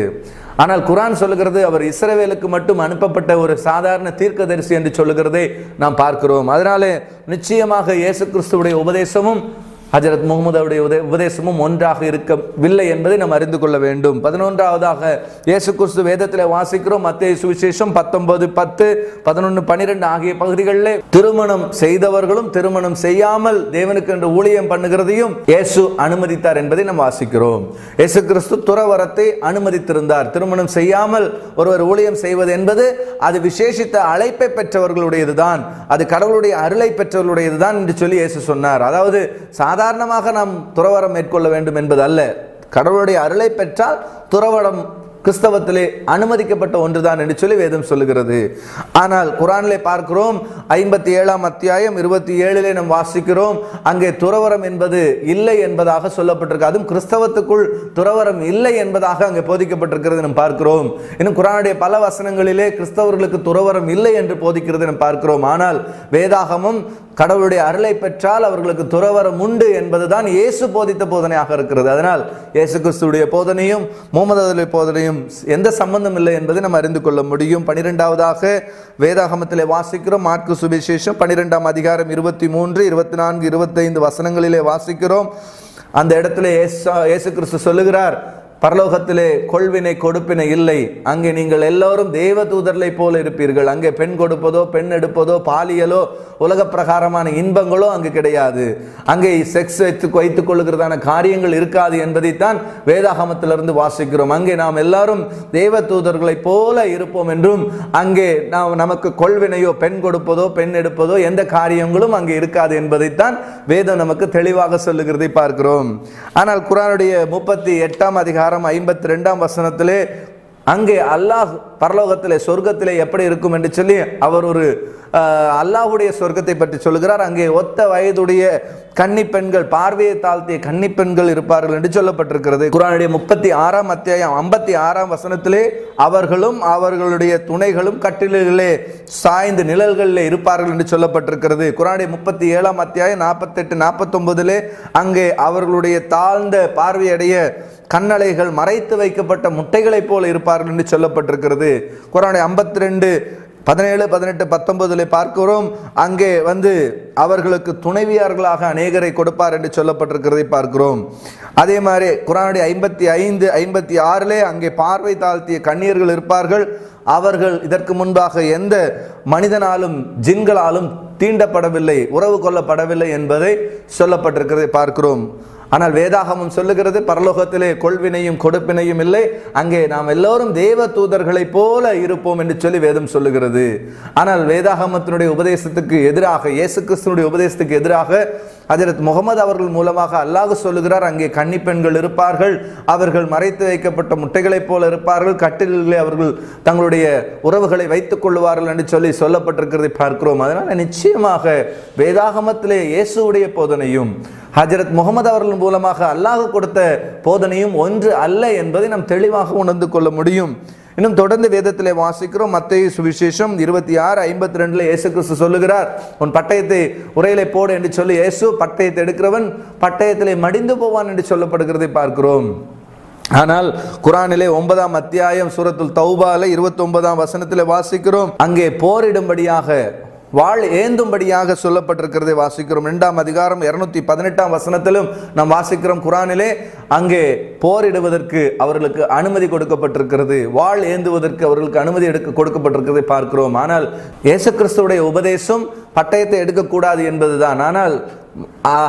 ஆனால் குரான் சொல்லுகிறது அவர் இஸ்ரவேலுக்கு மட்டும் அனுப்பப்பட்ட ஒரு சாதாரண தீர்க்கதரிசி என்று சொல்லுகிறதை நாம் பார்க்கிறோம். அதனாலே நிச்சயமாக இயேசு கிறிஸ்துவுடைய உபதேசமும் ஹஜரத் முகமதுடைய உபதேசமும் ஒன்றாக இருக்கவில்லை என்பதை நாம் அறிந்து கொள்ள வேண்டும். 11ஆவதாக இயேசு கிறிஸ்து வேதத்தில் வாசிக்கிறோம். மத்தேயு சுவிசேஷம் 19:10, 11:12 ஆகிய பகுதிகளிலே திருமணம் செய்தவர்களும் திருமணம் செய்யாமல் தேவனுக்கு என்று ஊழியம் பண்ணுகிறதையும் இயேசு அனுமதித்தார் என்பதை நாம் வாசிக்கிறோம். இயேசு கிறிஸ்து துறவரத்தை அனுமதித்திருந்தார். திருமணம் செய்யாமல் ஒருவர் ஊழியம் செய்வது என்பது அது விசேஷித்த அழைப்பை பெற்றவர்களுடையதுதான், அது கடவுளுடைய அருளை பெற்றவர்களுடையதுதான் என்று சொல்லி இயேசு சொன்னார். அதாவது சாதாரணமாக நாம் துறவரம் மேற்கொள்ள வேண்டும் என்பது அல்ல. கடவுளுடைய அருளை பெற்றால் துறவரம் கிறிஸ்தவத்திலே அனுமதிக்கப்பட்ட ஒன்றுதான் என்று சொல்லி வேதம் சொல்லுகிறது. ஆனால் குர்ஆனிலே பார்க்கிறோம், 57ஆம் அத்தியாயம் 27 நாம் வாசிக்கிறோம், அங்கே துறவரம் என்பது இல்லை என்பதாக சொல்லப்பட்டிருக்கு. அதுவும் கிறிஸ்தவத்துக்குள் துறவரம் இல்லை என்பதாக அங்கே போதிக்கப்பட்டிருக்கிறது நாம் பார்க்கிறோம். இன்னும் குர்ஆனுடைய பல வசனங்களிலே கிறிஸ்தவர்களுக்கு துறவரம் இல்லை என்று போதிக்கிறது நாம் பார்க்கிறோம். ஆனால் வேதாகமம் கடவுளுடைய அருளை பெற்றால் அவர்களுக்கு துறவரம் உண்டு என்பதுதான் இயேசு போதித்த போதனையாக இருக்கிறது. அதனால் இயேசு கிறிஸ்துடைய போதனையும் முகமது போதனையும் எந்த சம்பந்தம் இல்லை என்பதை நாம் அறிந்து கொள்ள முடியும். 12ஆவதாக வேதாகமத்திலே வாசிக்கிறோம். மார்க்கு சுவிசேஷம் 12ஆம் அதிகாரம் 23, 24, 25 வசனங்களிலே வாசிக்கிறோம். அந்த இடத்துல இயேசு கிறிஸ்து சொல்லுகிறார், பரலோகத்திலே கொள்வினை கொடுப்பினை இல்லை, அங்கே நீங்கள் எல்லோரும் தேவ தூதர்களை போல இருப்பீர்கள். அங்கே பெண் கொடுப்பதோ பெண் எடுப்பதோ பாலியலோ உலக பிரகாரமான இன்பங்களோ அங்கு கிடையாது. அங்கே செக்ஸ் வைத்துக் கொள்ளுகிறதான காரியங்கள் இருக்காது என்பதைத்தான் வேதாகமத்திலிருந்து வாசிக்கிறோம். அங்கே நாம் எல்லாரும் தேவ தூதர்களை போல இருப்போம் என்றும் அங்கே நமக்கு கொள்வினையோ பெண் கொடுப்பதோ பெண் எடுப்பதோ எந்த காரியங்களும் அங்கே இருக்காது என்பதைத்தான் வேதம் நமக்கு தெளிவாக சொல்லுகிறதை பார்க்கிறோம். ஆனால் குர்ஆனுடைய 38ஆம் அதிகாரம் 52ஆம் வசனத்திலே அங்கே அல்லாஹ் பரலோகத்திலே சொர்க்கத்திலே எப்படி இருக்கும் என்று சொல்லி அவர் ஒரு அல்லாஹ்வுடைய சொர்க்கத்தை பற்றி சொல்லுகிறார். அங்கே ஒத்த வயதுடைய கன்னி பெண்கள், பார்வையை தாழ்த்திய கன்னி பெண்கள் இருப்பார்கள் என்று சொல்லப்பட்டிருக்கிறது. குர்ஆனுடைய 36ஆம் அத்தியாயம் 56ஆம் வசனத்திலே அவர்களும் அவர்களுடைய துணைகளும் கட்டில்களிலே சாய்ந்து நிழல்களிலே இருப்பார்கள் என்று சொல்லப்பட்டிருக்கிறது. குர்ஆனுடைய 37ஆம் அத்தியாயம் 48, 49 அங்கே அவர்களுடைய தாழ்ந்த பார்வையடைய கண்ணலைகள் மறைத்து வைக்கப்பட்ட முட்டைகளைப் போல இருப்பார்கள் என்று சொல்லப்பட்டிருக்கிறது. குர்ஆனுடைய 52, 17, 18, 19 பார்க்கிறோம். அங்கே அவர்களுக்கு துணைவியார்களாக அநேகரை கொடுப்பார் என்று சொல்லப்பட்டிருக்கிறதை பார்க்கிறோம். அதே மாதிரி குர்ஆனுடைய 55, 56 அங்கே பார்வை தாழ்த்திய கன்னியர்கள் இருப்பார்கள். அவர்கள் இதற்கு முன்பாக எந்த மனிதனாலும் ஜின்களாலும் தீண்டப்படவில்லை, உறவு கொள்ளப்படவில்லை என்பதை சொல்லப்பட்டிருக்கிறதை பார்க்கிறோம். ஆனால் வேதாகமம் சொல்லுகிறது பரலோகத்திலே கொள்வினையும் கொடுப்பினையும் இல்லை, அங்கே நாம் எல்லோரும் தேவ தூதர்களை போல இருப்போம் என்று சொல்லி வேதம் சொல்லுகிறது. ஆனால் வேதாகமத்தினுடைய உபதேசத்துக்கு எதிராக, இயேசு கிறிஸ்துனுடைய உபதேசத்துக்கு எதிராக ஹஜரத் முகமது அவர்கள் மூலமாக அல்லாஹ் சொல்லுகிறார், அங்கே கன்னி பெண்கள் இருப்பார்கள், அவர்கள் மறைத்து வைக்கப்பட்ட முட்டைகளைப் போல இருப்பார்கள், கட்டில்களிலே அவர்கள் தங்களுடைய உறவுகளை வைத்துக் கொள்வார்கள் என்று சொல்லி சொல்லப்பட்டிருக்கிறதை பார்க்கிறோம். அதனால் நிச்சயமாக வேதாகமத்திலே இயேசுடைய போதனையும் ஹஜரத் முகமது அவர்கள் மூலமாக அல்லாஹ் கொடுத்த போதனையும் ஒன்று அல்ல என்பதை நாம் தெளிவாக உணர்ந்து கொள்ள முடியும். இன்னும் தொடர்ந்து வேதத்திலே வாசிக்கிறோம். மத்தேயு சுவிசேஷம் 26:52 இயேசு கிறிஸ்து சொல்லுகிறார், உன் பட்டயத்தை உரையிலே போடு என்று சொல்லி இயேசு பட்டயத்தை எடுக்கிறவன் பட்டயத்திலே மடிந்து போவான் என்று சொல்லப்படுகிறதை பார்க்கிறோம். ஆனால் குர்ஆனிலே 9ஆம் அத்தியாயம் சூரத்துல் தௌபால 29ஆம் வசனத்திலே வாசிக்கிறோம், அங்கே போரிடும்படியாக வாழ் ஏந்தும்படியாக சொல்லப்பட்டிருக்கிறதை வாசிக்கிறோம். 2ஆம் அதிகாரம் 218ஆம் வசனத்திலும் நாம் வாசிக்கிறோம். குர்ஆனிலே அங்கே போரிடுவதற்கு அவர்களுக்கு அனுமதி கொடுக்கப்பட்டிருக்கிறது, வாழ் ஏந்துவதற்கு அவர்களுக்கு அனுமதி கொடுக்கப்பட்டிருக்கிறதை பார்க்கிறோம். ஆனால் இயேசு கிறிஸ்துவுடைய உபதேசம் பட்டயத்தை எடுக்கக்கூடாது என்பதுதான். ஆனால்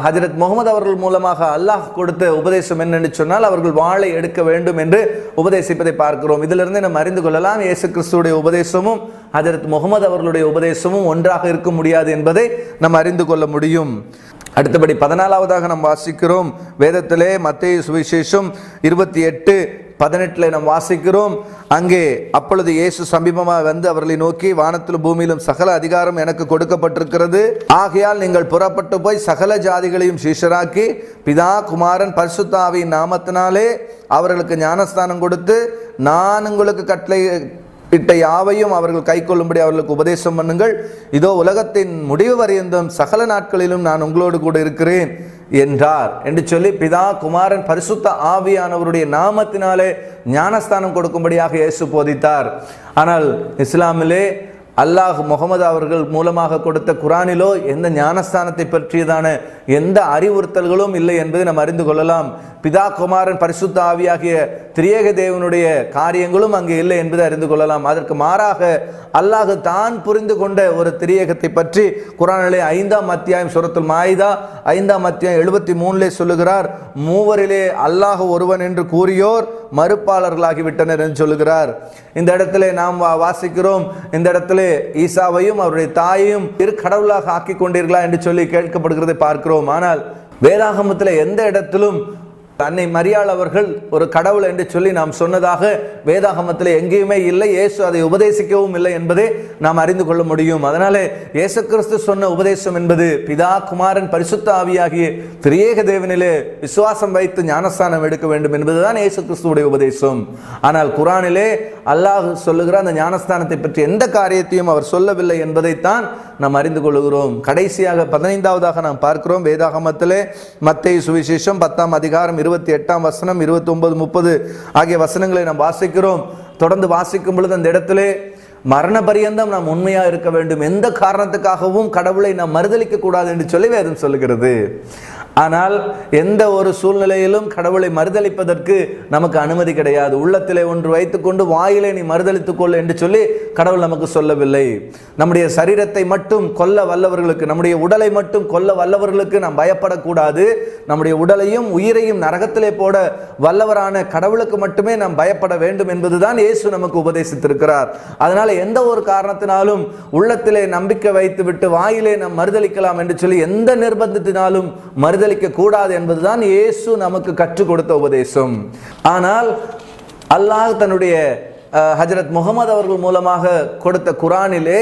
ஹஜரத் முகமது அவர்கள் மூலமாக அல்லாஹ் கொடுத்த உபதேசம் என்னென்னு சொன்னால் அவர்கள் வாளை எடுக்க வேண்டும் என்று உபதேசிப்பதை பார்க்கிறோம். இதிலிருந்து நாம் அறிந்து கொள்ளலாம், இயேசு கிறிஸ்துவுடைய உபதேசமும் ஹஜரத் முகமது அவர்களுடைய உபதேசமும் ஒன்றாக இருக்க முடியாது என்பதை நாம் அறிந்து கொள்ள முடியும். அடுத்தபடி 14ஆவதாக நாம் வாசிக்கிறோம் வேதத்திலே மத்தேயு சுவிசேஷம் 28:18 நாம் வாசிக்கிறோம். அங்கே அப்பொழுது இயேசு சமீபமாக அவர்களை நோக்கி, வானத்திலும் பூமியிலும் சகல அதிகாரம் எனக்கு கொடுக்கப்பட்டிருக்கிறது, ஆகையால் நீங்கள் புறப்பட்டு போய் சகல ஜாதிகளையும் சீஷராக்கி பிதா குமாரன் பரிசுத்த ஆவியின் நாமத்தினாலே அவர்களுக்கு ஞானஸ்தானம் கொடுத்து நான் உங்களுக்கு கட்டளை இட்ட யாவையும் அவர்கள் கை கொள்ளும்படி அவர்களுக்கு உபதேசம் பண்ணுங்கள். இதோ உலகத்தின் முடிவு வரையந்தும் சகல நாட்களிலும் நான் உங்களோடு கூட இருக்கிறேன் என்றார் என்று சொல்லி பிதா குமாரன் பரிசுத்த ஆவியானவருடைய நாமத்தினாலே ஞானஸ்தானம் கொடுக்கும்படியாக இயேசு போதித்தார். ஆனால் இஸ்லாமிலே அல்லாஹ் முகமது அவர்கள் மூலமாக கொடுத்த குரானிலோ எந்த ஞானஸ்தானத்தை பற்றியதான எந்த அறிவுறுத்தல்களும் இல்லை என்பதை நாம் அறிந்து கொள்ளலாம். பிதா குமாரன் பரிசுத்த ஆவியாகிய திரியேக தேவனுடைய காரியங்களும் அங்கே இல்லை என்பதை அறிந்து கொள்ளலாம். அதற்கு மாறாக அல்லாஹ் தான் புரிந்து கொண்ட ஒரு திரியேகத்தை பற்றி குரானிலே 5ஆம் அத்தியாயம் சூரத்துல் மாயிதா 5ஆம் அத்தியாயம் 73 சொல்லுகிறார். மூவரிலே அல்லாஹ் ஒருவன் என்று கூறியோர் மறுப்பாளர்களாகிவிட்டனர் என்று சொல்லுகிறார். இந்த இடத்திலே நாம் வாசிக்கிறோம், இந்த இடத்திலே ஈசாவையும் அவருடைய தாயையும் இரு கடவுளாக ஆக்கி கொண்டீர்களா என்று சொல்லி கேட்கப்படுகிறதை பார்க்கிறோம். ஆனால் வேதாகமத்தில் எந்த இடத்திலும் அன்னை மரியாள் அவர்கள் ஒரு கடவுள் என்று சொல்லி நாம் சொன்னதாக வேதாகமத்தில் எங்கேயுமே இல்லை. இயேசு அதை உபதேசிக்கவும் இல்லை என்பதை நாம் அறிந்து கொள்ள முடியும். அதனாலே இயேசு கிறிஸ்து சொன்ன உபதேசம் என்பது பிதா குமாரன் பரிசுத்த ஆவியாகிய திரியேக தேவனிலே விசுவாசம் வைத்து ஞானஸ்தானம் எடுக்க வேண்டும் என்பதுதான் இயேசு கிறிஸ்துவுடைய உபதேசம். ஆனால் குரானிலே அல்லாஹ் சொல்லுகிற அந்த ஞானஸ்தானத்தை பற்றி எந்த காரியத்தையும் அவர் சொல்லவில்லை என்பதைத்தான் நாம் அறிந்து கொள்கிறோம். கடைசியாக 15ஆவதாக நாம் பார்க்கிறோம் வேதாகமத்திலே மத்தேயு சுவிசேஷம் 10ஆம் அதிகாரம் 28ஆம் வசனம் 29, 30 ஆகிய வசனங்களை நாம் வாசிக்கிறோம். தொடர்ந்து வாசிக்கும் பொழுது அந்த இடத்திலே மரண பரியந்தம் நாம் உண்மையா இருக்க வேண்டும், எந்த காரணத்துக்காகவும் கடவுளை நாம் மறுதலிக்க கூடாது என்று சொல்லி வேதம் சொல்லுகிறது. ஆனால் எந்த ஒரு சூழ்நிலையிலும் கடவுளை மறுதலிப்பதற்கு நமக்கு அனுமதி கிடையாது. உள்ளத்திலே ஒன்று வைத்துக்கொண்டு வாயிலே நீ மறுதலித்துக் கொள் என்று சொல்லி கடவுள் நமக்கு சொல்லவில்லை. நம்முடைய சரீரத்தை மட்டும் கொல்ல வல்லவர்களுக்கு, நம்முடைய உடலை மட்டும் கொல்ல வல்லவர்களுக்கு நாம் பயப்படக்கூடாது. நம்முடைய உடலையும் உயிரையும் நரகத்திலே போட வல்லவரான கடவுளுக்கு மட்டுமே நாம் பயப்பட வேண்டும் என்பதுதான் இயேசு நமக்கு உபதேசித்திருக்கிறார். அதனால எந்த ஒரு காரணத்தினாலும் உள்ளத்திலே நம்பிக்கை வைத்து விட்டு வாயிலே நாம் மறுதலிக்கலாம் என்று சொல்லி எந்த நிர்பந்தத்தினாலும் மறுதலிக்க கூடாது என்பதுதான் இயேசு நமக்கு கற்றுக் கொடுத்த உபதேசம். ஆனால் அல்லாஹ் தன்னுடைய ஹஜ்ரத் முகமது அவர்கள் மூலமாக கொடுத்த குரானிலே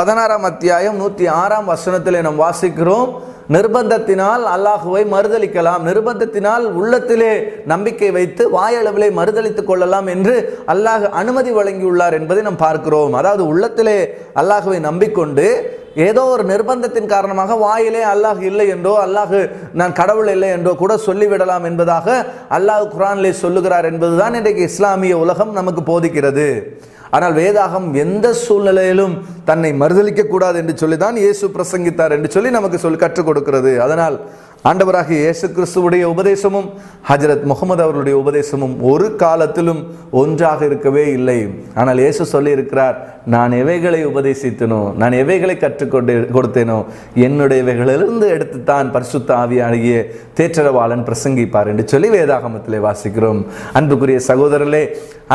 16ஆம் அத்தியாயம் 106ஆம் வசனத்திலே நாம் வாசிக்கிறோம், நிர்பந்தத்தினால் அல்லாஹுவை மறுதலிக்கலாம், நிர்பந்தத்தினால் உள்ளத்திலே நம்பிக்கை வைத்து வாயளவிலே மறுதலித்துக் கொள்ளலாம் என்று அல்லாஹ் அனுமதி வழங்கியுள்ளார் என்பதை நாம் பார்க்கிறோம். அதாவது உள்ளத்திலே அல்லாஹுவை நம்பிக்கொண்டு ஏதோ ஒரு நிர்பந்தத்தின் காரணமாக வாயிலே அல்லாஹ் இல்லை என்றோ அல்லாஹ் நான் கடவுள் இல்லை என்றோ கூட சொல்லிவிடலாம் என்பதாக அல்லாஹ் குர்ஆனிலே சொல்லுகிறார் என்பதுதான் இன்றைக்கு இஸ்லாமிய உலகம் நமக்கு போதிக்கிறது. ஆனால் வேதாகம் எந்த சூழ்நிலையிலும் தன்னை மறுதலிக்க கூடாது என்று சொல்லிதான் இயேசு பிரசங்கித்தார் என்று சொல்லி நமக்கு கற்றுக் கொடுக்கிறது. அதனால் ஆண்டவராகிய இயேசு கிறிஸ்துவுடைய உபதேசமும் ஹஜ்ரத் முகமது அவர்களுடைய உபதேசமும் ஒரு காலத்திலும் ஒன்றாக இருக்கவே இல்லை. ஆனால் இயேசு சொல்லி இருக்கிறார், நான் எவைகளை உபதேசித்தனோ, நான் எவைகளை கொடுத்தேனோ என்னுடையவைகளிலிருந்து எடுத்துத்தான் பரிசுத்த ஆவியாகிய தேற்றரவாளன் பிரசங்கிப்பார் என்று சொல்லி வேதாகமத்திலே வாசிக்கிறோம். அன்புக்குரிய சகோதரர்களே,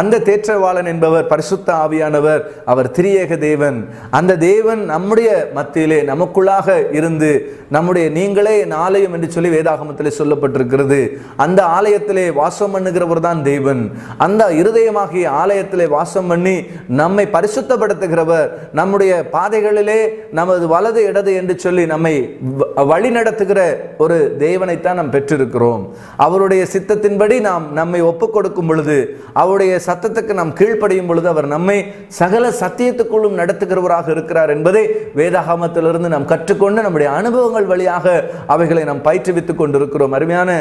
அந்த தேற்றரவாளன் என்பவர் பரிசுத்த ஆவியானவர், அவர் திரியேக தேவன். அந்த தேவன் நம்முடைய மத்தியிலே நமக்குள்ளாக இருந்து நம்முடைய நீங்களே என் ஆலயம் என்று சொல்லி வேதாகமத்திலே சொல்லப்பட்டிருக்கிறது. அந்த ஆலயத்திலே வாசம் பண்ணுகிறவர் தான் தேவன். அந்த இருதயமாகிய ஆலயத்திலே வாசம் பண்ணி நம்மை பரிசுத்தப்படுத்துகிறவர், நம்முடைய பாதைகளிலே நமது வலது இடது என்று சொல்லி நம்மை வழி நடத்துகிற ஒரு தேவனைத்தான் நாம் பெற்றிருக்கிறோம். அவருடைய சித்தத்தின்படி நாம் நம்மை ஒப்புக் கொடுக்கும் பொழுது, அவருடைய சத்தத்துக்கு நாம் கீழ்ப்படியும் பொழுது அவர் நம்மை சகல சத்தியத்துக்குள்ளும் நடத்துகிறவராக இருக்கிறார் என்பதை வேதாகமத்திலிருந்து நாம் கற்றுக்கொண்டு நம்முடைய அனுபவங்கள் வழியாக அவைகளை நாம் பயிற்றுவித்துக் கொண்டிருக்கிறோம். அருமையான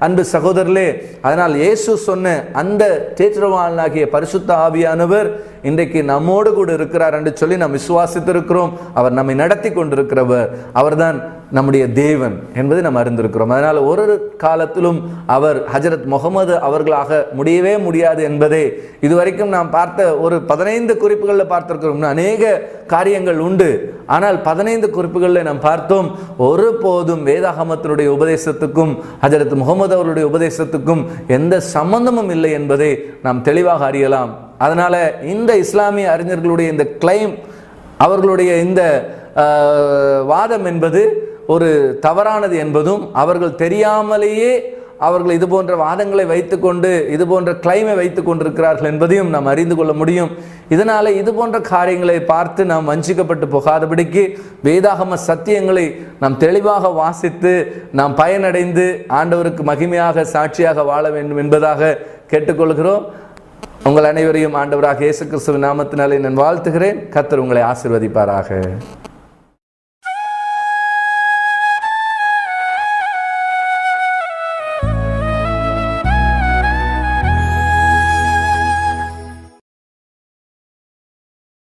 அன்பு சகோதரர்களே, அதனால் இயேசு சொன்ன அந்த தேற்றரவாளனாகிய பரிசுத்த ஆவியானவர் இன்றைக்கு நம்மோடு கூட இருக்கிறார் என்று சொல்லி நாம் விசுவாசித்திருக்கிறோம். அவர் நம்மை நடத்தி கொண்டிருக்கிறவர், அவர்தான் நம்முடைய தேவன் என்பதை நாம் அறிந்திருக்கிறோம். அதனால் ஒரு காலத்திலும் அவர் ஹஜ்ரத் முகமது அவர்களாக முடியவே முடியாது என்பதை இதுவரைக்கும் நாம் பார்த்த ஒரு 15 குறிப்புகளில் பார்த்திருக்கிறோம். அநேக காரியங்கள் உண்டு, ஆனால் 15 குறிப்புகளில் நாம் பார்த்தோம், ஒருபோதும் வேதாகமத்தினுடைய உபதேசத்துக்கும் ஹஜ்ரத் முகமது அவருடைய உபதேசத்துக்கும் எந்த சம்பந்தமும் இல்லை என்பதை நாம் தெளிவாக அறியலாம். அதனால இந்த இஸ்லாமிய அறிஞர்களுடைய இந்த கிளைம், அவர்களுடைய இந்த வாதம் என்பது ஒரு தவறானது என்பதும், அவர்கள் தெரியாமலேயே அவர்கள் இது போன்ற வாதங்களை வைத்துக்கொண்டு இது போன்ற கிளைமை வைத்துக் கொண்டிருக்கிறார்கள் என்பதையும் நாம் அறிந்து கொள்ள முடியும். இதனால இது போன்ற காரியங்களை பார்த்து நாம் வஞ்சிக்கப்பட்டு போகாதபடிக்கு வேதாகம சத்தியங்களை நாம் தெளிவாக வாசித்து நாம் பயனடைந்து ஆண்டவருக்கு மகிமையாக சாட்சியாக வாழ வேண்டும் என்பதாக கேட்டுக்கொள்கிறோம். உங்கள் அனைவரையும் ஆண்டவராக இயேசு கிறிஸ்துவின் நாமத்தினாலே நான் வாழ்த்துகிறேன். கர்த்தர் உங்களை ஆசீர்வதிப்பாராக.